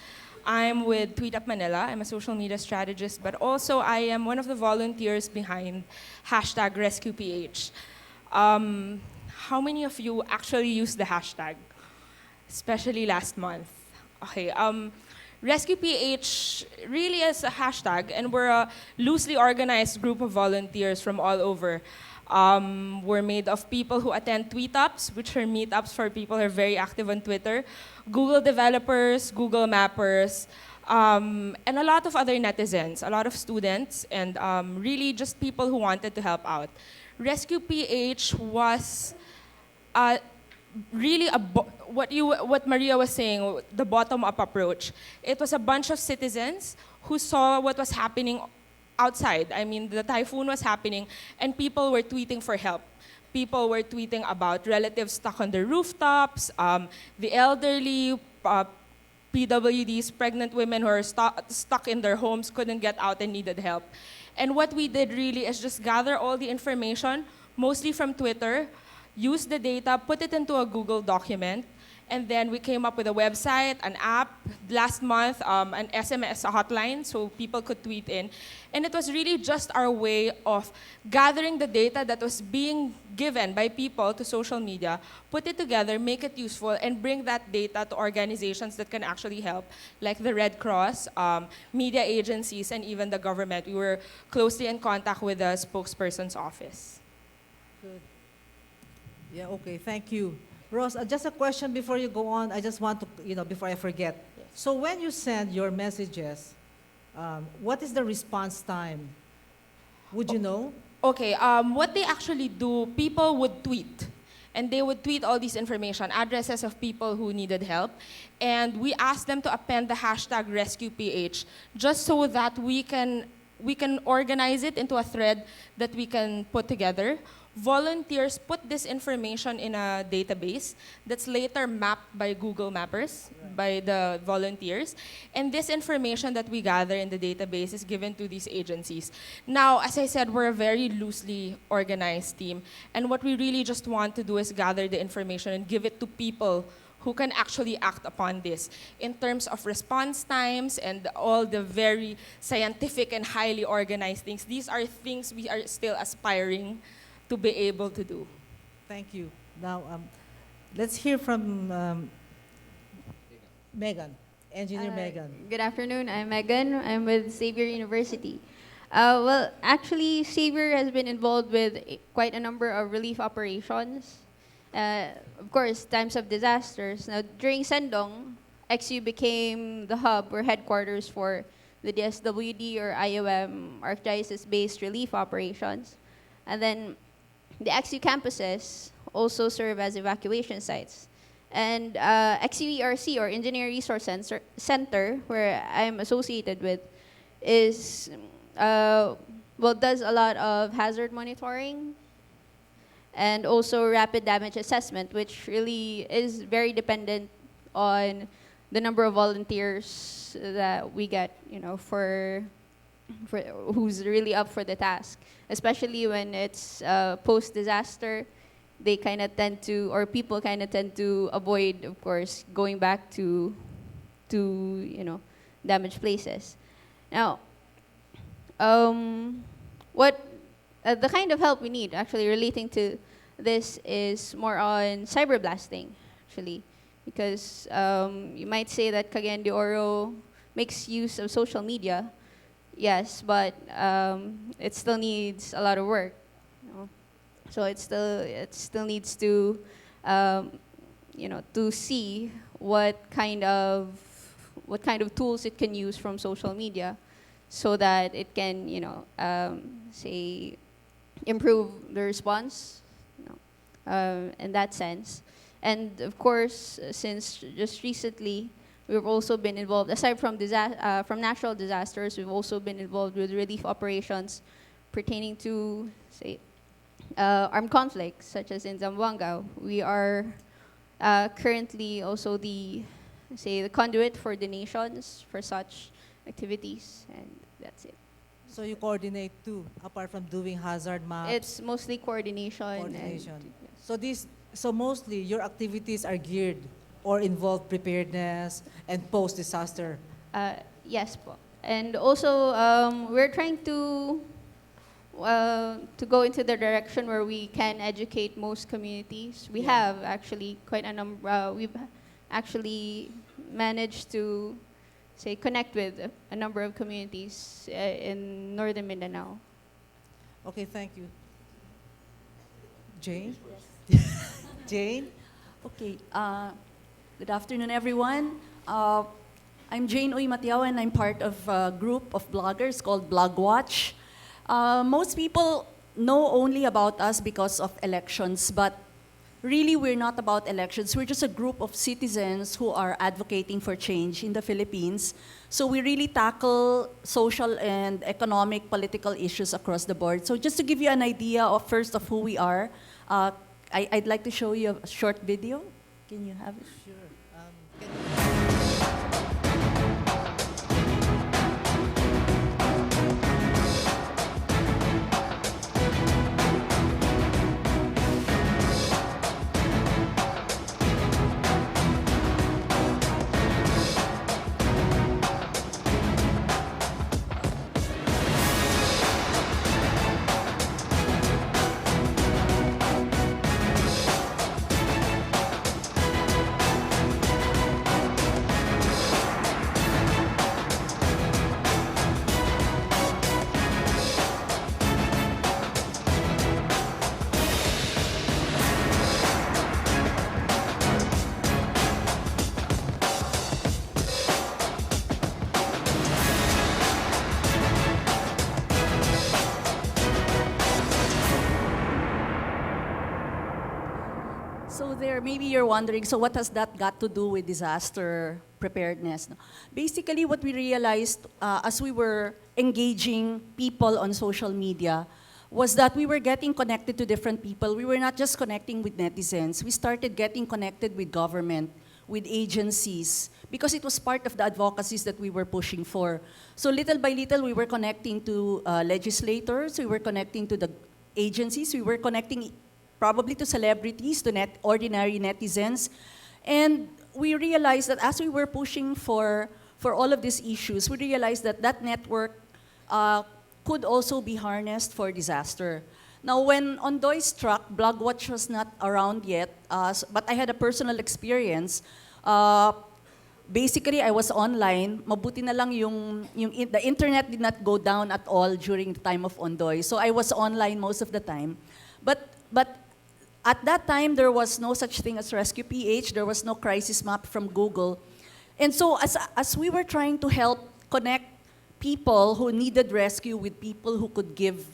Speaker 20: I'm with Tweet Up Manila. I'm a social media strategist, but also I am one of the volunteers behind hashtag RescuePH. How many of you actually use the hashtag? Especially last month. Okay. RescuePH really is a hashtag, and we're a loosely organized group of volunteers from all over. We're made of people who attend tweet-ups, which are meetups for people who are very active on Twitter, Google developers, Google mappers, and a lot of other netizens, a lot of students, and really just people who wanted to help out. RescuePH was really what Maria was saying, the bottom-up approach. It was a bunch of citizens who saw what was happening outside. I mean, the typhoon was happening, and people were tweeting for help. People were tweeting about relatives stuck on the rooftops, the elderly, PWDs, pregnant women who are stuck in their homes, couldn't get out and needed help. And what we did really is just gather all the information, mostly from Twitter, use the data, put it into a Google document, and then we came up with a website, an app, last month, an SMS hotline so people could tweet in. And it was really just our way of gathering the data that was being given by people to social media, put it together, make it useful, and bring that data to organizations that can actually help, like the Red Cross, media agencies, and even the government. We were closely in contact with the spokesperson's office.
Speaker 19: Good. Yeah, okay, thank you. Ross, just a question before you go on. I just want to, before I forget.
Speaker 20: Yes.
Speaker 19: So when you send your messages, what is the response time? Would you know?
Speaker 20: Okay, what they actually do, people would tweet. And they would tweet all this information, addresses of people who needed help. And we asked them to append the hashtag RescuePH, just so that we can organize it into a thread that we can put together. Volunteers put this information in a database that's later mapped by Google mappers, by the volunteers. And this information that we gather in the database is given to these agencies. Now, as I said, we're a very loosely organized team. And what we really just want to do is gather the information and give it to people who can actually act upon this in terms of response times and all the very scientific and highly organized things. These are things we are still aspiring to be able to do.
Speaker 19: Thank you. Now, let's hear from Megan, Engineer Megan.
Speaker 21: Good afternoon, I'm Megan. I'm with Xavier University. Well, actually, Xavier has been involved with quite a number of relief operations. Of course, times of disasters. Now, during Sendong, XU became the hub or headquarters for the DSWD or IOM Archdiocese-based relief operations. And then the XU campuses also serve as evacuation sites. And XUERC, or Engineer Resource Center, where I'm associated with, is, does a lot of hazard monitoring and also rapid damage assessment, which really is very dependent on the number of volunteers that we get, for who's really up for the task, especially when it's post-disaster. They kind of tend to, or people kind of tend to avoid, of course, going back to damaged places. Now, what the kind of help we need, actually relating to this, is more on cyberblasting, actually, because you might say that Cagayan de Oro makes use of social media. Yes, but it still needs a lot of work. So it still needs to, to see what kind of tools it can use from social media, so that it can, say, improve the response, in that sense. And of course, since just recently, we've also been involved, aside from natural disasters, we've also been involved with relief operations pertaining to, say, armed conflicts, such as in Zamboanga. We are currently also the conduit for donations for such activities. And That's it.
Speaker 19: So you coordinate too, apart from doing hazard maps?
Speaker 21: It's mostly coordination.
Speaker 19: Coordination.
Speaker 21: And,
Speaker 19: So mostly your activities are geared or involve preparedness and post-disaster.
Speaker 21: yes po. And also, we're trying to go into the direction where we can educate most communities. We have actually quite a number. We've actually managed to say connect with a number of communities in northern Mindanao.
Speaker 19: Okay, thank you. Jane? Jane?
Speaker 3: Okay. Good afternoon, everyone. I'm Jane Uy Matiao, and I'm part of a group of bloggers called Blogwatch. Most people know only about us because of elections, but really we're not about elections. We're just a group of citizens who are advocating for change in the Philippines. So we really tackle social and economic, political issues across the board. So just to give you an idea of first of who we are, I'd like to show you a short video. Can you have it?
Speaker 19: Sure.
Speaker 3: So there, maybe you're wondering, so what has that got to do with disaster preparedness? No? Basically, what we realized as we were engaging people on social media was that we were getting connected to different people. We were not just connecting with netizens. We started getting connected with government, with agencies, because it was part of the advocacies that we were pushing for. So little by little, we were connecting to legislators, we were connecting to the agencies, we were connecting probably to celebrities, to ordinary netizens. And we realized that as we were pushing for all of these issues, we realized that that network could also be harnessed for disaster. Now, when Ondoy struck, Blogwatch was not around yet, but I had a personal experience. Basically, I was online. Mabuti na lang the internet did not go down at all during the time of Ondoy. So I was online most of the time. But at that time, there was no such thing as Rescue PH. There was no crisis map from Google. And so as we were trying to help connect people who needed rescue with people who could give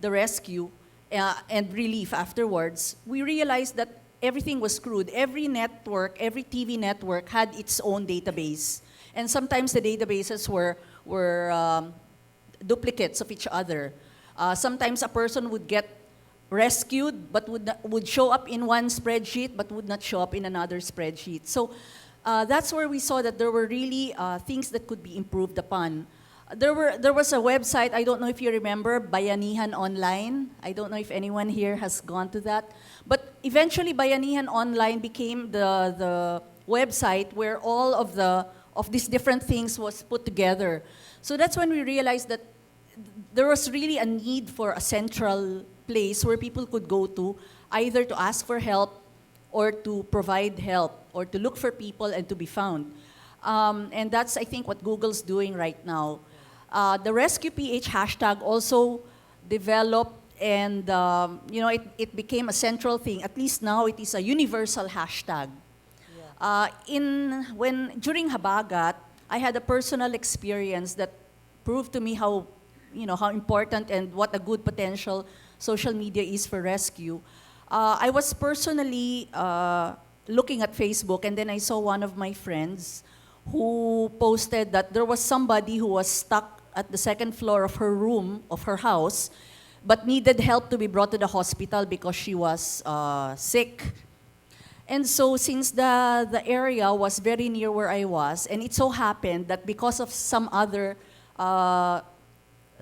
Speaker 3: the rescue and relief afterwards, we realized that everything was screwed. Every network, every TV network had its own database. And sometimes the databases were duplicates of each other. Sometimes a person would get rescued, but would show up in one spreadsheet, but would not show up in another spreadsheet. So that's where we saw that there were really things that could be improved upon. There was a website, I don't know if you remember, Bayanihan Online. I don't know if anyone here has gone to that. But eventually, Bayanihan Online became the website where all of these different things was put together. So that's when we realized that there was really a need for a central place where people could go to, either to ask for help or to provide help or to look for people and to be found. And that's, I think, what Google's doing right now. The Rescue PH hashtag also developed and it became a central thing. At least now it is a universal hashtag. During Habagat, I had a personal experience that proved to me how important and what a good potential social media is for rescue. I was personally looking at Facebook, and then I saw one of my friends who posted that there was somebody who was stuck at the second floor of her room, of her house, but needed help to be brought to the hospital because she was sick. And so since the area was very near where I was, and it so happened that because of some other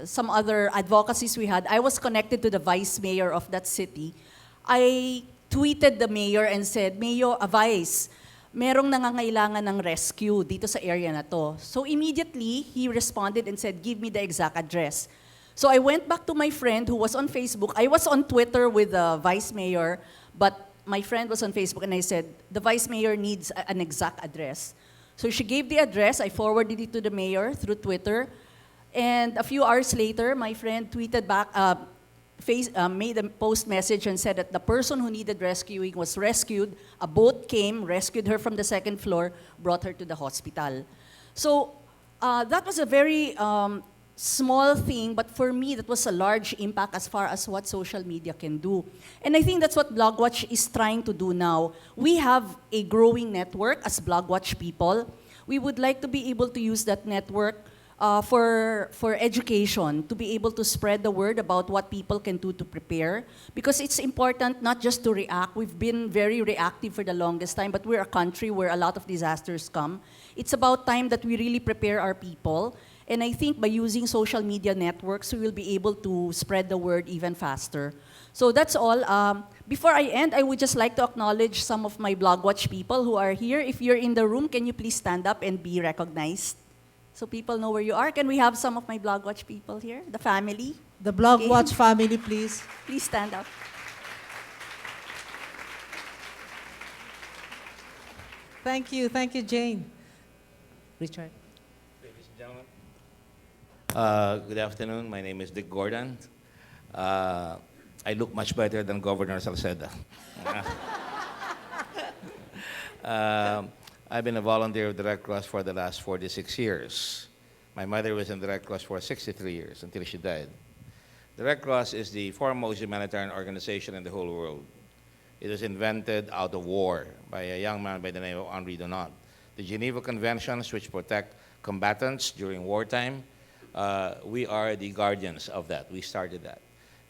Speaker 3: some other advocacies we had, I was connected to the vice mayor of that city. I tweeted the mayor and said, Mayor, Vice, merong nangangailangan ng rescue dito sa area na to. So immediately, he responded and said, give me the exact address. So I went back to my friend who was on Facebook. I was on Twitter with the vice mayor, but my friend was on Facebook and I said, the vice mayor needs an exact address. So she gave the address, I forwarded it to the mayor through Twitter, and a few hours later, my friend tweeted back, made a post message and said that the person who needed rescuing was rescued. A boat came, rescued her from the second floor, brought her to the hospital. So that was a very small thing, but for me, that was a large impact as far as what social media can do. And I think that's what BlogWatch is trying to do now. We have a growing network as BlogWatch people. We would like to be able to use that network for education, to be able to spread the word about what people can do to prepare. Because it's important not just to react. We've been very reactive for the longest time, but we're a country where a lot of disasters come. It's about time that we really prepare our people. And I think by using social media networks, we will be able to spread the word even faster. So that's all. Before I end, I would just like to acknowledge some of my BlogWatch people who are here. If you're in the room, can you please stand up and be recognized? So people know where you are. Can we have some of my BlogWatch people here? The family?
Speaker 19: The BlogWatch family, please.
Speaker 3: Please stand up.
Speaker 19: Thank you, Jane. Richard.
Speaker 1: Ladies and gentlemen. Good afternoon. My name is Dick Gordon. I look much better than Governor Salceda. I've been a volunteer of the Red Cross for the last 46 years. My mother was in the Red Cross for 63 years until she died. The Red Cross is the foremost humanitarian organization in the whole world. It was invented out of war by a young man by the name of Henri Dunant. The Geneva Conventions, which protect combatants during wartime, we are the guardians of that. We started that.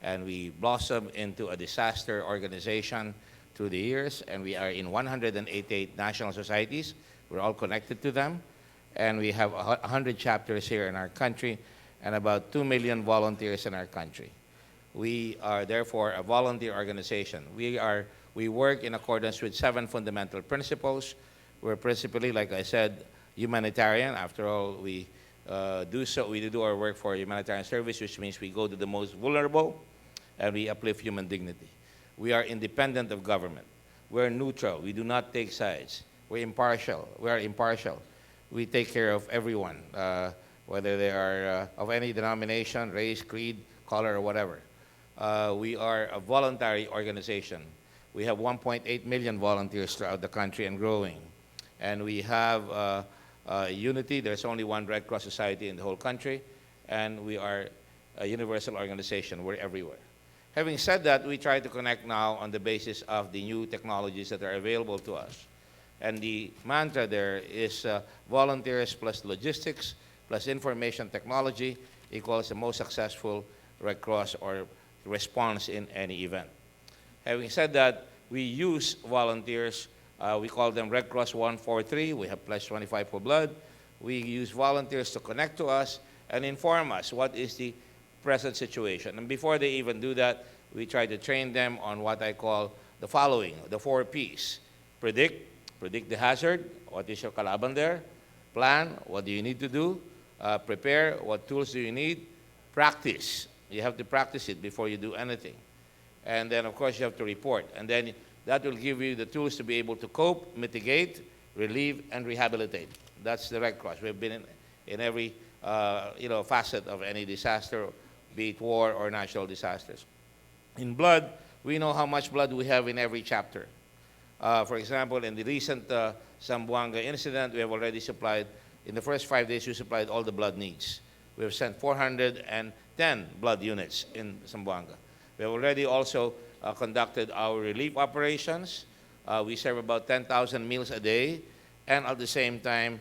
Speaker 1: And we blossomed into a disaster organization through the years, and we are in 188 national societies. We're all connected to them. And we have 100 chapters here in our country and about 2 million volunteers in our country. We are therefore a volunteer organization. We work in accordance with 7 fundamental principles. We're principally, like I said, humanitarian. After all, we do our work for humanitarian service, which means we go to the most vulnerable and we uplift human dignity. We are independent of government. We're neutral. We do not take sides. We're impartial. We are impartial. We take care of everyone, whether they are of any denomination, race, creed, color, or whatever. We are a voluntary organization. We have 1.8 million volunteers throughout the country and growing. And we have unity. There's only one Red Cross Society in the whole country. And we are a universal organization. We're everywhere. Having said that, we try to connect now on the basis of the new technologies that are available to us. And the mantra there is volunteers plus logistics plus information technology equals the most successful Red Cross or response in any event. Having said that, we use volunteers. We call them Red Cross 143. We have Pledge 25 for Blood. We use volunteers to connect to us and inform us what is the present situation. And before they even do that, we try to train them on what I call the following, the 4 Ps. Predict the hazard, what is your kalaban there? Plan, what do you need to do? Prepare, what tools do you need? Practice, you have to practice it before you do anything. And then of course you have to report. And then that will give you the tools to be able to cope, mitigate, relieve, and rehabilitate. That's the Red Cross. We've been in every facet of any disaster, be it war or natural disasters. In blood, we know how much blood we have in every chapter. For example, in the recent Zamboanga incident, we have already supplied, in the first 5 days, we supplied all the blood needs. We have sent 410 blood units in Zamboanga. We have already also conducted our relief operations. We serve about 10,000 meals a day. And at the same time,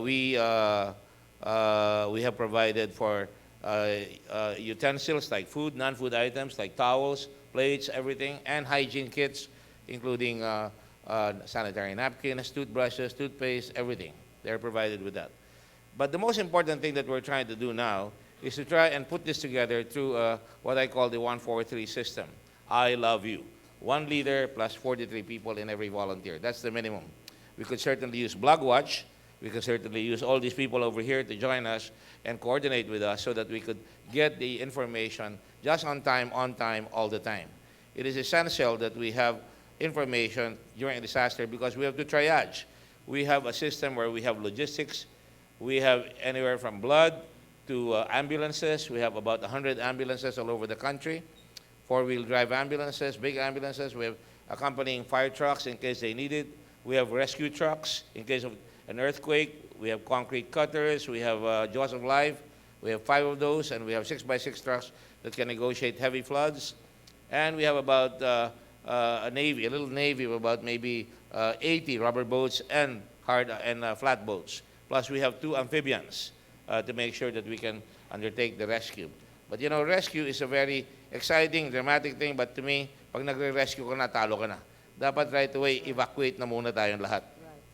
Speaker 1: we have provided for utensils like food, non-food items like towels, plates, everything, and hygiene kits, including sanitary napkins, toothbrushes, toothpaste, everything. They're provided with that. But the most important thing that we're trying to do now is to try and put this together through what I call the 143 system. I love you. One leader plus 43 people in every volunteer. That's the minimum. We could certainly use BlogWatch. We could certainly use all these people over here to join us and coordinate with us so that we could get the information just on time, all the time. It is essential that we have information during a disaster because we have to triage. We have a system where we have logistics. We have anywhere from blood to ambulances. We have about 100 ambulances all over the country. Four-wheel drive ambulances, big ambulances. We have accompanying fire trucks in case they need it. We have rescue trucks in case of an earthquake. We have concrete cutters. We have Jaws of Life. We have 5 of those, and we have 6x6 trucks that can negotiate heavy floods. And we have about a little navy of about maybe 80 rubber boats and flat boats. Plus, we have 2 amphibians to make sure that we can undertake the rescue. But you know, rescue is a very exciting, dramatic thing, but to me, pag nagre-rescue ka na, talo ka na. Dapat right away, evacuate na muna tayong lahat.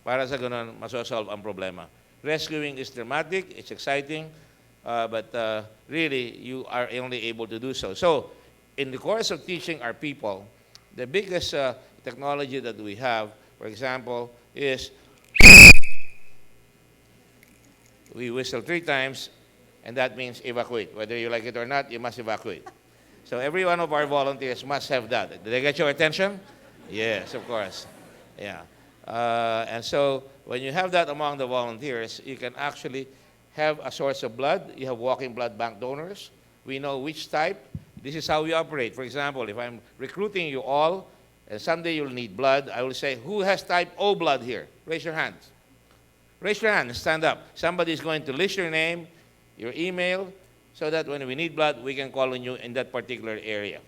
Speaker 1: Para sa ganun, masosolve ang problema. Rescuing is dramatic, it's exciting, but really, you are only able to do so. So, in the course of teaching our people, the biggest technology that we have, for example, is we whistle 3 times, and that means evacuate. Whether you like it or not, you must evacuate. So every one of our volunteers must have that. Did I get your attention? Yes, of course. Yeah. And so when you have that among the volunteers, you can actually have a source of blood. You have walking blood bank donors. We know which type. This is how we operate. For example, if I'm recruiting you all, and someday you'll need blood, I will say, who has type O blood here? Raise your hand. Raise your hand and stand up. Somebody is going to list your name, your email, so that when we need blood, we can call on you in that particular area.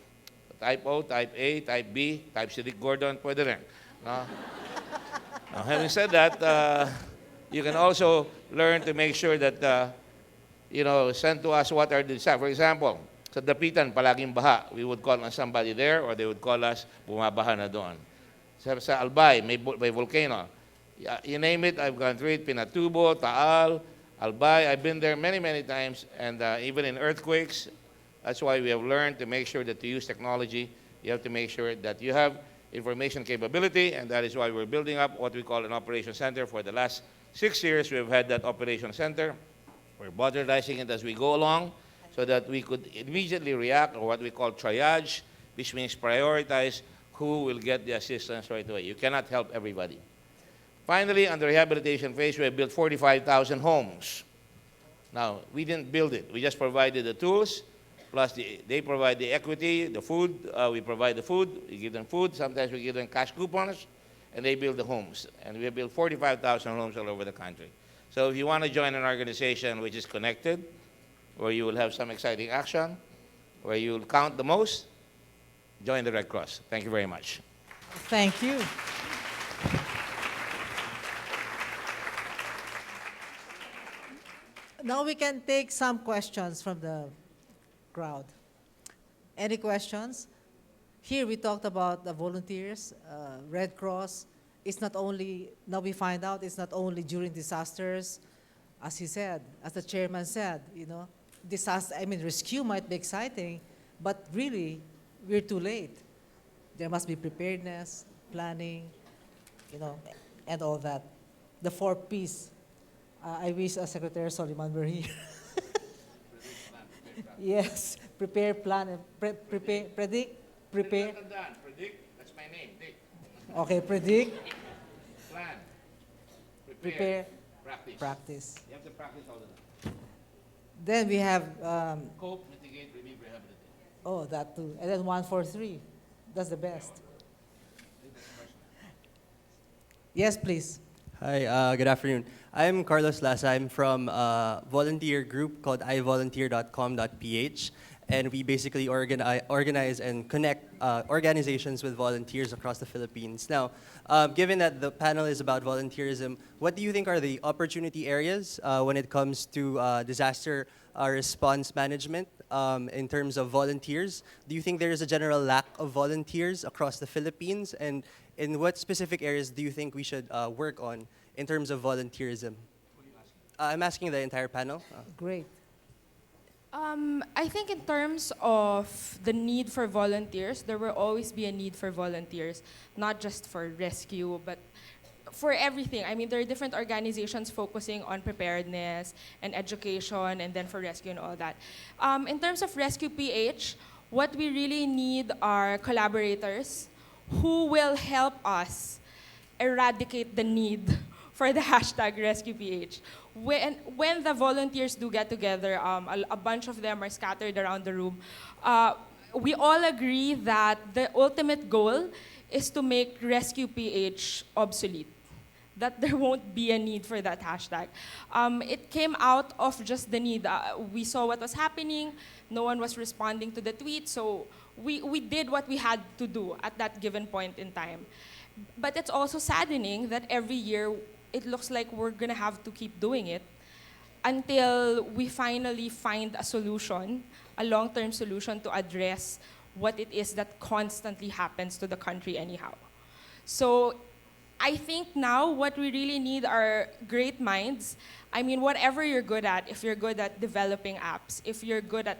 Speaker 1: Type O, type A, type B, type Sidik Gordon, pwede rin. No? Now, having said that, you can also learn to make sure that, send to us what are the disasters. For example, sa Dapitan, palaging baha. We would call on somebody there, or they would call us, bumabaha na doon. Sa Albay, may volcano. You name it, I've gone through it. Pinatubo, Taal, Albay, I've been there many, many times, and even in earthquakes. That's why we have learned to make sure that to use technology, you have to make sure that you have information capability, and that is why we're building up what we call an operation center. For the last 6 years, we've had that operation center. We're modernizing it as we go along so that we could immediately react, or what we call triage, which means prioritize who will get the assistance right away. You cannot help everybody. Finally, on the rehabilitation phase, we have built 45,000 homes. Now, we didn't build it. We just provided the tools, plus they provide the equity, the food. We provide the food. We give them food. Sometimes we give them cash coupons, and they build the homes. And we have built 45,000 homes all over the country. So if you want to join an organization which is connected, where you will have some exciting action, where you will count the most, join the Red Cross. Thank you very much.
Speaker 19: Thank you. Now we can take some questions from the crowd. Any questions? Here we talked about the volunteers, Red Cross. It's not only, now we find out it's not only during disasters, as he said, as the chairman said, rescue might be exciting, but really, we're too late. There must be preparedness, planning, and all that. The 4 Ps. I wish Secretary Soliman were here. Yes, prepare, plan, and predict, prepare.
Speaker 1: Predict, that's my name, Dick.
Speaker 19: Okay, predict,
Speaker 1: Plan,
Speaker 19: prepare,
Speaker 1: practice. You have to practice all of that.
Speaker 19: Then we have,
Speaker 1: Cope, mitigate, relieve, rehabilitate.
Speaker 19: oh, that too. And then 143. That's the best. Yes, please.
Speaker 6: Hi, good afternoon. I'm Carlos Lasa. I'm from a volunteer group called ivolunteer.com.ph, and we basically organize and connect organizations with volunteers across the Philippines. Now, given that the panel is about volunteerism, what do you think are the opportunity areas when it comes to disaster response management in terms of volunteers? Do you think there is a general lack of volunteers across the Philippines? And in what specific areas do you think we should work on in terms of volunteerism? I'm asking the entire panel.
Speaker 19: Great.
Speaker 20: I think in terms of the need for volunteers, there will always be a need for volunteers, not just for rescue, but for everything. I mean, there are different organizations focusing on preparedness and education, and then for rescue and all that. In terms of Rescue PH, what we really need are collaborators who will help us eradicate the need for the hashtag RescuePH. When the volunteers do get together, a bunch of them are scattered around the room, we all agree that the ultimate goal is to make RescuePH obsolete, that there won't be a need for that hashtag. It came out of just the need. We saw what was happening, no one was responding to the tweet, so we did what we had to do at that given point in time. But it's also saddening that every year it looks like we're gonna have to keep doing it until we finally find a solution, a long-term solution to address what it is that constantly happens to the country anyhow. So I think now what we really need are great minds. I mean, whatever you're good at, if you're good at developing apps, if you're good at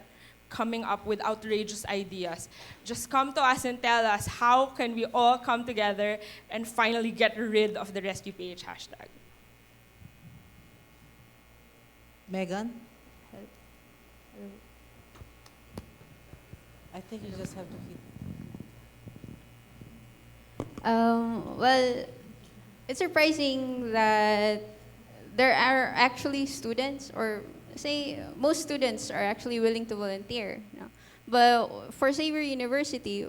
Speaker 20: coming up with outrageous ideas, just come to us and tell us how can we all come together and finally get rid of the RescuePH hashtag.
Speaker 19: Megan? I think you just have to keep.
Speaker 21: Well, it's surprising that there are actually students, or say most students are actually willing to volunteer. You know? But for Xavier University,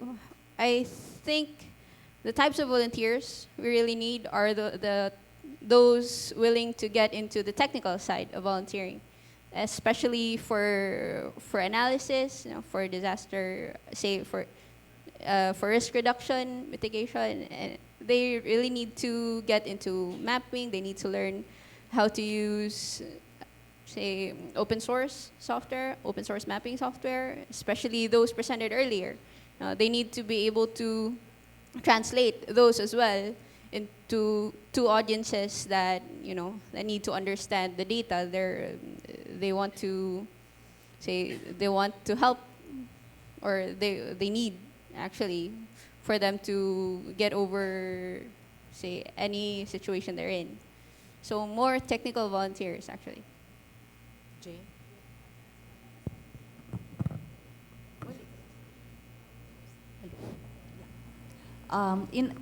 Speaker 21: I think the types of volunteers we really need are those willing to get into the technical side of volunteering, especially for analysis, you know, for disaster, say for risk reduction, mitigation. And they really need to get into mapping. They need to learn how to use, say, open source software, open source mapping software, especially those presented earlier. They need to be able to translate those as well into audiences that, you know, that need to understand the data. They want to help, or they need actually for them to get over, say, any situation they're in. So more technical volunteers actually.
Speaker 3: Jane?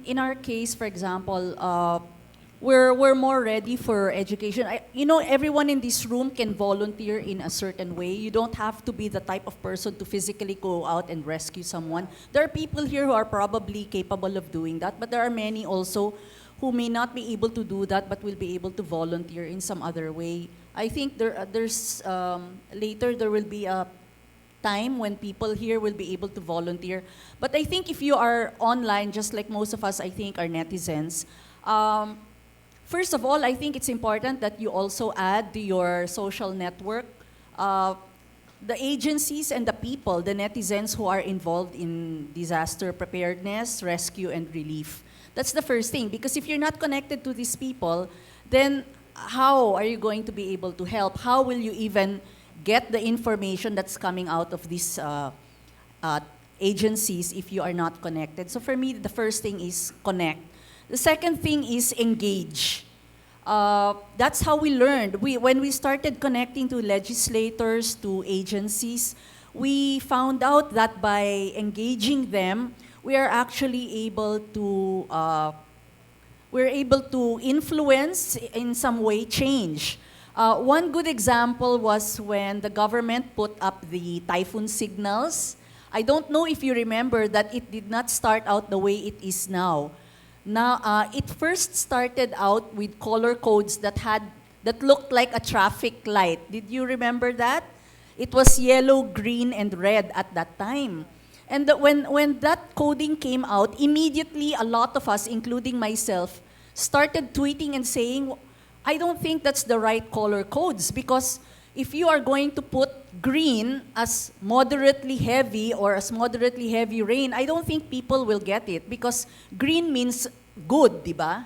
Speaker 3: In our case, for example, we're more ready for education. You know, everyone in this room can volunteer in a certain way. You don't have to be the type of person to physically go out and rescue someone. There are people here who are probably capable of doing that, but there are many also who may not be able to do that, but will be able to volunteer in some other way. I think later there will be a time when people here will be able to volunteer. But I think if you are online, just like most of us, I think, are netizens, first of all, I think it's important that you also add to your social network the agencies and the people, the netizens who are involved in disaster preparedness, rescue, and relief. That's the first thing, because if you're not connected to these people, then how are you going to be able to help? How will you even get the information that's coming out of these agencies if you are not connected? So for me, the first thing is connect. The second thing is engage. That's how we learned. When we started connecting to legislators, to agencies, we found out that by engaging them, we are actually able to influence, in some way, change. One good example was when the government put up the typhoon signals. I don't know if you remember that it did not start out the way it is now. Now, it first started out with color codes that looked like a traffic light. Did you remember that? It was yellow, green, and red at that time. And when that coding came out, immediately a lot of us, including myself, started tweeting and saying, I don't think that's the right color codes, because if you are going to put green as moderately heavy or as moderately heavy rain, I don't think people will get it, because green means good, diba?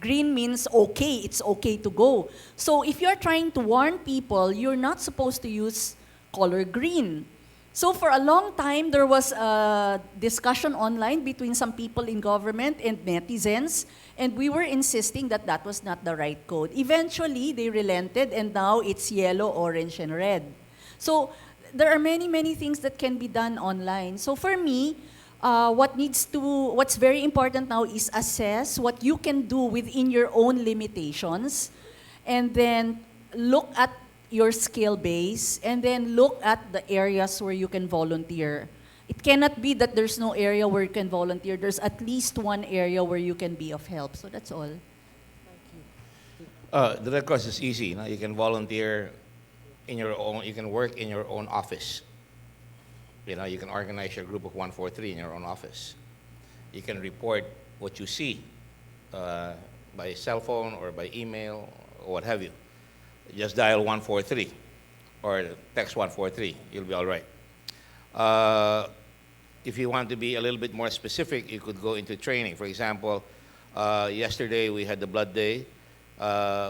Speaker 3: Green means okay, it's okay to go. So if you're trying to warn people, you're not supposed to use color green. So for a long time, there was a discussion online between some people in government and netizens, and we were insisting that that was not the right code. Eventually, they relented, and now it's yellow, orange, and red. So there are many, many things that can be done online. So for me, what's very important now is assess what you can do within your own limitations, and then look at your skill base, and then look at the areas where you can volunteer. It cannot be that there's no area where you can volunteer. There's at least one area where you can be of help. So that's all.
Speaker 1: The Red Cross is easy. You can volunteer in your own, you can work in your own office. You can organize your group of 143 in your own office. You can report what you see by cell phone or by email or what have you. Just dial 143 or text 143. You'll be all right. If you want to be a little bit more specific, you could go into training. For example, yesterday we had the blood day.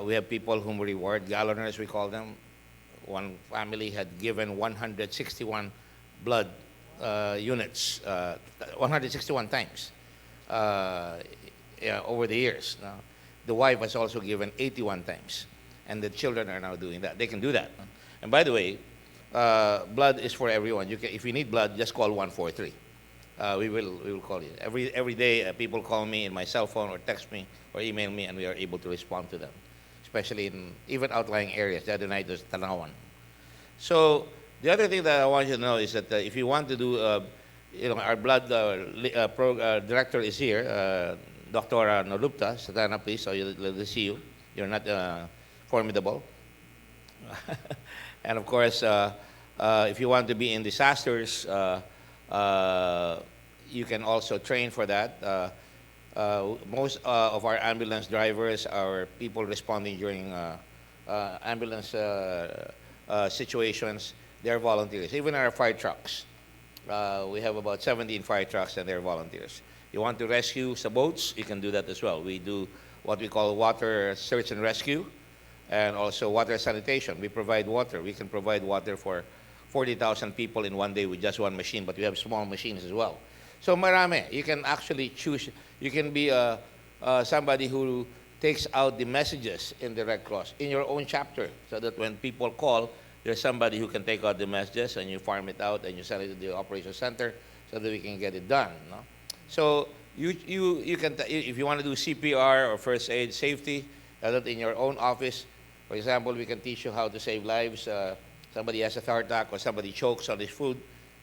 Speaker 1: We have people whom we reward, galloners we call them. One family had given 161 blood units, 161 times over the years. Now, the wife has also given 81 times, and the children are now doing that. They can do that. And by the way, blood is for everyone. If you need blood, just call 143. We will call you. Every day, people call me in my cell phone or text me or email me, and we are able to respond to them, especially in even outlying areas. The other night was Tanawan. So the other thing that I want you to know is that if you want to do, our blood director is here, Dr. Nolupta. Satana, please, so let us see you. You're not formidable. And of course, if you want to be in disasters, you can also train for that. Most of our ambulance drivers are people responding during ambulance situations. They're volunteers. Even our fire trucks. We have about 17 fire trucks, and they're volunteers. You want to rescue some boats, you can do that as well. We do what we call water search and rescue, and also water sanitation. We provide water. We can provide water for 40,000 people in one day with just one machine, but we have small machines as well. So marami, you can actually choose. You can be somebody who takes out the messages in the Red Cross in your own chapter, so that when people call, there's somebody who can take out the messages, and you farm it out, and you send it to the operations center so that we can get it done. No? So you can, if you want to do CPR or first aid safety, that in your own office. For example, we can teach you how to save lives. Somebody has a heart attack or somebody chokes on his food,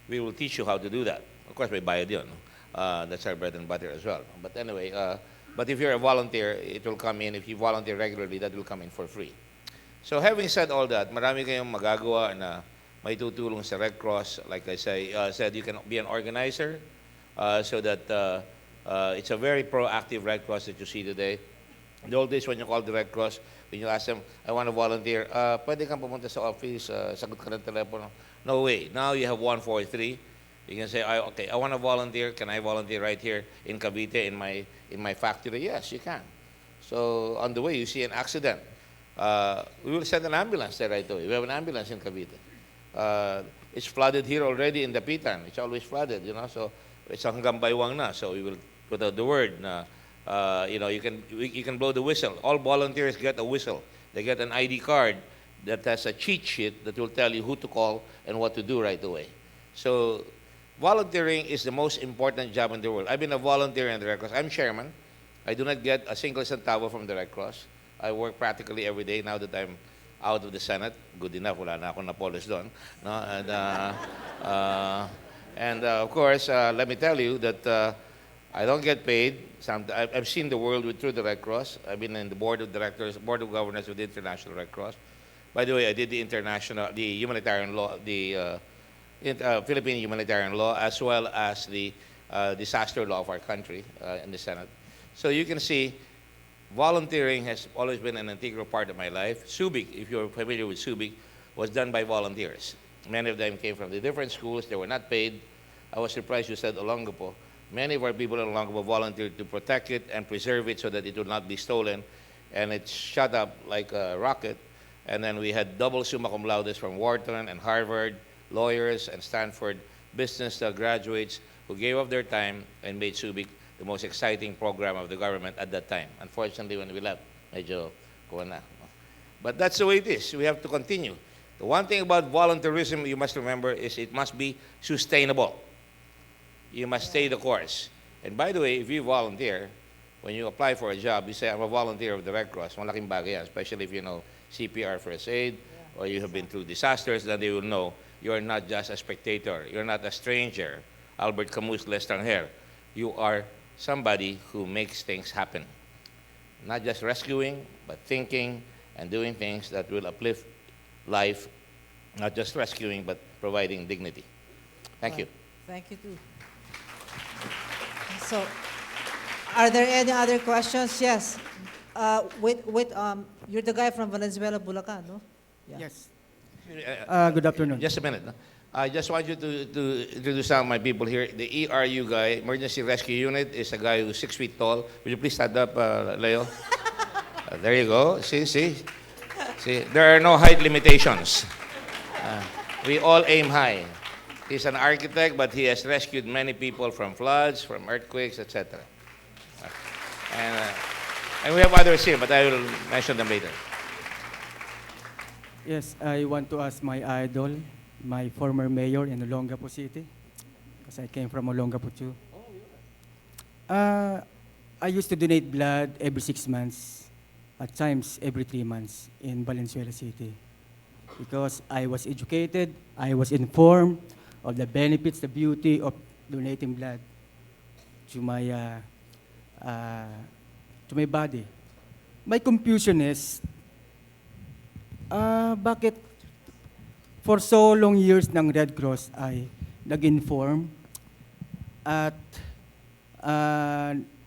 Speaker 1: we will teach you how to do that. Of course, may bayad yun. That's our bread and butter as well. But anyway, but if you're a volunteer, it will come in. If you volunteer regularly, that will come in for free. So having said all that, marami kayong magagawa na may tutulong sa Red Cross. Like I said, you can be an organizer so that it's a very proactive Red Cross that you see today. In the old days when you call the Red Cross, when you ask them, I want to volunteer, pwede kang pumunta sa office, sagot ka ng telepono. No way. Now you have 143. You can say, okay, I want to volunteer. Can I volunteer right here in Cavite in my factory? Yes, you can. So on the way, you see an accident. We will send an ambulance there right away. We have an ambulance in Cavite. It's flooded here already in the Pitan. It's always flooded, so it's hanggang baywang na. So we will put out the word na, you can blow the whistle. All volunteers get a whistle. They get an ID card that has a cheat sheet that will tell you who to call and what to do right away. So volunteering is the most important job in the world. I've been a volunteer in the Red Cross. I'm chairman. I do not get a single centavo from the Red Cross. I work practically every day now that I'm out of the Senate. Good enough, wala na akong napolis doon. No? And of course, let me tell you that I don't get paid. I've seen the world through the Red Cross. I've been in the board of directors, board of governors of the International Red Cross. By the way, I did the humanitarian law, the Philippine humanitarian law, as well as the disaster law of our country in the Senate. So you can see, volunteering has always been an integral part of my life. Subic, if you're familiar with Subic, was done by volunteers. Many of them came from the different schools. They were not paid. I was surprised you said Olongapo. Many of our people in Olongapo volunteered to protect it and preserve it so that it would not be stolen. And it shot up like a rocket. And then we had double summa cum laudes from Wharton and Harvard, lawyers, and Stanford business graduates who gave up their time and made Subic the most exciting program of the government at that time. Unfortunately, when we left, medyo kuha na. But that's the way it is. We have to continue. The one thing about volunteerism you must remember is it must be sustainable. You must stay the course. And by the way, if you volunteer, when you apply for a job, you say, I'm a volunteer of the Red Cross. Malaking bagay yan, especially if you know CPR, first aid, or you have been through disasters, then they will know you're not just a spectator. You're not a stranger. Albert Camus, l'extranjero. You are somebody who makes things happen. Not just rescuing, but thinking and doing things that will uplift life, not just rescuing, but providing dignity. Thank you.
Speaker 19: Thank you, too. So, are there any other questions? Yes. You're the guy from Valenzuela, Bulacan, no? Yeah.
Speaker 13: Yes. Good afternoon.
Speaker 1: Just a minute. No? I just want you to introduce some of my people here. The ERU guy, Emergency Rescue Unit, is a guy who's 6 feet tall. Will you please stand up, Leo? There you go. See, there are no height limitations. We all aim high. He's an architect, but he has rescued many people from floods, from earthquakes, etc. And we have others here, but I will mention them later.
Speaker 13: Yes, I want to ask my idol, my former mayor in Olongapo City, because I came from Olongapo too. I used to donate blood every 6 months, at times every 3 months in Valenzuela City, because I was educated, I was informed of the benefits, the beauty of donating blood to my body. My confusion is, bakit for so long years ng Red Cross ay nag-inform at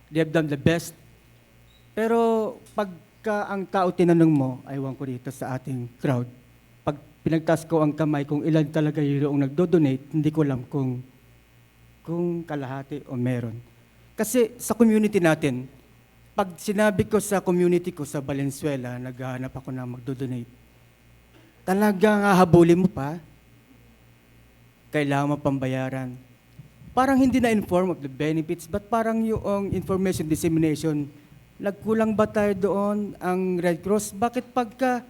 Speaker 13: they have done the best. Pero pagka ang tao tinanong mo, aywan ko dito sa ating crowd, pag pinagtas ko ang kamay kung ilan talaga yung nagdo-donate, hindi ko alam kung kalahati o meron. Kasi sa community natin, pag sinabi ko sa community ko sa Valenzuela, naghahanap ako na magdo-donate, talagang hahabulin mo pa, kailangan mo pambayaran. Parang hindi na-inform of the benefits, but parang yung information dissemination, nagkulang ba tayo doon ang Red Cross? Bakit pagka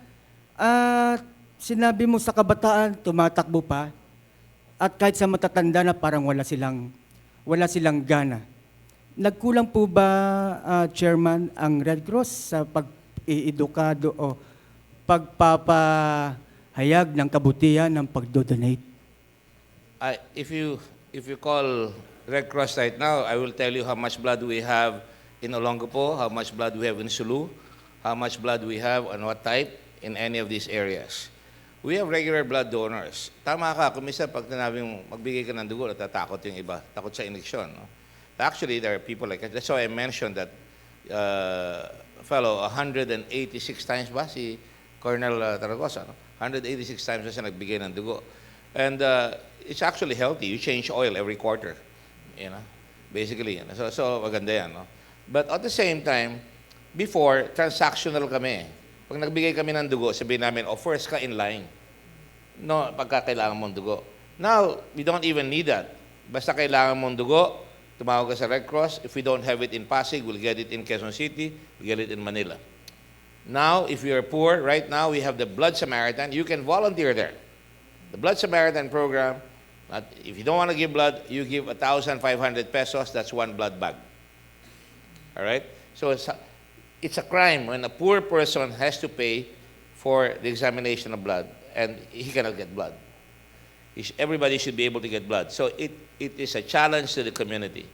Speaker 13: sinabi mo sa kabataan, tumatakbo pa, at kahit sa matatanda na parang wala silang gana. Nagkulang po ba, Chairman, ang Red Cross sa pag-iedukado o pagpapahayag ng kabutihan ng pagdodonate?
Speaker 1: If you call Red Cross right now, I will tell you how much blood we have in Olongapo, how much blood we have in Sulu, how much blood we have and what type in any of these areas. We have regular blood donors. Tama ka, kung minsan pag tinabing magbigay ka ng dugo, natatakot yung iba, takot sa ineksyon. No? Actually, there are people like that. That's why I mentioned that fellow 186 times ba si Colonel Taragosa, no? 186 times na siya nagbigay ng dugo. And it's actually healthy. You change oil every quarter, you know, basically. So maganda yan, no? But at the same time, before, transactional kami. Pag nagbigay kami ng dugo, sabihin namin, first ka in line. No, pagka kailangan mong dugo. Now, we don't even need that. Basta kailangan mong dugo, tumawag ka sa Red Cross. If we don't have it in Pasig, we'll get it in Quezon City, we'll get it in Manila. Now, if you're poor, right now we have the Blood Samaritan. You can volunteer there. The Blood Samaritan program, if you don't want to give blood, you give 1,500 pesos. That's one blood bag. All right? So it's a crime when a poor person has to pay for the examination of blood and he cannot get blood. Everybody should be able to get blood. So it is a challenge to the community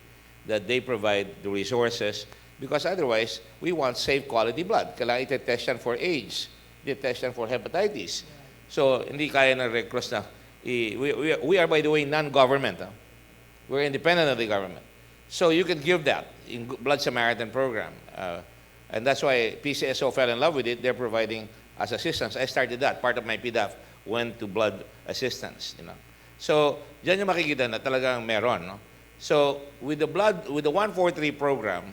Speaker 1: that they provide the resources, because otherwise we want safe quality blood. Kailangan itetest yan for AIDS, itetest yan for hepatitis. So hindi kaya ng Red Cross na. We are, by the way, non-government. We're independent of the government. So you can give that in Blood Samaritan program. And that's why PCSO fell in love with it. They're providing us assistance. I started that. Part of my PDAF went to blood assistance. You know. So, dyan yung makikita na talagang meron. No? So, with the 143 program,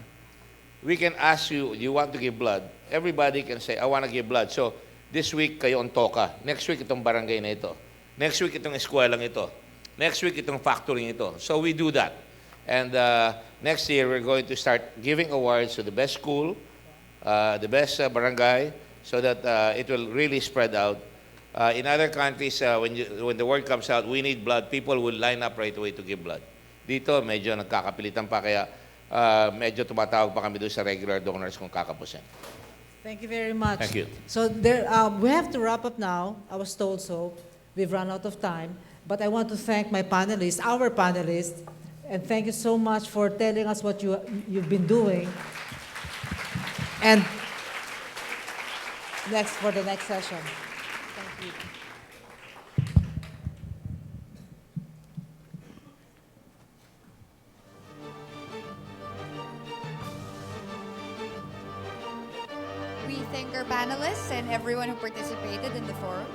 Speaker 1: we can ask you, you want to give blood? Everybody can say, I want to give blood. So, this week, kayo on TOCA. Next week, itong barangay na ito. Next week, itong eskwelang ito. Next week, itong factory ito. So we do that. And next year, we're going to start giving awards to the best school, the best barangay, so that it will really spread out. In other countries, when the word comes out, we need blood, people will line up right away to give blood. Dito, medyo nagkakapilitan pa, kaya medyo tumatawag pa kami doon sa regular donors kung kakapusin.
Speaker 19: Thank you very much.
Speaker 1: Thank you.
Speaker 19: So we have to wrap up now. I was told so. We've run out of time. But I want to thank my panelists, our panelists, and thank you so much for telling us what you've been doing. And for the next session. Thank you.
Speaker 4: We thank our panelists and everyone who participated in the forum.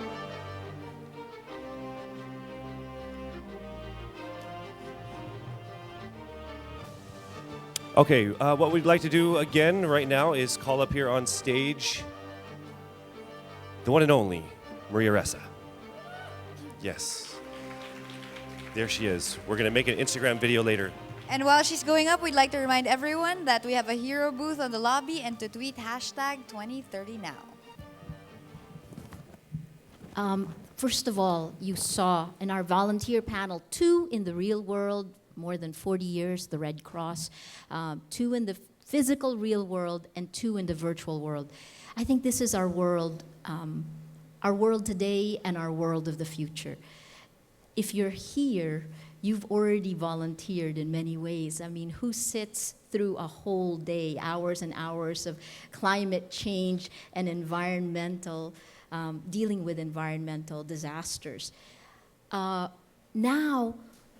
Speaker 5: Okay, what we'd like to do again right now is call up here on stage the one and only Maria Ressa. Yes. There she is. We're going to make an Instagram video later.
Speaker 4: And while she's going up, we'd like to remind everyone that we have a hero booth on the lobby and to tweet #2030now.
Speaker 2: First of all, you saw in our volunteer panel 2 in the real world, more than 40 years, the Red Cross, 2 in the physical real world, and 2 in the virtual world. I think this is our world today and our world of the future. If you're here, you've already volunteered in many ways. I mean, who sits through a whole day, hours and hours of climate change and environmental, dealing with environmental disasters? Now,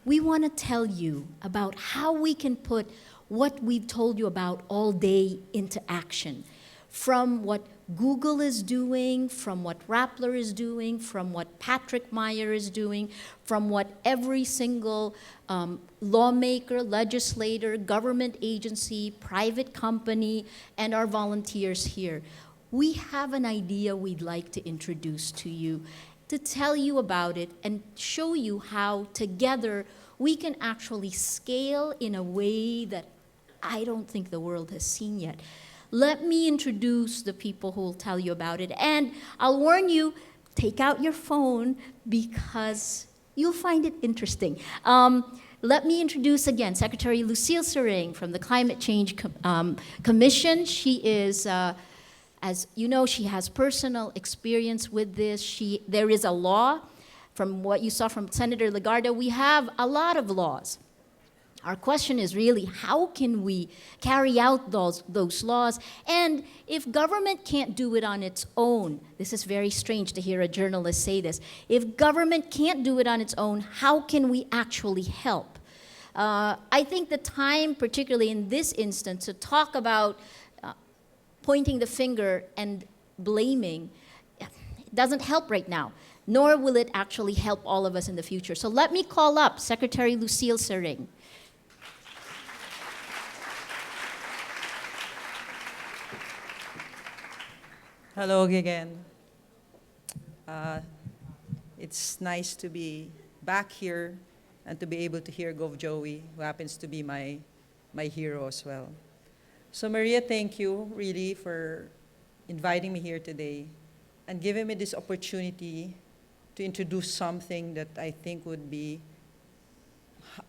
Speaker 2: we want to tell you about how we can put what we've told you about all day into action. From what Google is doing, from what Rappler is doing, from what Patrick Meyer is doing, from what every single lawmaker, legislator, government agency, private company, and our volunteers here. We have an idea we'd like to introduce to you, to tell you about it and show you how together we can actually scale in a way that I don't think the world has seen yet. Let me introduce the people who will tell you about it. And I'll warn you, take out your phone because you'll find it interesting. Let me introduce again Secretary Lucille Sering from the Climate Change Commission. She is, as you know, she has personal experience with this. There is a law. From what you saw from Senator Legarda, we have a lot of laws. Our question is really, how can we carry out those laws? And if government can't do it on its own, this is very strange to hear a journalist say this, if government can't do it on its own, how can we actually help? I think the time, particularly in this instance, to talk about pointing the finger and blaming, it doesn't help right now, nor will it actually help all of us in the future. So let me call up Secretary Lucille Sering.
Speaker 22: Hello again. It's nice to be back here and to be able to hear Gov Joey, who happens to be my hero as well. So Maria, thank you really for inviting me here today and giving me this opportunity to introduce something that I think would be,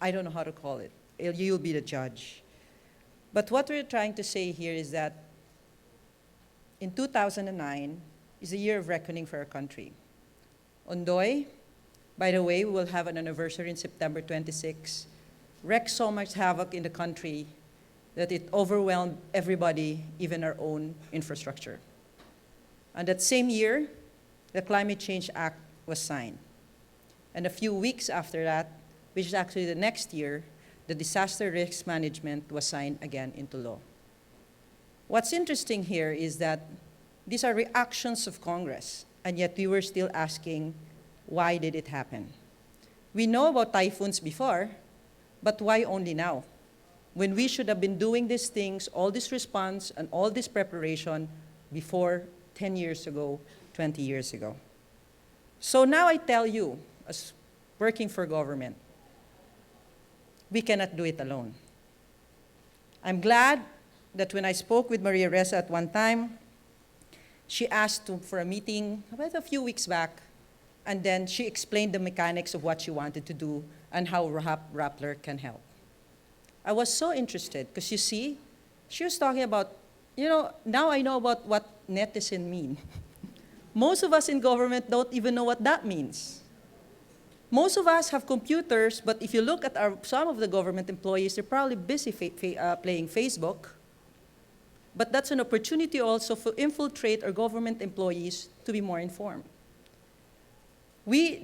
Speaker 22: I don't know how to call it. You'll be the judge. But what we're trying to say here is that in 2009 is a year of reckoning for our country. Ondoy, by the way, we will have an anniversary in September 26, wreaked so much havoc in the country that it overwhelmed everybody, even our own infrastructure. And that same year, the Climate Change Act was signed. And a few weeks after that, which is actually the next year, the Disaster Risk Management was signed again into law. What's interesting here is that these are reactions of Congress, and yet we were still asking, why did it happen? We know about typhoons before, but why only now? When we should have been doing these things, all this response and all this preparation before 10 years ago, 20 years ago. So now I tell you, as working for government. We cannot do it alone. I'm glad that when I spoke with Maria Ressa at one time, she asked for a meeting about a few weeks back, and then she explained the mechanics of what she wanted to do and how Rappler can help. I was so interested because you see, she was talking about, now I know about what netizen mean. Most of us in government don't even know what that means. Most of us have computers, but if you look at some of the government employees, they're probably busy playing Facebook. But that's an opportunity also to infiltrate our government employees to be more informed.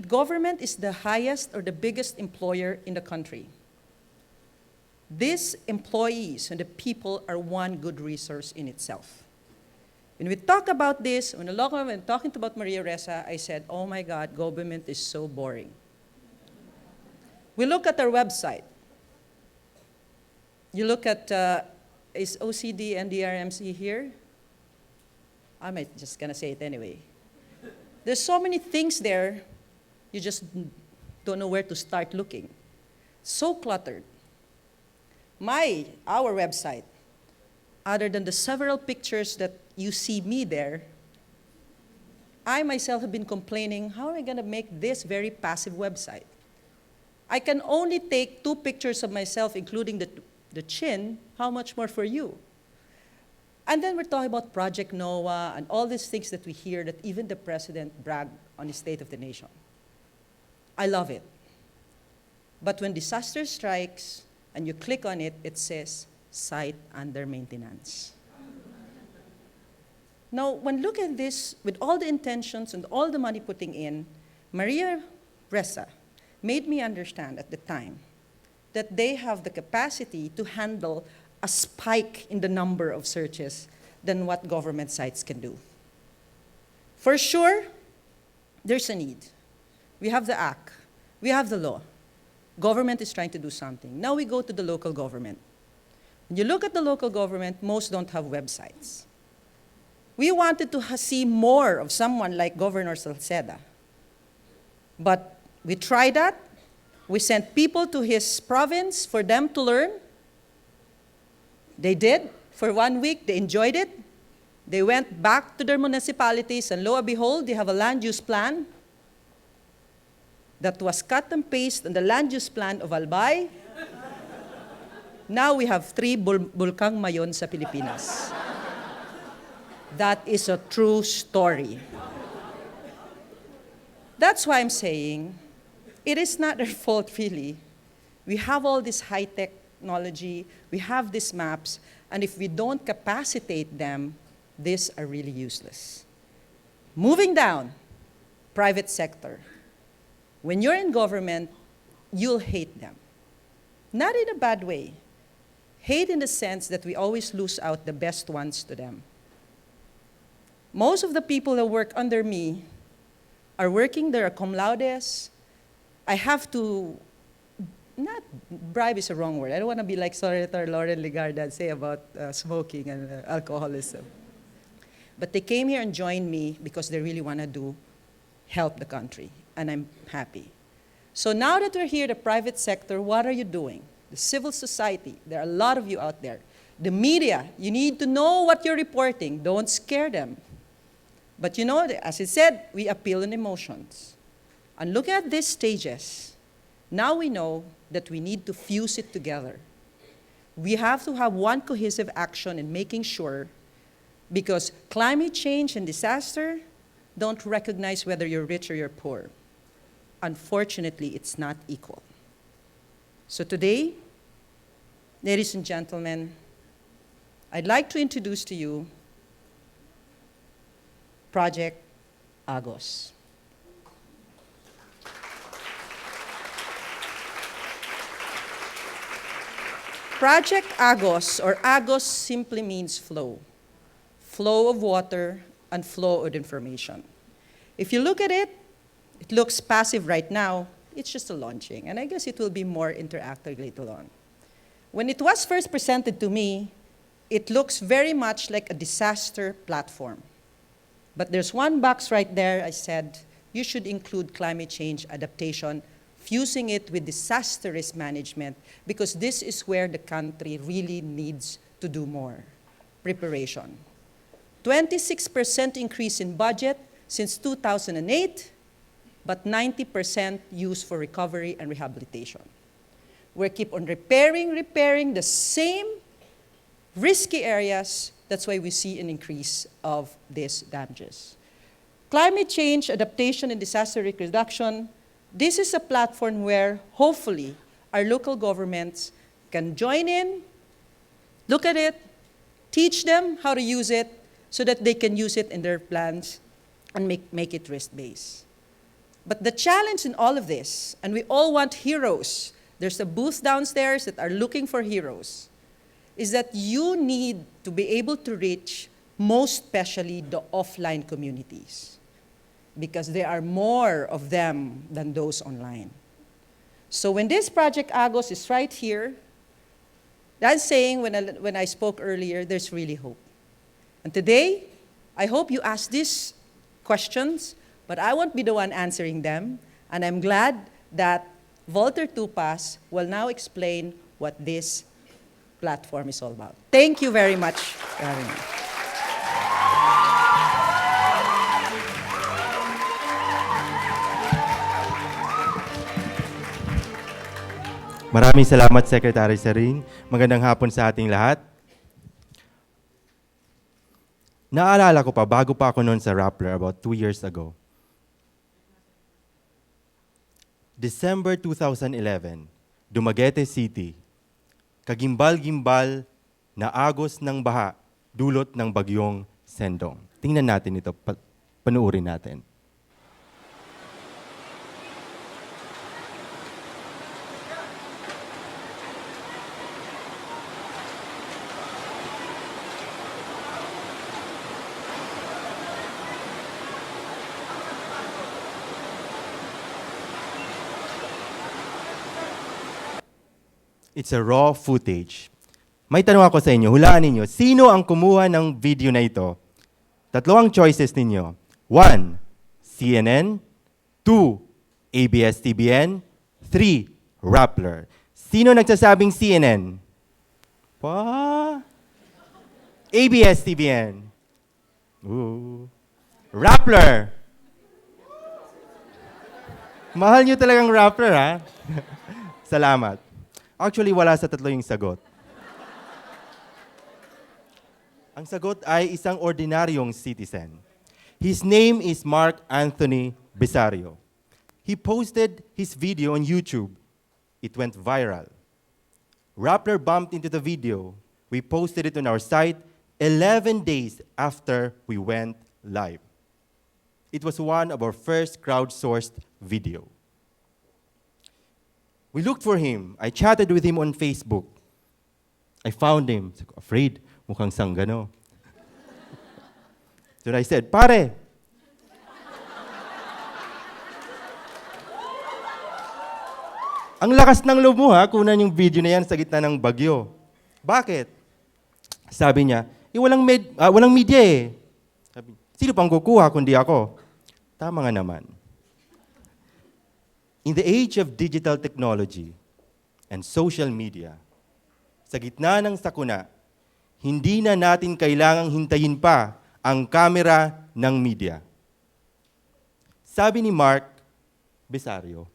Speaker 22: Government is the highest or the biggest employer in the country. These employees and the people are one good resource in itself. When we talk about this, when talking about Maria Ressa, I said, oh my God, government is so boring. We look at our website. You look at, is OCD and DRMC here? I'm just gonna say it anyway. There's so many things there, you just don't know where to start looking. So cluttered. Our website, other than the several pictures that you see me there, I myself have been complaining, how am I gonna make this very passive website? I can only take 2 pictures of myself, including the chin, how much more for you? And then we're talking about Project NOAA and all these things that we hear that even the president bragged on his State of the Nation. I love it. But when disaster strikes and you click on it, it says, site under maintenance. Now, when look at this, with all the intentions and all the money putting in, Maria Ressa made me understand at the time that they have the capacity to handle a spike in the number of searches than what government sites can do. For sure, there's a need. We have the act. We have the law. Government is trying to do something. Now we go to the local government. When you look at the local government, most don't have websites. We wanted to see more of someone like Governor Salceda. But we tried that. We sent people to his province for them to learn. They did. For 1 week, they enjoyed it. They went back to their municipalities, and lo and behold, they have a land use plan that was cut and paste on the land use plan of Albay. Now we have 3 Bulkang Mayon sa Pilipinas. That is a true story. That's why I'm saying, it is not their fault really. We have all this high technology, we have these maps, and if we don't capacitate them, these are really useless. Moving down, private sector. When you're in government, you'll hate them. Not in a bad way. Hate in the sense that we always lose out the best ones to them. Most of the people that work under me are working, they're cum laudes. I have to, not bribe is a wrong word. I don't want to be like Senator Lauren Legarda and say about smoking and alcoholism. But they came here and joined me because they really want to help the country, and I'm happy. So now that we're here, the private sector, what are you doing? The civil society, there are a lot of you out there. The media, you need to know what you're reporting. Don't scare them. But you know, as I said, we appeal on emotions. And look at these stages. Now we know that we need to fuse it together. We have to have one cohesive action in making sure, because climate change and disaster don't recognize whether you're rich or you're poor. Unfortunately, it's not equal. So today, ladies and gentlemen, I'd like to introduce to you Project Agos. Project Agos, or Agos simply means flow. Flow of water and flow of information. If you look at it, it looks passive right now. It's just a launching, and I guess it will be more interactive later on. When it was first presented to me, it looks very much like a disaster platform. But there's one box right there, I said, you should include climate change adaptation, fusing it with disaster risk management, because this is where the country really needs to do more preparation. 26% increase in budget since 2008, but 90% used for recovery and rehabilitation. We keep on repairing the same risky areas. That's why we see an increase of these damages. Climate change, adaptation, and disaster risk reduction, this is a platform where hopefully our local governments can join in, look at it, teach them how to use it so that they can use it in their plans and make it risk-based. But the challenge in all of this, and we all want heroes, there's a booth downstairs that are looking for heroes, is that you need to be able to reach most especially the offline communities, because there are more of them than those online. So when this Project Agos is right here, that's saying when I spoke earlier, there's really hope. And today, I hope you ask these questions, but I won't be the one answering them, and I'm glad that Walter Tupas will now explain what this platform is all about. Thank you very much for having me.
Speaker 9: Maraming salamat, Secretary Saring. Magandang hapon sa ating lahat. Naalala ko pa, bago pa ako noon sa Rappler, about 2 years ago. December 2011, Dumaguete City. Kagimbal-gimbal na agos ng baha, dulot ng bagyong Sendong. Tingnan natin ito, panuurin natin. It's a raw footage. May tanong ako sa inyo, hulaan ninyo, sino ang kumuha ng video na ito? Tatlo ang choices ninyo. 1, CNN. 2, ABS-CBN. 3, Rappler. Sino nagsasabing CNN? Pa? ABS-CBN. Rappler. Mahal nyo talagang Rappler, ha? Salamat. Actually, wala sa tatlo yung sagot. Ang sagot ay isang ordinaryong citizen. His name is Mark Anthony Bisario. He posted his video on YouTube. It went viral. Rappler bumped into the video. We posted it on our site 11 days after we went live. It was one of our first crowdsourced video. We looked for him. I chatted with him on Facebook. I found him. Afraid, mukhang sanggano. So I said, pare, ang lakas ng loob mo ha, kunan yung video na yan sa gitna ng bagyo. Bakit? Sabi niya, walang media eh. Sabi, sino pang kukuha kundi ako? Tama nga naman. In the age of digital technology and social media, sa gitna ng sakuna, hindi na natin kailangang hintayin pa ang kamera ng media. Sabi ni Mark Bisario,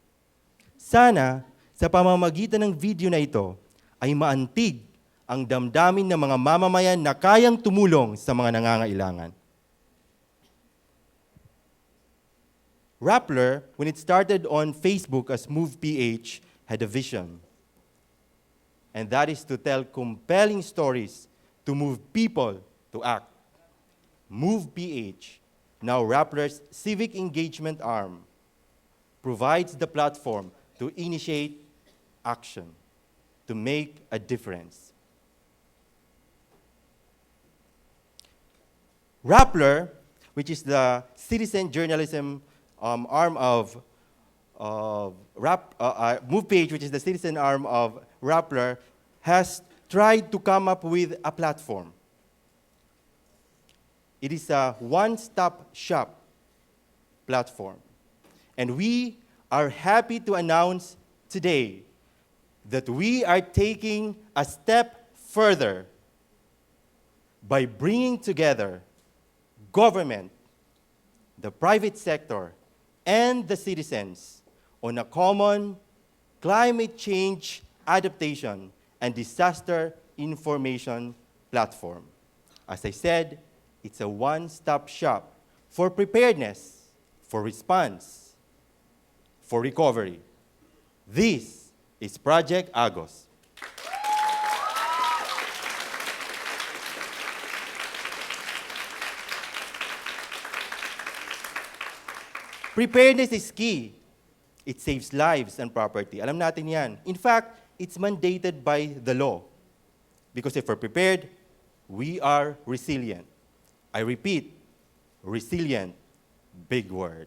Speaker 9: sana sa pamamagitan ng video na ito ay maantig ang damdamin ng mga mamamayan na kayang tumulong sa mga nangangailangan. Rappler, when it started on Facebook as Move PH, had a vision. And that is to tell compelling stories to move people to act. Move PH, now Rappler's civic engagement arm, provides the platform to initiate action, to make a difference. Rappler, which is the citizen journalism arm of MovePage, which is the citizen arm of Rappler, has tried to come up with a platform. It is a one-stop shop platform. And we are happy to announce today that we are taking a step further by bringing together government, the private sector, and the citizens on a common climate change adaptation and disaster information platform. As I said, it's a one-stop shop for preparedness, for response, for recovery. This is Project Agos. Preparedness is key. It saves lives and property. Alam natin yan. In fact, it's mandated by the law. Because if we're prepared, we are resilient. I repeat, resilient, big word.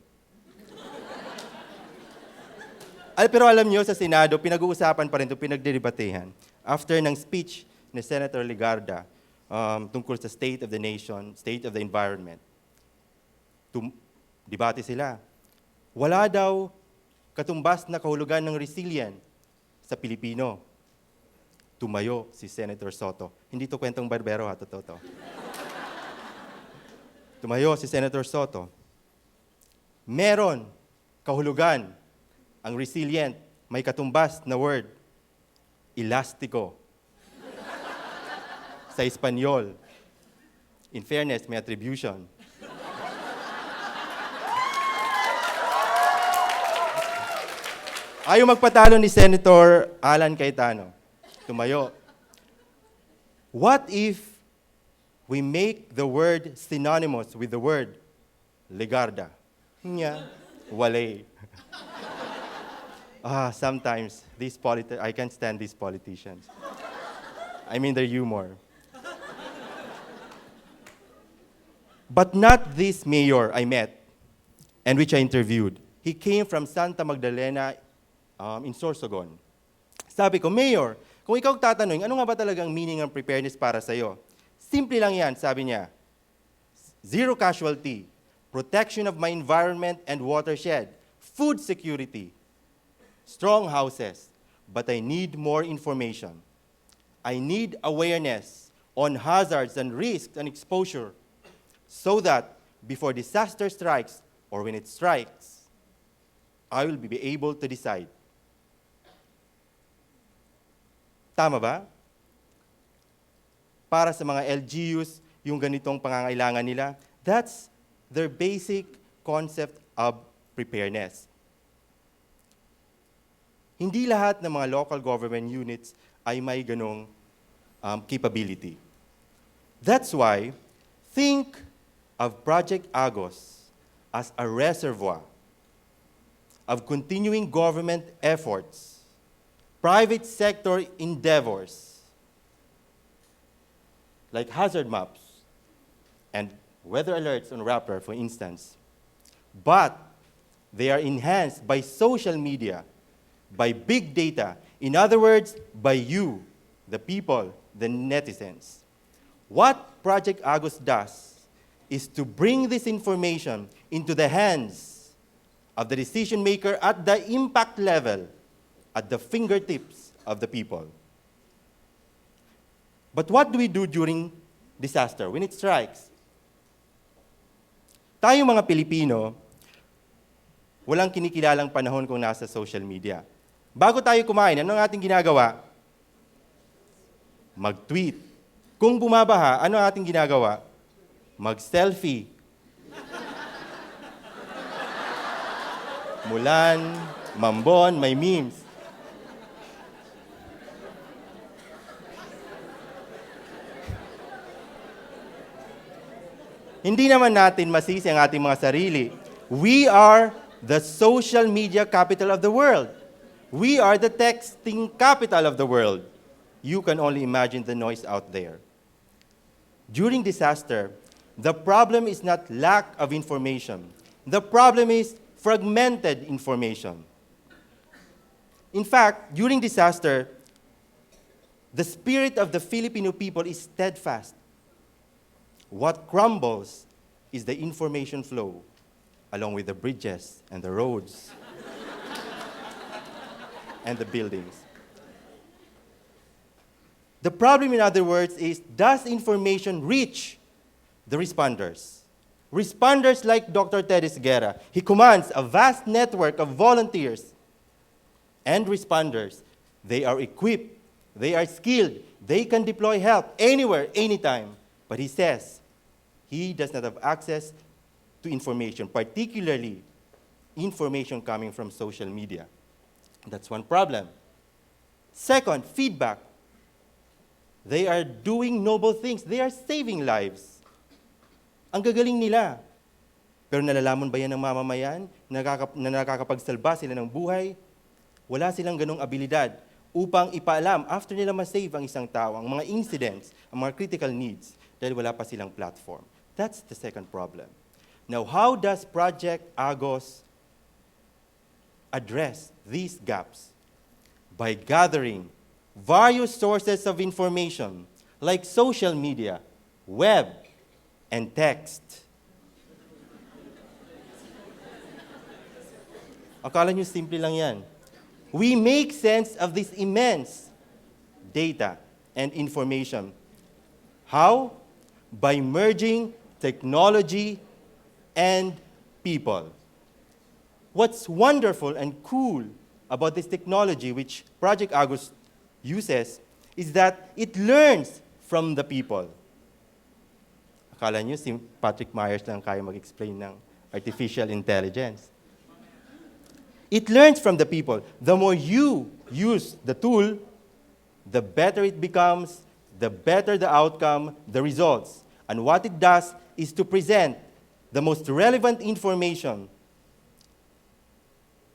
Speaker 9: Pero alam nyo, sa Senado, pinag-uusapan pa rin ito, pinagdedebatehan. After ng speech ni Senator Legarda tungkol sa State of the Nation, State of the Environment, debate sila. Wala daw katumbas na kahulugan ng resilient sa Pilipino. Tumayo si Senator Soto. Hindi to kwentong barbero ha, totoo to. Tumayo si Senator Soto. Meron kahulugan ang resilient, may katumbas na word, elastiko. Sa Espanyol. In fairness, may attribution. Ayaw magpatalo ni Senator Alan Cayetano. Tumayo. What if we make the word synonymous with the word Legarda? Nya, wale. Sometimes I can't stand these politicians. I mean their humor. But not this mayor I met and which I interviewed. He came from Santa Magdalena in Sorsogon. Sabi ko, Mayor, kung ikaw tatanungin, ano nga ba talagang meaning ng preparedness para sa'yo? Simple lang yan, sabi niya. Zero casualty, protection of my environment and watershed, food security, strong houses, but I need more information. I need awareness on hazards and risks and exposure so that before disaster strikes or when it strikes, I will be able to decide. Tama ba? Para sa mga LGUs, yung ganitong pangangailangan nila, that's their basic concept of preparedness. Hindi lahat ng mga local government units ay may ganong capability. That's why, think of Project Agos as a reservoir of continuing government efforts, private sector endeavors, like hazard maps and weather alerts on Rappler, for instance. But they are enhanced by social media, by big data, in other words, by you, the people, the netizens. What Project Agos does is to bring this information into the hands of the decision maker at the impact level, at the fingertips of the people. But what do we do during disaster, when it strikes? Tayong mga Pilipino, walang kinikilalang panahon kung nasa social media. Bago tayo kumain, ano ang ating ginagawa? Mag-tweet. Kung bumabaha, ano ang ating ginagawa? Mag-selfie. Mulan, Mambon, may memes. Hindi naman natin masisi ang ating mga sarili. We are the social media capital of the world. We are the texting capital of the world. You can only imagine the noise out there. During disaster, the problem is not lack of information. The problem is fragmented information. In fact, during disaster, the spirit of the Filipino people is steadfast. What crumbles is the information flow. along with the bridges and the roads and the buildings. The problem, in other words, is does information reach the responders? Responders like Dr. Teddy Guerra, he commands a vast network of volunteers and responders. They are equipped, they are skilled, they can deploy help anywhere, anytime. But he says he does not have access to information, particularly information coming from social media. That's one problem. Second, feedback. They are doing noble things. They are saving lives. Ang gagaling nila. Pero nalalaman ba yan ng mamamayan na nakakapagsalba sila ng buhay? Wala silang ganong abilidad upang ipaalam after nila masave ang isang tao, ang mga incidents, ang mga critical needs, dahil wala pa silang platform. That's the second problem. Now, how does Project Agos address these gaps? By gathering various sources of information like social media, web, and text. Akala nyo simple lang yan. We make sense of this immense data and information. How? By merging technology and people. What's wonderful and cool about this technology, which Project Agos uses, is that it learns from the people. Akala nyo si Patrick Myers lang kaya mag-explain ng artificial intelligence. It learns from the people. The more you use the tool, the better it becomes, the better the outcome, the results. And what it does is to present the most relevant information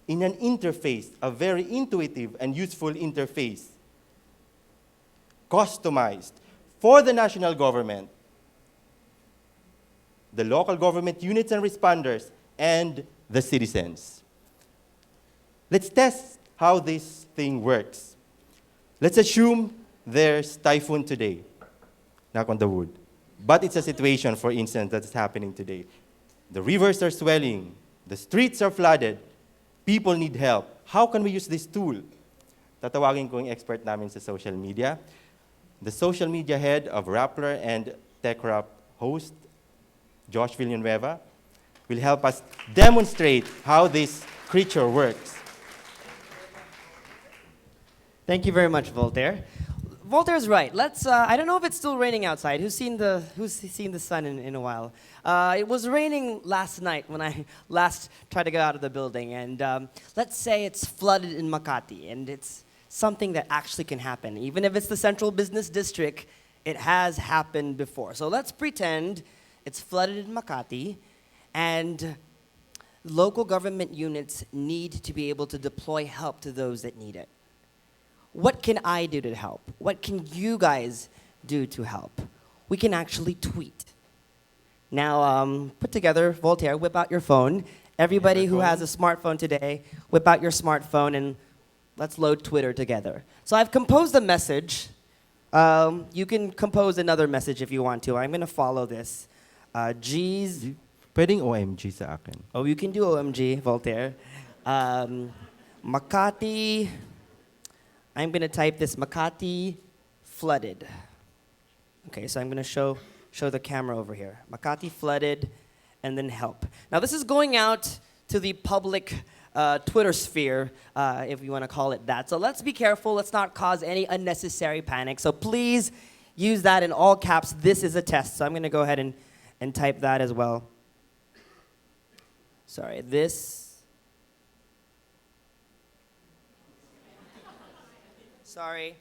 Speaker 9: in an interface, a very intuitive and useful interface, customized for the national government, the local government units and responders, and the citizens. Let's test how this thing works. Let's assume there's typhoon today. Knock on the wood. But it's a situation, for instance, that's happening today. The rivers are swelling. The streets are flooded. People need help. How can we use this tool? Tatawagin ko yung expert namin sa social media. The social media head of Rappler and TechRap host, Josh Villanueva, will help us demonstrate how this creature works.
Speaker 11: Thank you very much, Voltaire. Voltaire's right. Let's. I don't know if it's still raining outside. Who's seen the sun in a while? It was raining last night when I last tried to get out of the building, and let's say it's flooded in Makati, and it's something that actually can happen. Even if it's the central business district, it has happened before. So let's pretend it's flooded in Makati, and local government units need to be able to deploy help to those that need it. What can I do to help? What can you guys do to help? We can actually tweet. Now, put together, Voltaire, whip out your phone. Everybody who has a smartphone today, whip out your smartphone and let's load Twitter together. So I've composed a message. You can compose another message if you want to. I'm going to follow this. G's.
Speaker 9: Pwedeng OMG sa akin.
Speaker 11: Oh, you can do OMG, Voltaire. Makati. I'm going to type this, Makati flooded. Okay, so I'm going to show the camera over here. Makati flooded, and then help. Now, this is going out to the public Twitter sphere, if you want to call it that. So let's be careful. Let's not cause any unnecessary panic. So please use that in all caps. This is a test. So I'm going to go ahead and type that as well. Sorry, this. Sorry.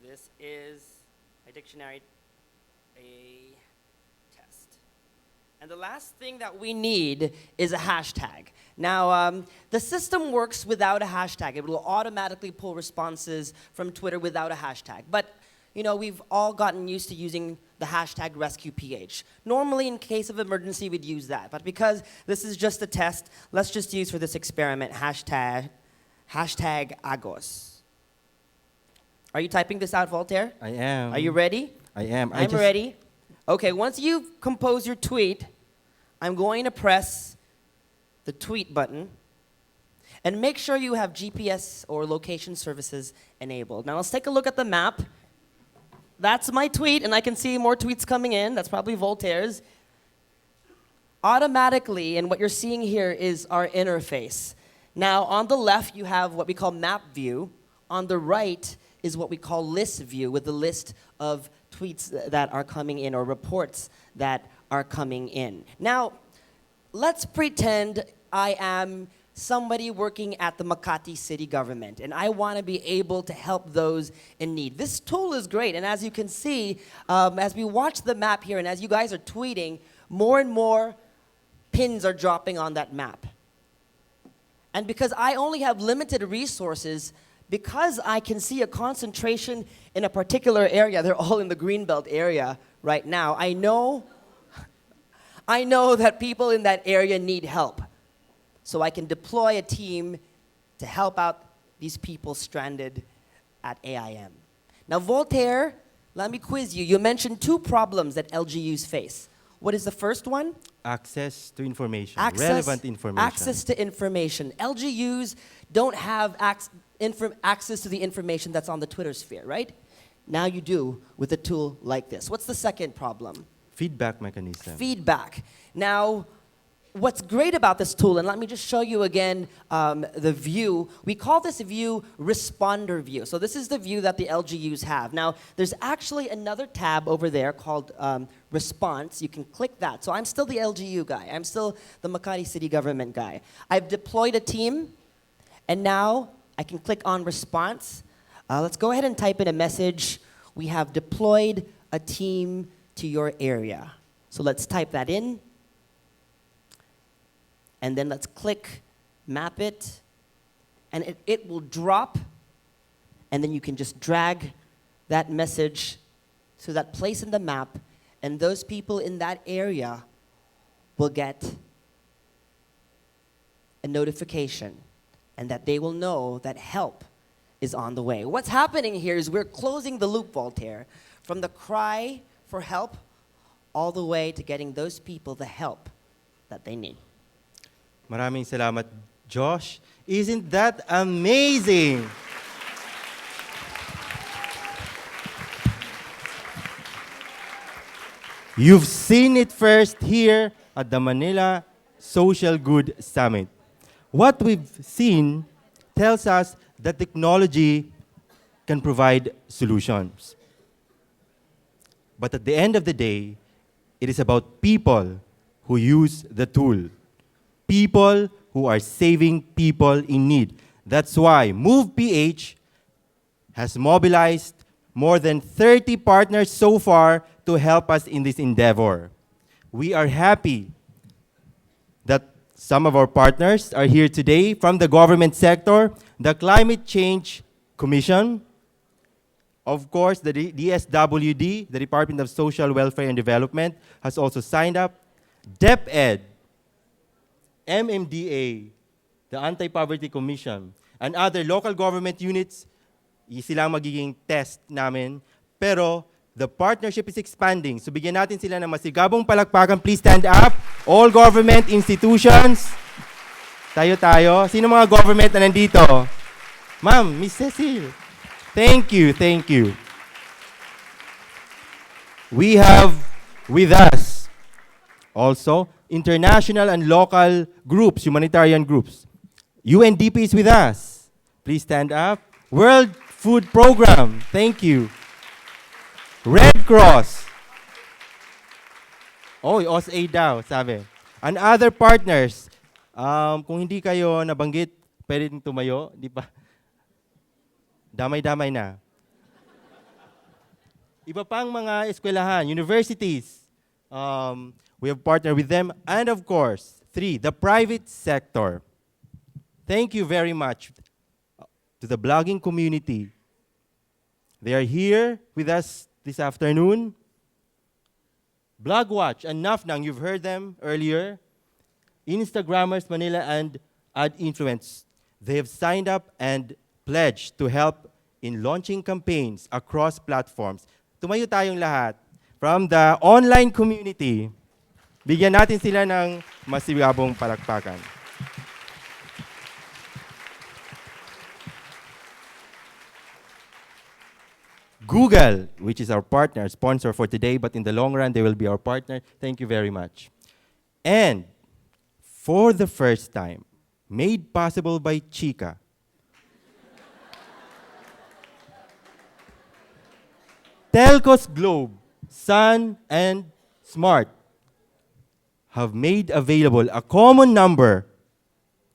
Speaker 11: This is a dictionary, a test. And the last thing that we need is a hashtag. Now, the system works without a hashtag. It will automatically pull responses from Twitter without a hashtag. But, you know, we've all gotten used to using the hashtag RescuePH. Normally, in case of emergency, we'd use that. But because this is just a test, let's just use for this experiment hashtag Agos. Are you typing this out, Voltaire?
Speaker 9: I am.
Speaker 11: Are you ready?
Speaker 9: I am.
Speaker 11: I'm ready. Okay, once you've composed your tweet, I'm going to press the tweet button, and make sure you have GPS or location services enabled. Now let's take a look at the map. That's my tweet, and I can see more tweets coming in. That's probably Voltaire's. Automatically, and what you're seeing here is our interface. Now, on the left, you have what we call map view. On the right is what we call list view, with the list of tweets that are coming in, or reports that are coming in. Now, let's pretend I am somebody working at the Makati city government, and I want to be able to help those in need. This tool is great, and as you can see, as we watch the map here, and as you guys are tweeting, more and more pins are dropping on that map. And because I only have limited resources, because I can see a concentration in a particular area, they're all in the Greenbelt area right now, I know that people in that area need help. So I can deploy a team to help out these people stranded at AIM. Now, Voltaire, let me quiz you. You mentioned two problems that LGUs face. What is the first one?
Speaker 9: Access to information, relevant information.
Speaker 11: Access to information. LGUs don't have access to the information that's on the Twitter sphere, right? Now you do with a tool like this. What's the second problem?
Speaker 9: Feedback mechanism.
Speaker 11: Feedback. Now, what's great about this tool, and let me just show you again the view. We call this view responder view. So this is the view that the LGUs have. Now, there's actually another tab over there called response. You can click that. So I'm still the LGU guy. I'm still the Makati City Government guy. I've deployed a team, and now I can click on response. Let's go ahead and type in a message. We have deployed a team to your area. So let's type that in. And then let's click map it, and it will drop, and then you can just drag that message to that place in the map, and those people in that area will get a notification, and that they will know that help is on the way. What's happening here is we're closing the loop, Voltaire, from the cry for help all the way to getting those people the help that they need.
Speaker 9: Maraming salamat, Josh. Isn't that amazing? You've seen it first here at the Manila Social Good Summit. What we've seen tells us that technology can provide solutions. But at the end of the day, it is about people who use the tool. People who are saving people in need. That's why Move PH has mobilized more than 30 partners so far to help us in this endeavor. We are happy that some of our partners are here today from the government sector, the Climate Change Commission, of course, the DSWD, the Department of Social Welfare and Development, has also signed up, DepEd, MMDA, the Anti-Poverty Commission, and other local government units, silang magiging test namin. Pero the partnership is expanding. So bigyan natin sila ng masigabong palakpakan. Please stand up. All government institutions. Tayo. Sino mga government na nandito? Ma'am, Miss Cecil. Thank you, thank you. We have with us also international and local groups, humanitarian groups. UNDP is with us. Please stand up. World Food Program, thank you. Red Cross. Oh, OSA daw, sabi. And other partners. Kung hindi kayo nabanggit, pwede din tumayo, di ba? Damay-damay na. Iba pang mga eskwelahan, universities. We have partnered with them. And of course, 3, the private sector. Thank you very much to the blogging community. They are here with us this afternoon. Blogwatch and Nafnang, you've heard them earlier. Instagrammers Manila and Ad Influence. They have signed up and pledged to help in launching campaigns across platforms. Tumayo tayong lahat. From the online community, Bigyan natin sila ng masigabong palakpakan. Google, which is our partner, sponsor for today, but in the long run, they will be our partner. Thank you very much. And for the first time, made possible by Chica, Telcos Globe, Sun, and Smart have made available a common number.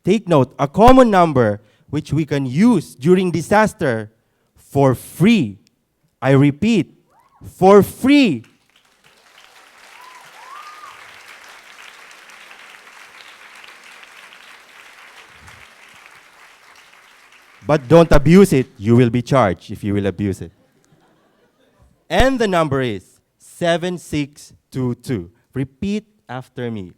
Speaker 9: Take note, a common number which we can use during disaster for free. I repeat, for free. But don't abuse it. You will be charged if you will abuse it. And the number is 7622. Repeat after me.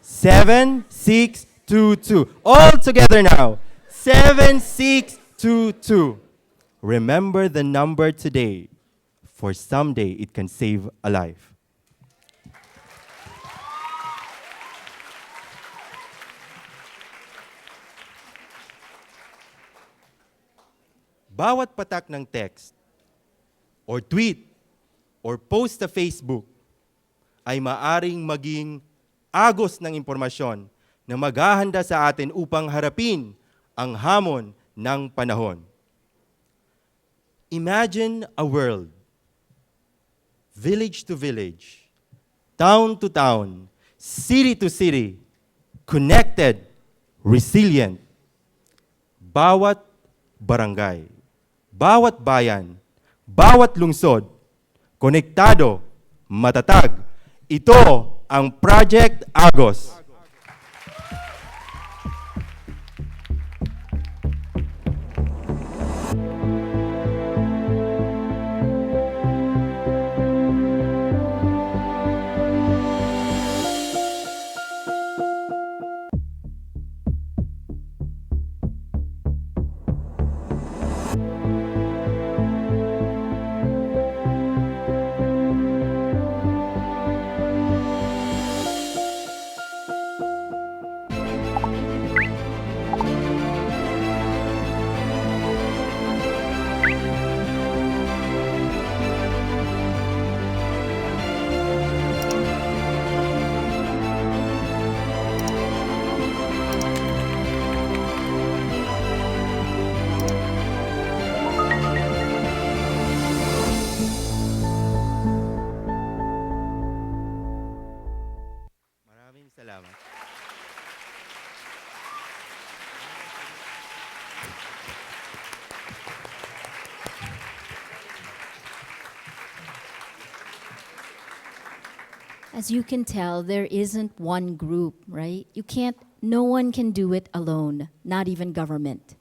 Speaker 9: 7622. All together now. 7622. Remember the number today, for someday it can save a life. Bawat patak ng text, or tweet, or post sa Facebook ay maaring maging agos ng impormasyon na maghahanda sa atin upang harapin ang hamon ng panahon. Imagine a world, village to village, town to town, city to city, connected, resilient. Bawat barangay, bawat bayan, bawat lungsod, konektado, matatag. Ito ang Project Agos. Salamat.
Speaker 2: As you can tell, there isn't one group, right? No one can do it alone, not even government.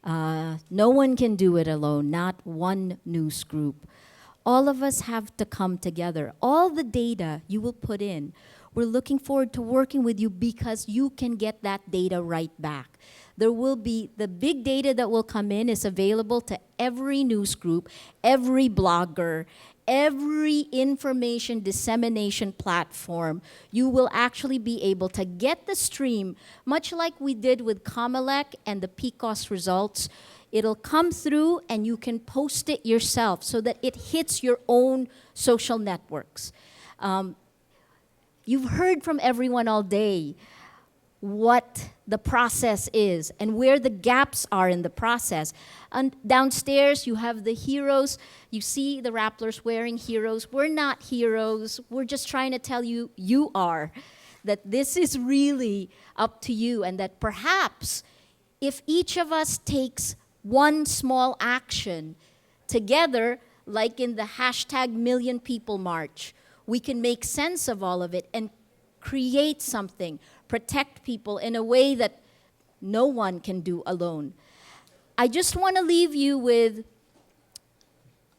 Speaker 2: No one can do it alone, not one news group. All of us have to come together. All the data you will put in, we're looking forward to working with you because you can get that data right back. There will be, the big data that will come in is available to every news group, every blogger, every information dissemination platform. You will actually be able to get the stream, much like we did with Comelec and the PCOS results. It'll come through and you can post it yourself so that it hits your own social networks. You've heard from everyone all day what the process is and where the gaps are in the process. And downstairs, you have the heroes. You see the Rapplers wearing heroes. We're not heroes. We're just trying to tell you, you are, that this is really up to you, and that perhaps if each of us takes one small action together, like in the #MillionPeople March, we can make sense of all of it and create something, protect people in a way that no one can do alone. I just want to leave you with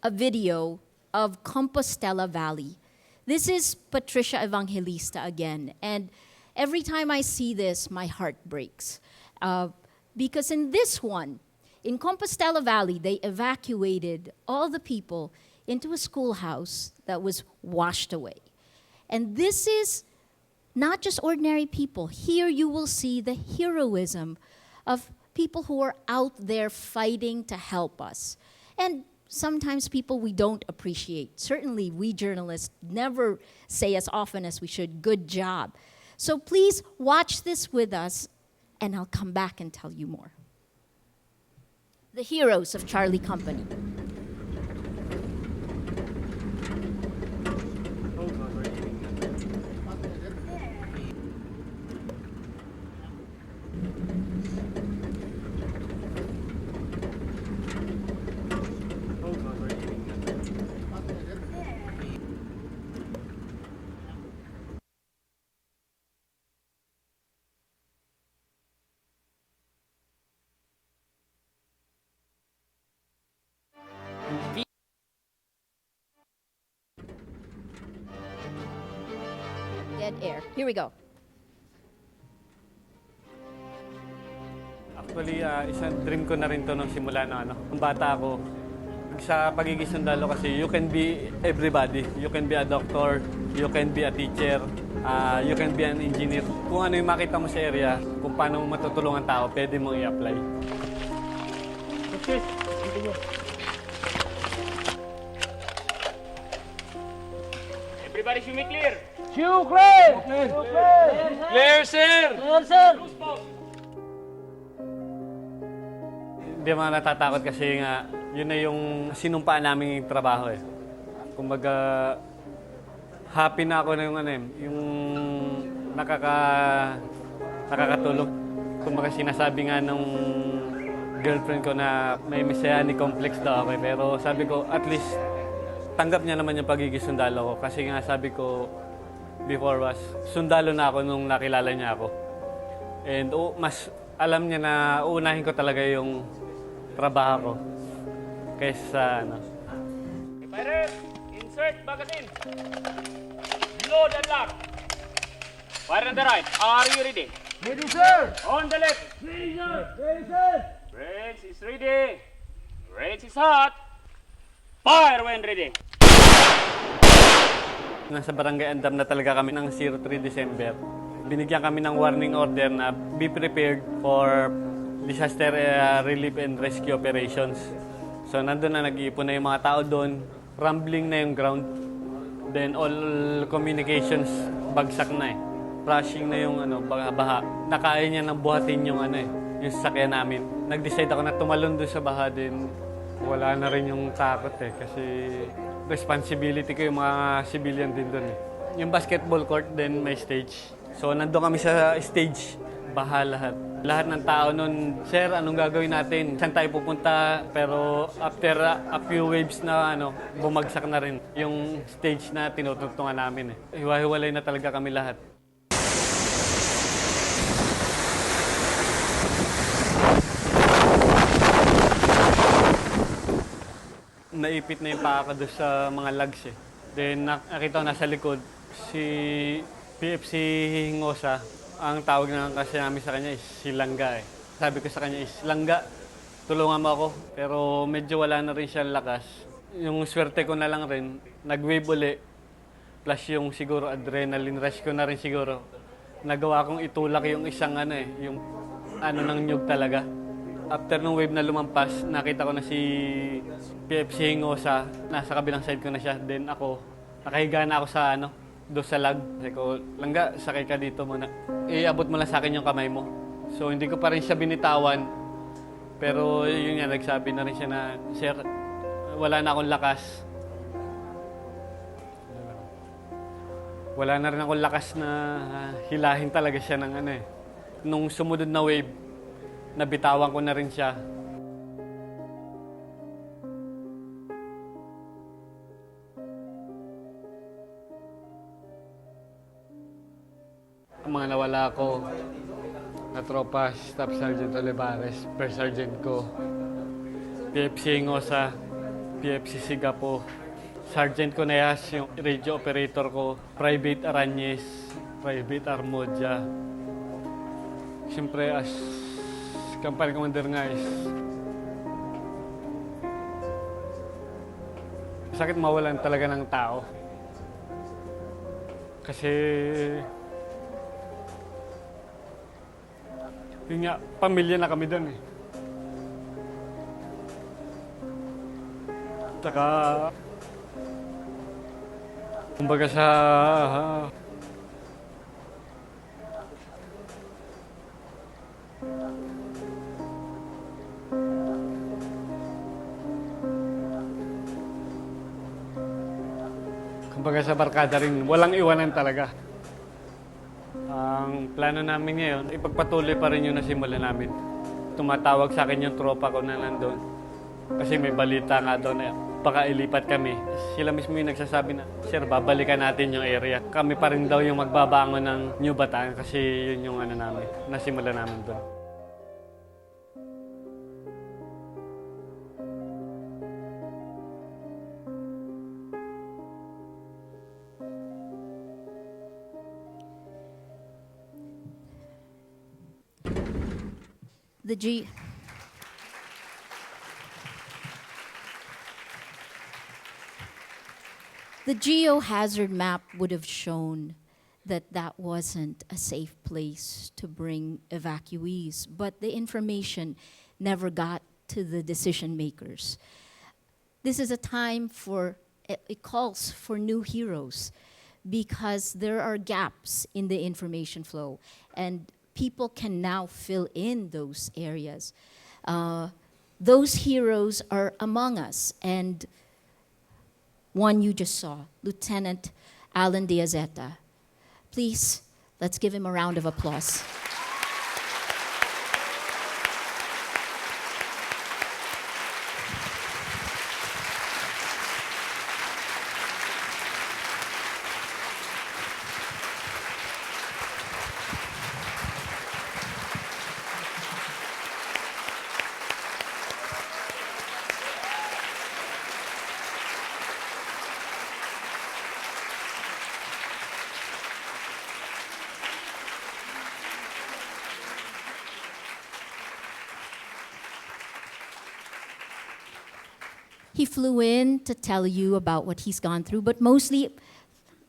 Speaker 2: a video of Compostela Valley. This is Patricia Evangelista again, and every time I see this, my heart breaks. Because in this one, in Compostela Valley, they evacuated all the people into a schoolhouse that was washed away. And this is not just ordinary people. Here you will see the heroism of people who are out there fighting to help us. And sometimes people we don't appreciate. Certainly we journalists never say as often as we should, good job. So please watch this with us, and I'll come back and tell you more. The heroes of Charlie Company. Dead air. Here we go.
Speaker 10: Actually, isang dream ko na rin to nung simula na nung bata ako. Sa pagiging sundalo kasi, you can be everybody. You can be a doctor, you can be a teacher, you can be an engineer. Kung ano yung makita mo sa area, kung paano mo matutulungan tao, pwede mong i-apply. Okay.
Speaker 12: Everybody should be clear.
Speaker 10: Shoe clear!
Speaker 12: Clear, sir!
Speaker 10: Clear, sir! Hindi mga natatakot kasi nga, yun na yung sinumpaan naming trabaho eh. Kumbaga, happy na ako na yung yung nakakatulog. Kumbaga sinasabi nga nung girlfriend ko na may messianic complex daw ako eh. Pero sabi ko, at least, tanggap niya naman yung pagiging sundalo ko. Kasi nga sabi ko, before was, sundalo na ako nung nakilala niya ako. And mas alam niya na uunahin ko talaga yung trabaho ko kaysa sa ano.
Speaker 12: Fire! Insert magazine. Load and lock. Fire on the right. Are you ready?
Speaker 10: Ready, sir!
Speaker 12: On the left.
Speaker 10: Ready, sir! Ready, sir!
Speaker 12: Range is ready. Range is hot. Fire when ready.
Speaker 10: Nasa barangay Andam na talaga kami ng 03 December. Binigyan kami ng warning order na be prepared for disaster relief and rescue operations. So nandun na nag-iipon na yung mga tao doon, rumbling na yung ground. Then all communications bagsak na eh. Crashing na yung baha. Nakaya niya nang buhatin yung yung sasakyan namin. Nag-decide ako na tumalon doon sa baha din. Wala na rin yung takot eh kasi responsibility ko yung mga civilian din doon eh. Yung basketball court din may stage. So nandun kami sa stage, baha lahat. Lahat ng tao nun, sir, anong gagawin natin? Saan tayo pupunta? Pero after a few waves na bumagsak na rin yung stage na tinutugtungan namin eh. Hiwa-hiwalay na talaga kami lahat. Naipit na yung paa ko doon sa mga lags eh. Then nakita ko nasa likod, si PFC Hingosa, ang tawag na kasi namin sa kanya is si Langga eh. Sabi ko sa kanya is, Langga, tulungan mo ako. Pero medyo wala na rin siyang lakas. Yung swerte ko na lang rin, nag-wave uli. Plus yung siguro adrenaline rush ko na rin siguro. Nagawa kong itulak yung isang yung ng nyug talaga. After nung wave na lumampas, nakita ko na si PFC Hingosa, nasa kabilang side ko na siya. Then ako, nakahiga na ako sa doon sa lag. Sabi ko, Langga, sakay ka dito muna. Iabot mo lang sa akin yung kamay mo. So hindi ko pa rin siya binitawan. Pero yun nga, nagsabi na rin siya na, Sir, wala na akong lakas. Wala na rin akong lakas na hilahin talaga siya ng Nung sumunod na wave, nabitawan ko na rin siya. Ang mga nawala ko, na tropa, Staff Sergeant Olivares, First Sergeant ko, PFC Ngosa, PFC Sigapo, Sergeant Coneyas, yung radio operator ko, Private Aranyes, Private Armodia. Siyempre, as company commander nga is, sakit mawalan talaga ng tao. Kasi Yun nga, pamilya na kami doon eh. Saka, kumbaga sa barkada rin, walang iwanan talaga. Ang plano namin ngayon, ipagpatuloy pa rin yung nasimula namin. Tumatawag sa akin yung tropa ko na nandun. Kasi may balita nga doon na baka ilipat kami. Sila mismo yung nagsasabi na, sir, babalikan natin yung area. Kami pa rin daw yung magbabangon ng New Bataan kasi yun yung ano namin, nasimula namin doon.
Speaker 2: The geohazard map would have shown that that wasn't a safe place to bring evacuees, but the information never got to the decision makers. This is a time for, it calls for new heroes because there are gaps in the information flow and people can now fill in those areas. Those heroes are among us, and one you just saw, Lieutenant Alan Diazeta. Please, let's give him a round of applause. He flew in to tell you about what he's gone through, but mostly,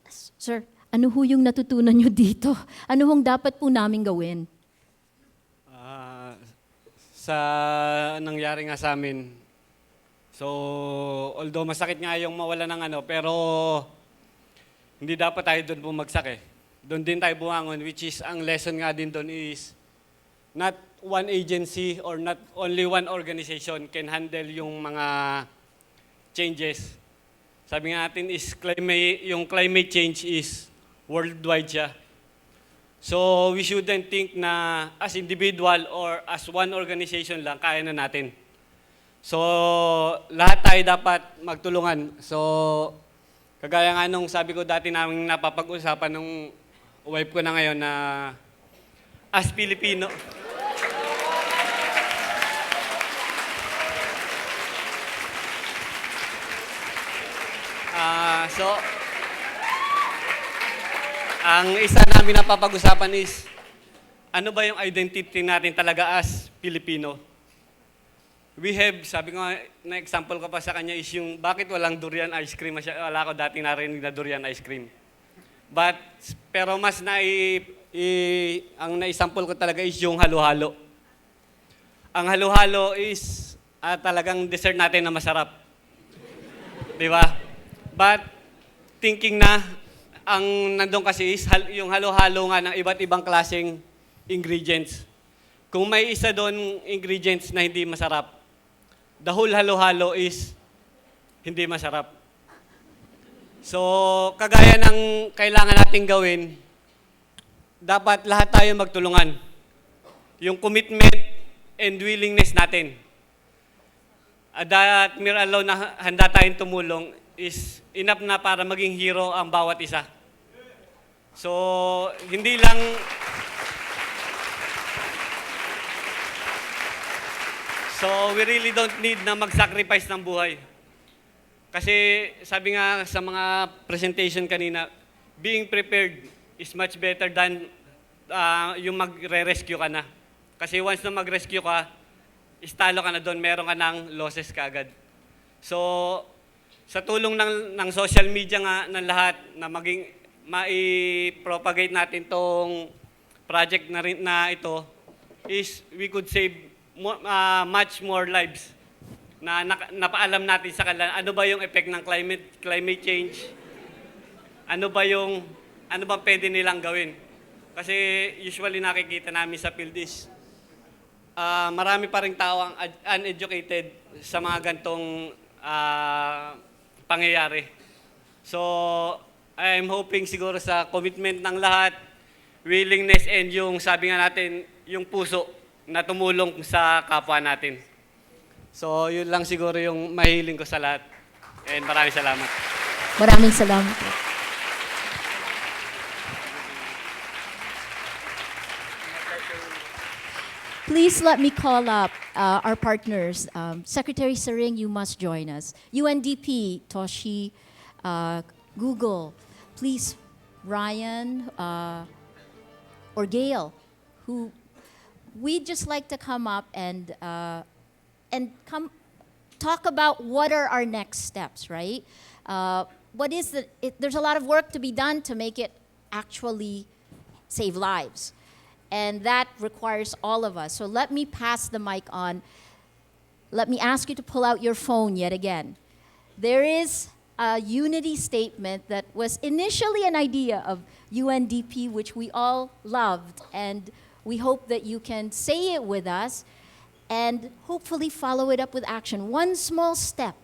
Speaker 2: sir, ano ho yung natutunan nyo dito? Ano hong dapat po namin gawin?
Speaker 10: Sa nangyari nga sa amin, so although masakit nga yung mawala ng ano, pero hindi dapat tayo doon bumagsak eh. Doon din tayo bumangon, which is ang lesson nga din doon is not one agency or not only one organization can handle yung mga changes. Sabi nga natin is yung climate change is worldwide siya. So we shouldn't think na as individual or as one organization lang kaya na natin. So lahat tayo dapat magtulungan. So kagaya nga nung sabi ko dati namin napapag-usapan nung wife ko na ngayon na as Filipino. So, ang isa namin napapag-usapan is, ano ba yung identity natin talaga as Filipino? We have, sabi ko na example ko pa sa kanya is yung, bakit walang durian ice cream? Wala ko dati narinig na durian ice cream. Pero mas ang na-example ko talaga is yung halo-halo. Ang halo-halo is talagang dessert natin na masarap. Di ba? But thinking na, ang nandun kasi is yung halo-halo nga ng iba't ibang klaseng ingredients. Kung may isa doon ingredients na hindi masarap, the whole halo-halo is hindi masarap. So, kagaya ng kailangan nating gawin, dapat lahat tayo magtulungan. Yung commitment and willingness natin. That mere alone na handa tayong tumulong is enough na para maging hero ang bawat isa. So, hindi lang we really don't need na mag-sacrifice ng buhay. Kasi sabi nga sa mga presentation kanina, being prepared is much better than yung magre-rescue ka na. Kasi once na mag-rescue ka, istalo ka na doon, meron ka ng losses kaagad. So, sa tulong ng social media nga ng lahat na mai-propagate natin tong project na ito, is we could save much more lives na napaalam natin sa kanila ano ba yung effect ng climate change, ano ba pwede nilang gawin. Kasi usually nakikita namin sa field is marami pa ring tao ang uneducated sa mga gantong pangyayari. So, I'm hoping siguro sa commitment ng lahat, willingness, and yung sabi nga natin, yung puso na tumulong sa kapwa natin. So, yun lang siguro yung mahiling ko sa lahat. And maraming salamat.
Speaker 2: Maraming salamat. Please let me call up our partners. Secretary Saring, you must join us. UNDP, Toshi, Google, please, Ryan, or Gail, who we'd just like to come up and come talk about what are our next steps, right? There's a lot of work to be done to make it actually save lives. And that requires all of us. So let me pass the mic on. Let me ask you to pull out your phone yet again. There is a unity statement that was initially an idea of UNDP, which we all loved, and we hope that you can say it with us and hopefully follow it up with action. One small step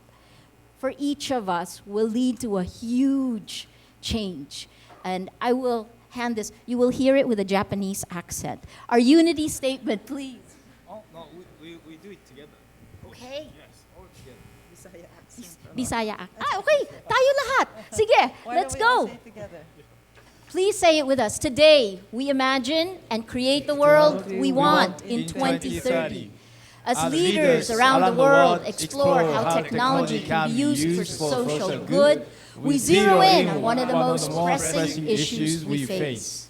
Speaker 2: for each of us will lead to a huge change. And I will hand this. You will hear it with a Japanese accent. Our unity statement, please.
Speaker 7: Oh, no, we do it together.
Speaker 2: Okay.
Speaker 7: Yes, all together.
Speaker 2: Bisaya accent. Okay. Tayo lahat. Sige, let's go. Please say it with us. Today, we imagine and create the world we want in 2030. As leaders around the world explore how technology can be used for social good, we zero in on one of the most pressing issues we face.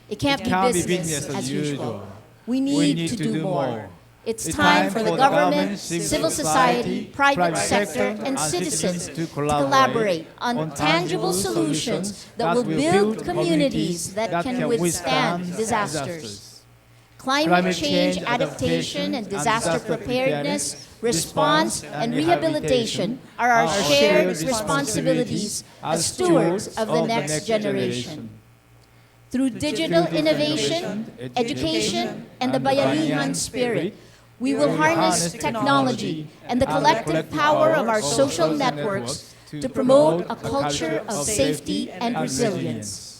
Speaker 2: It can't be business as usual. We need to do more. It's time for the government, civil society, private sector, and citizens to collaborate on tangible solutions that will build communities that can withstand disasters. Climate change adaptation and disaster preparedness, response, and rehabilitation are our shared responsibilities as stewards of the next generation. Through digital innovation, education, and the Bayanihan spirit, we will harness technology and the collective power of our social networks to promote a culture of safety and resilience.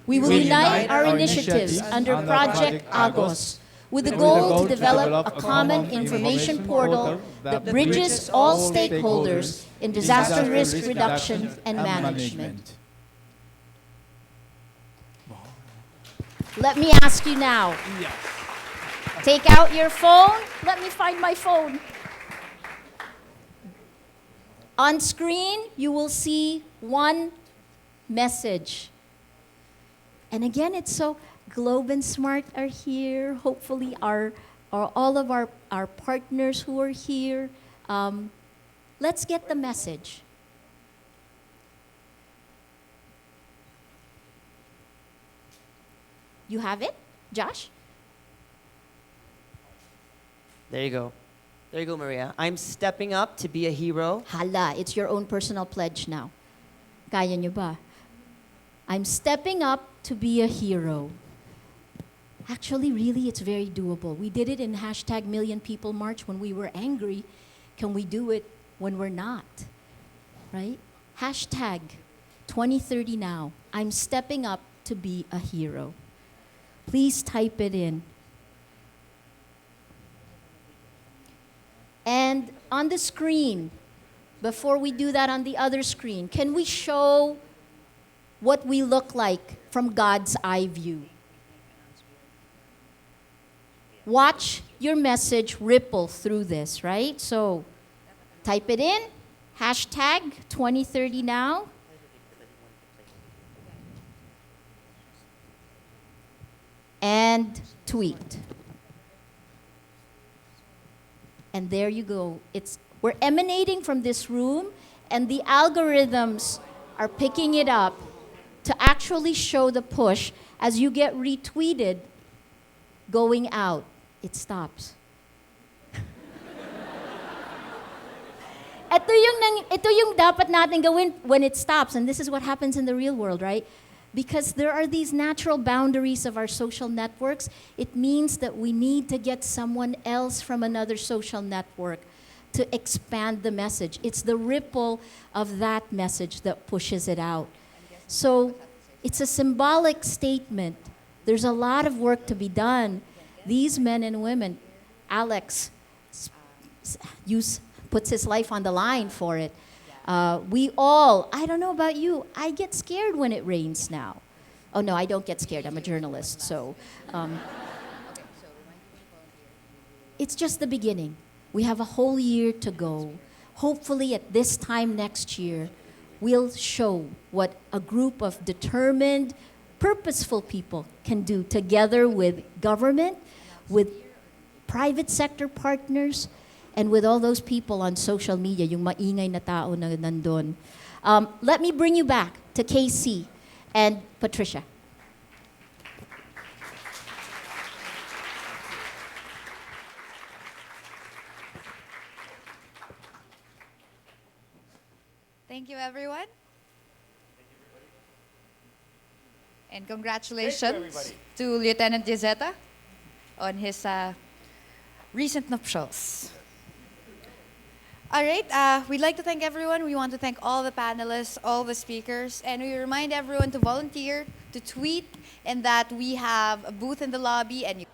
Speaker 2: We will unite our initiatives under Project Agos with the goal to develop a common information portal that bridges all stakeholders in disaster risk reduction and management. Let me ask you now. Take out your phone. Let me find my phone. On screen, you will see one message. And again, it's so Globe and Smart are here. Hopefully, all of our partners who are here. Let's get the message. You have it, Josh?
Speaker 11: There you go. There you go, Maria. I'm stepping up to be a hero.
Speaker 2: Hala, it's your own personal pledge now. Kaya nyo ba? I'm stepping up to be a hero. Actually, really, it's very doable. We did it in #MillionPeopleMarch when we were angry. Can we do it when we're not? Right? #2030 now. I'm stepping up to be a hero. Please type it in. And on the screen, before we do that on the other screen, can we show what we look like from God's eye view? Watch your message ripple through this, right? So type it in, #2030 now. And tweet. And there you go. We're emanating from this room, and the algorithms are picking it up to actually show the push as you get retweeted going out, it stops. Ito yung dapat natin gawin when it stops, and this is what happens in the real world, right? Because there are these natural boundaries of our social networks, it means that we need to get someone else from another social network to expand the message. It's the ripple of that message that pushes it out. So it's a symbolic statement. There's a lot of work to be done. These men and women, Alex puts his life on the line for it. We all, I don't know about you, I get scared when it rains now. Oh no, I don't get scared, I'm a journalist, so. It's just the beginning. We have a whole year to go. Hopefully at this time next year, we'll show what a group of determined, purposeful people can do together with government, with private sector partners, and with all those people on social media, yung maingay na tao na nandun. Let me bring you back to KC and Patricia.
Speaker 4: Thank you, everyone. And congratulations to Lieutenant Gizeta on his recent nuptials. All right, we'd like to thank everyone. We want to thank all the panelists, all the speakers, and we remind everyone to volunteer, to tweet, and that we have a booth in the lobby, and you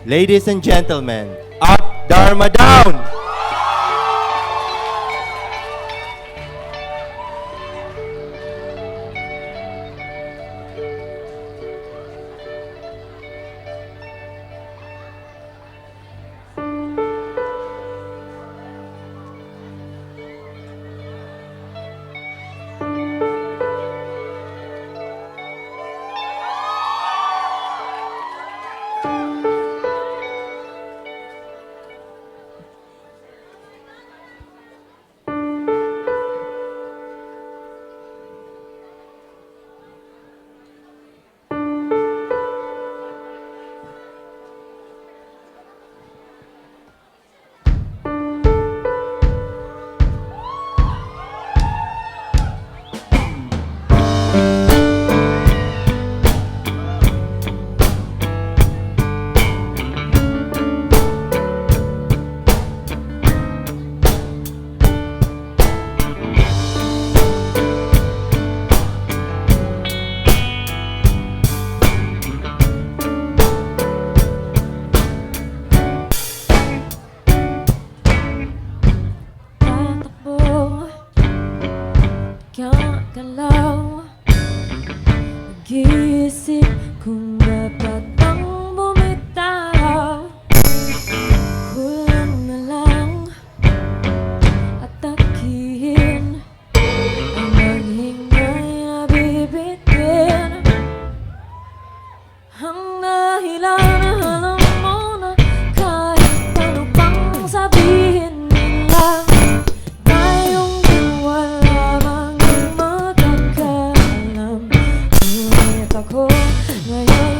Speaker 9: Ladies and gentlemen, up, Dharma down!
Speaker 8: Galaw, nag-iisip kung dapat bang bumitaw. Kulang na lang at takihin ang maghingay na bibitin. Ang dahilan alam mo na kahit ano pang sabihin nila, tayong dalawa lamang ang magkakaalam. Ngunit ako ngayon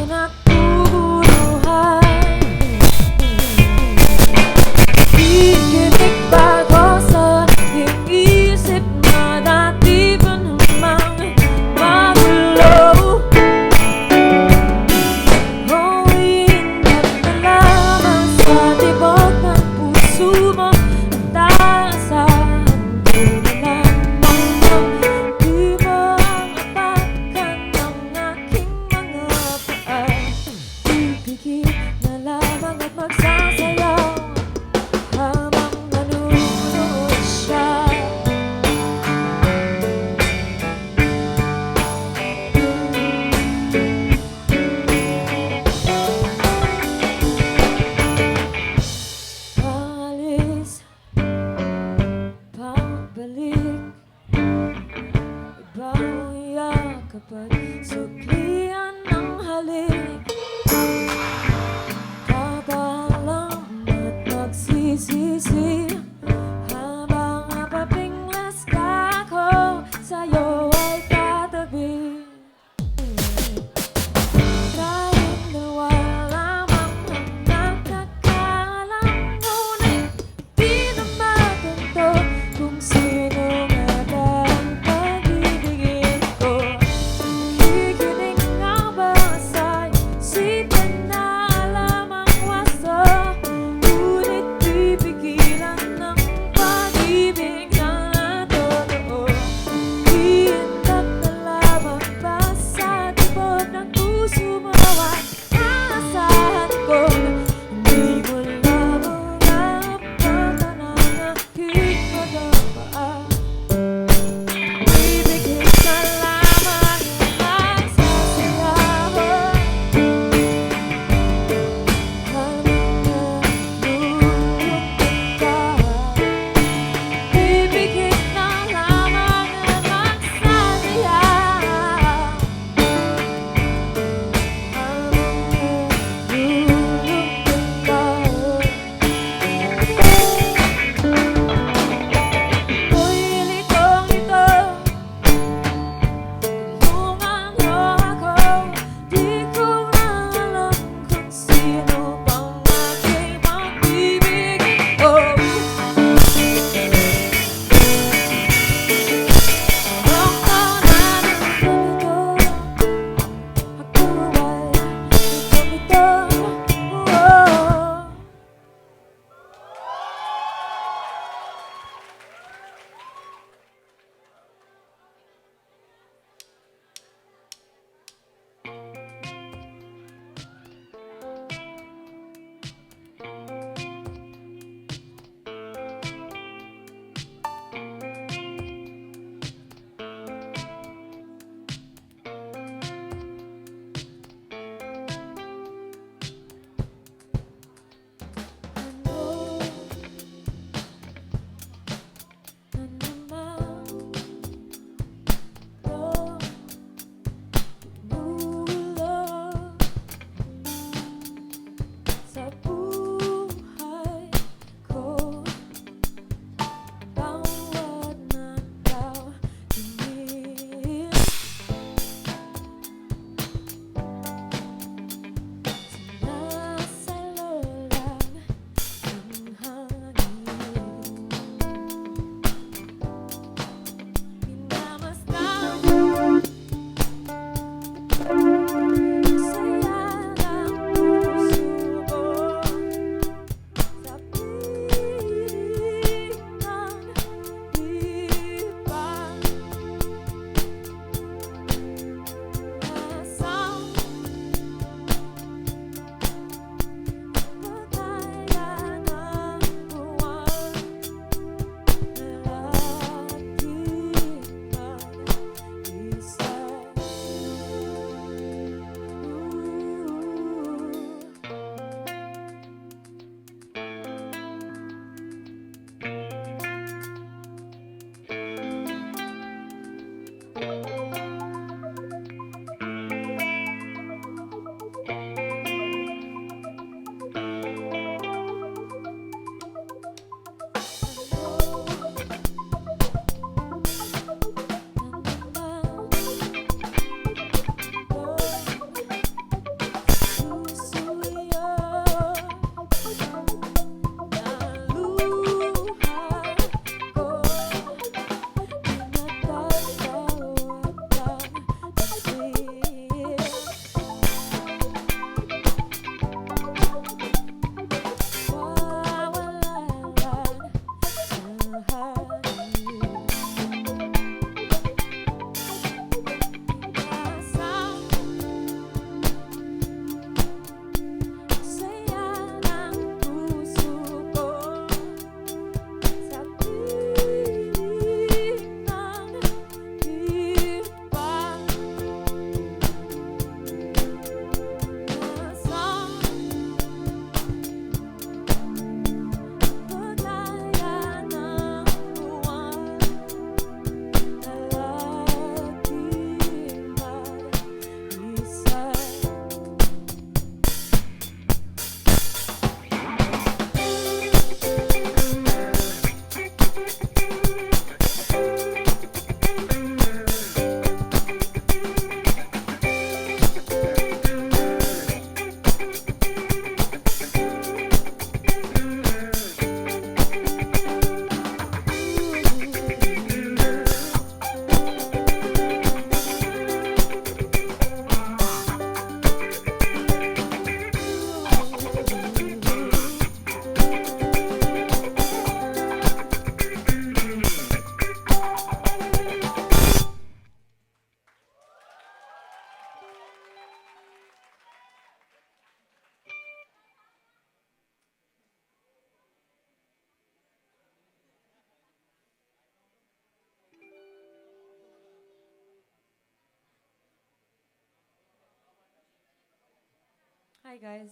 Speaker 8: Hi, guys.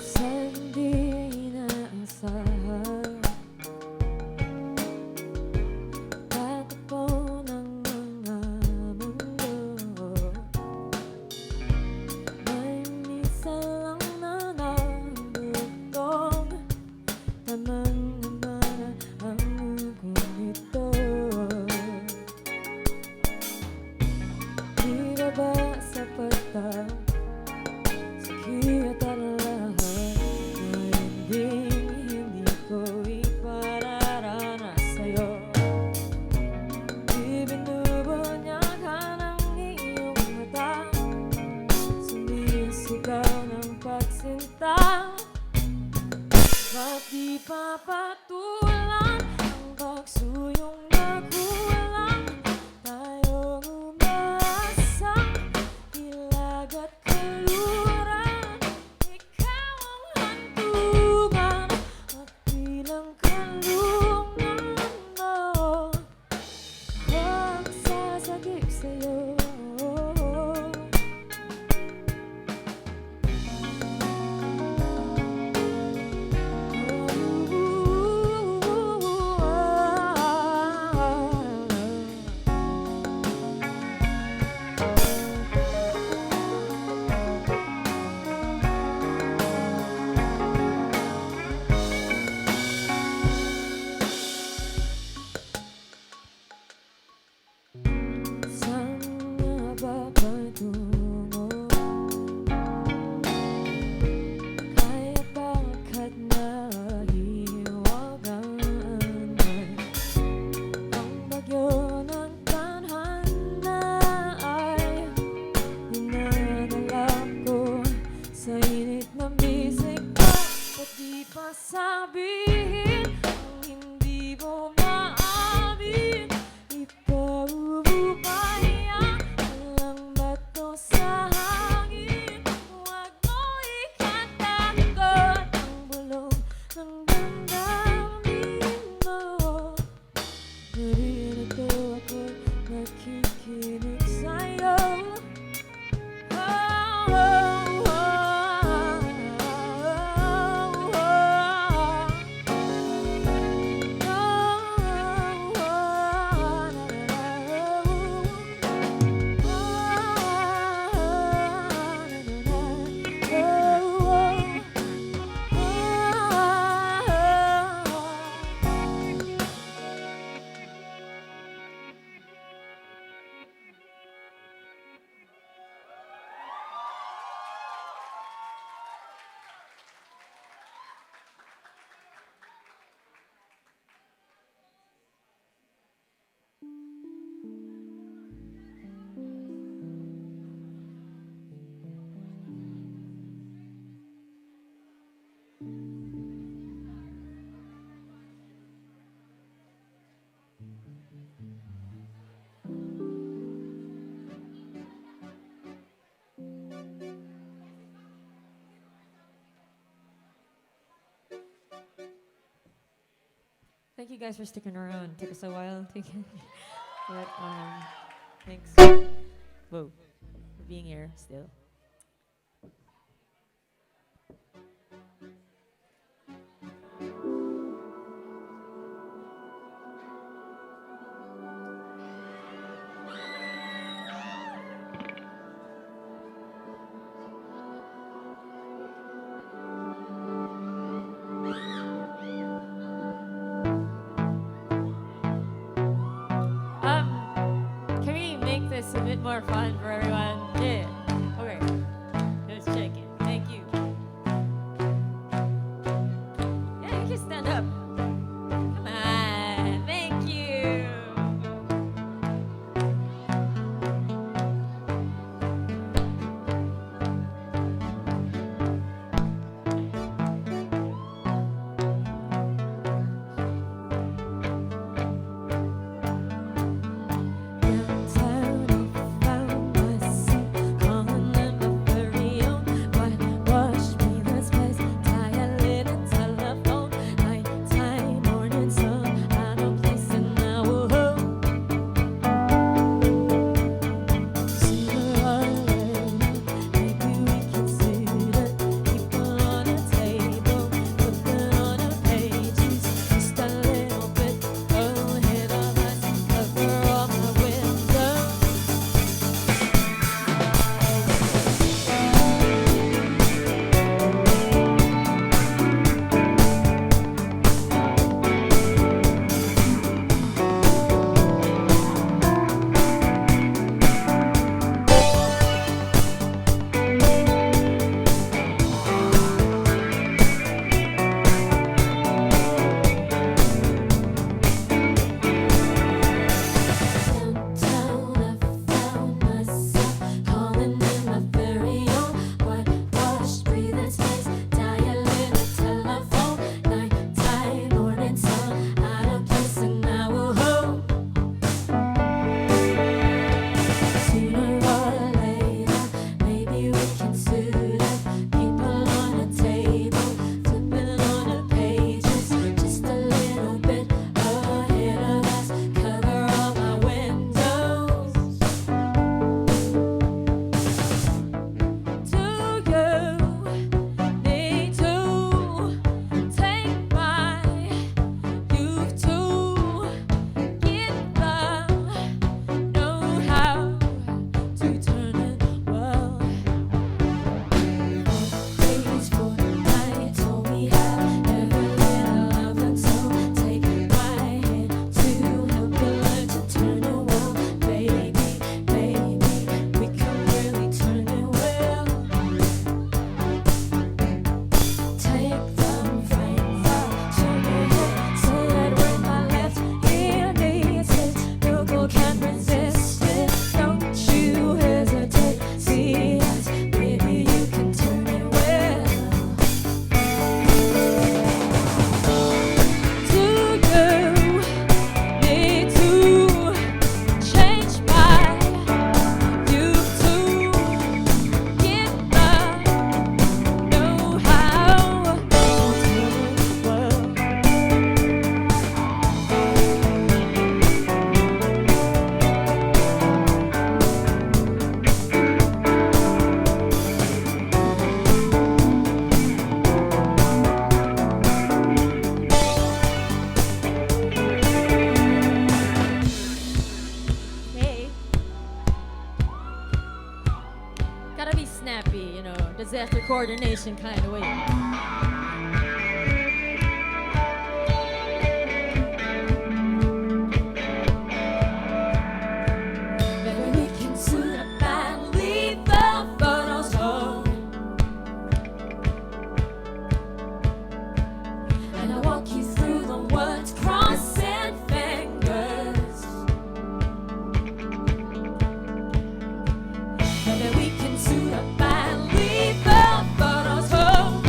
Speaker 8: Sa hindi inaasahan, tatapon ang mga mundo. May minsan lang na nabugtong, tamang naman ang mugon nito. Di ka ba sapat ang sakit at lahat na hindi ko ipararanas sa'yo? Di binubunyakan ang iyong mata, sumisigaw ng pagsinta. Ba't di papatulan ang pagsuyong nakulang? Tayong umaasang hilag at kaluran. Ikaw ang hantungan at bilang kalungan mo. Huwag sasagip sa'yo. Saan nga ba patungo? Kaya bakit nahiwagaan ang bagyo ng tadhana ay dinadala ko sa init ng bisig ko? Ba't di pa sabihin ang hindi mo maamin? Ipaubukay ang walang bato sa hangin. Huwag mo ikatakot ang bulong ng damdamin mo. Narito ako nakikinig sa'yo. Thank you guys for sticking around. Took us a while to get, but Thanks. Whoa, for being here still. Can we make this a bit more fun for everyone? Yeah. Okay. Let's check it. Thank you. Yeah, you can stand up. Come on. Thank you. Disaster coordination kind of way. Maybe we can suit up and leave the photos home. And I'll walk you through the words, crossing fingers. Maybe we can suit up and leave the photos home.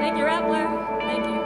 Speaker 8: Thank you, Rappler. Thank you.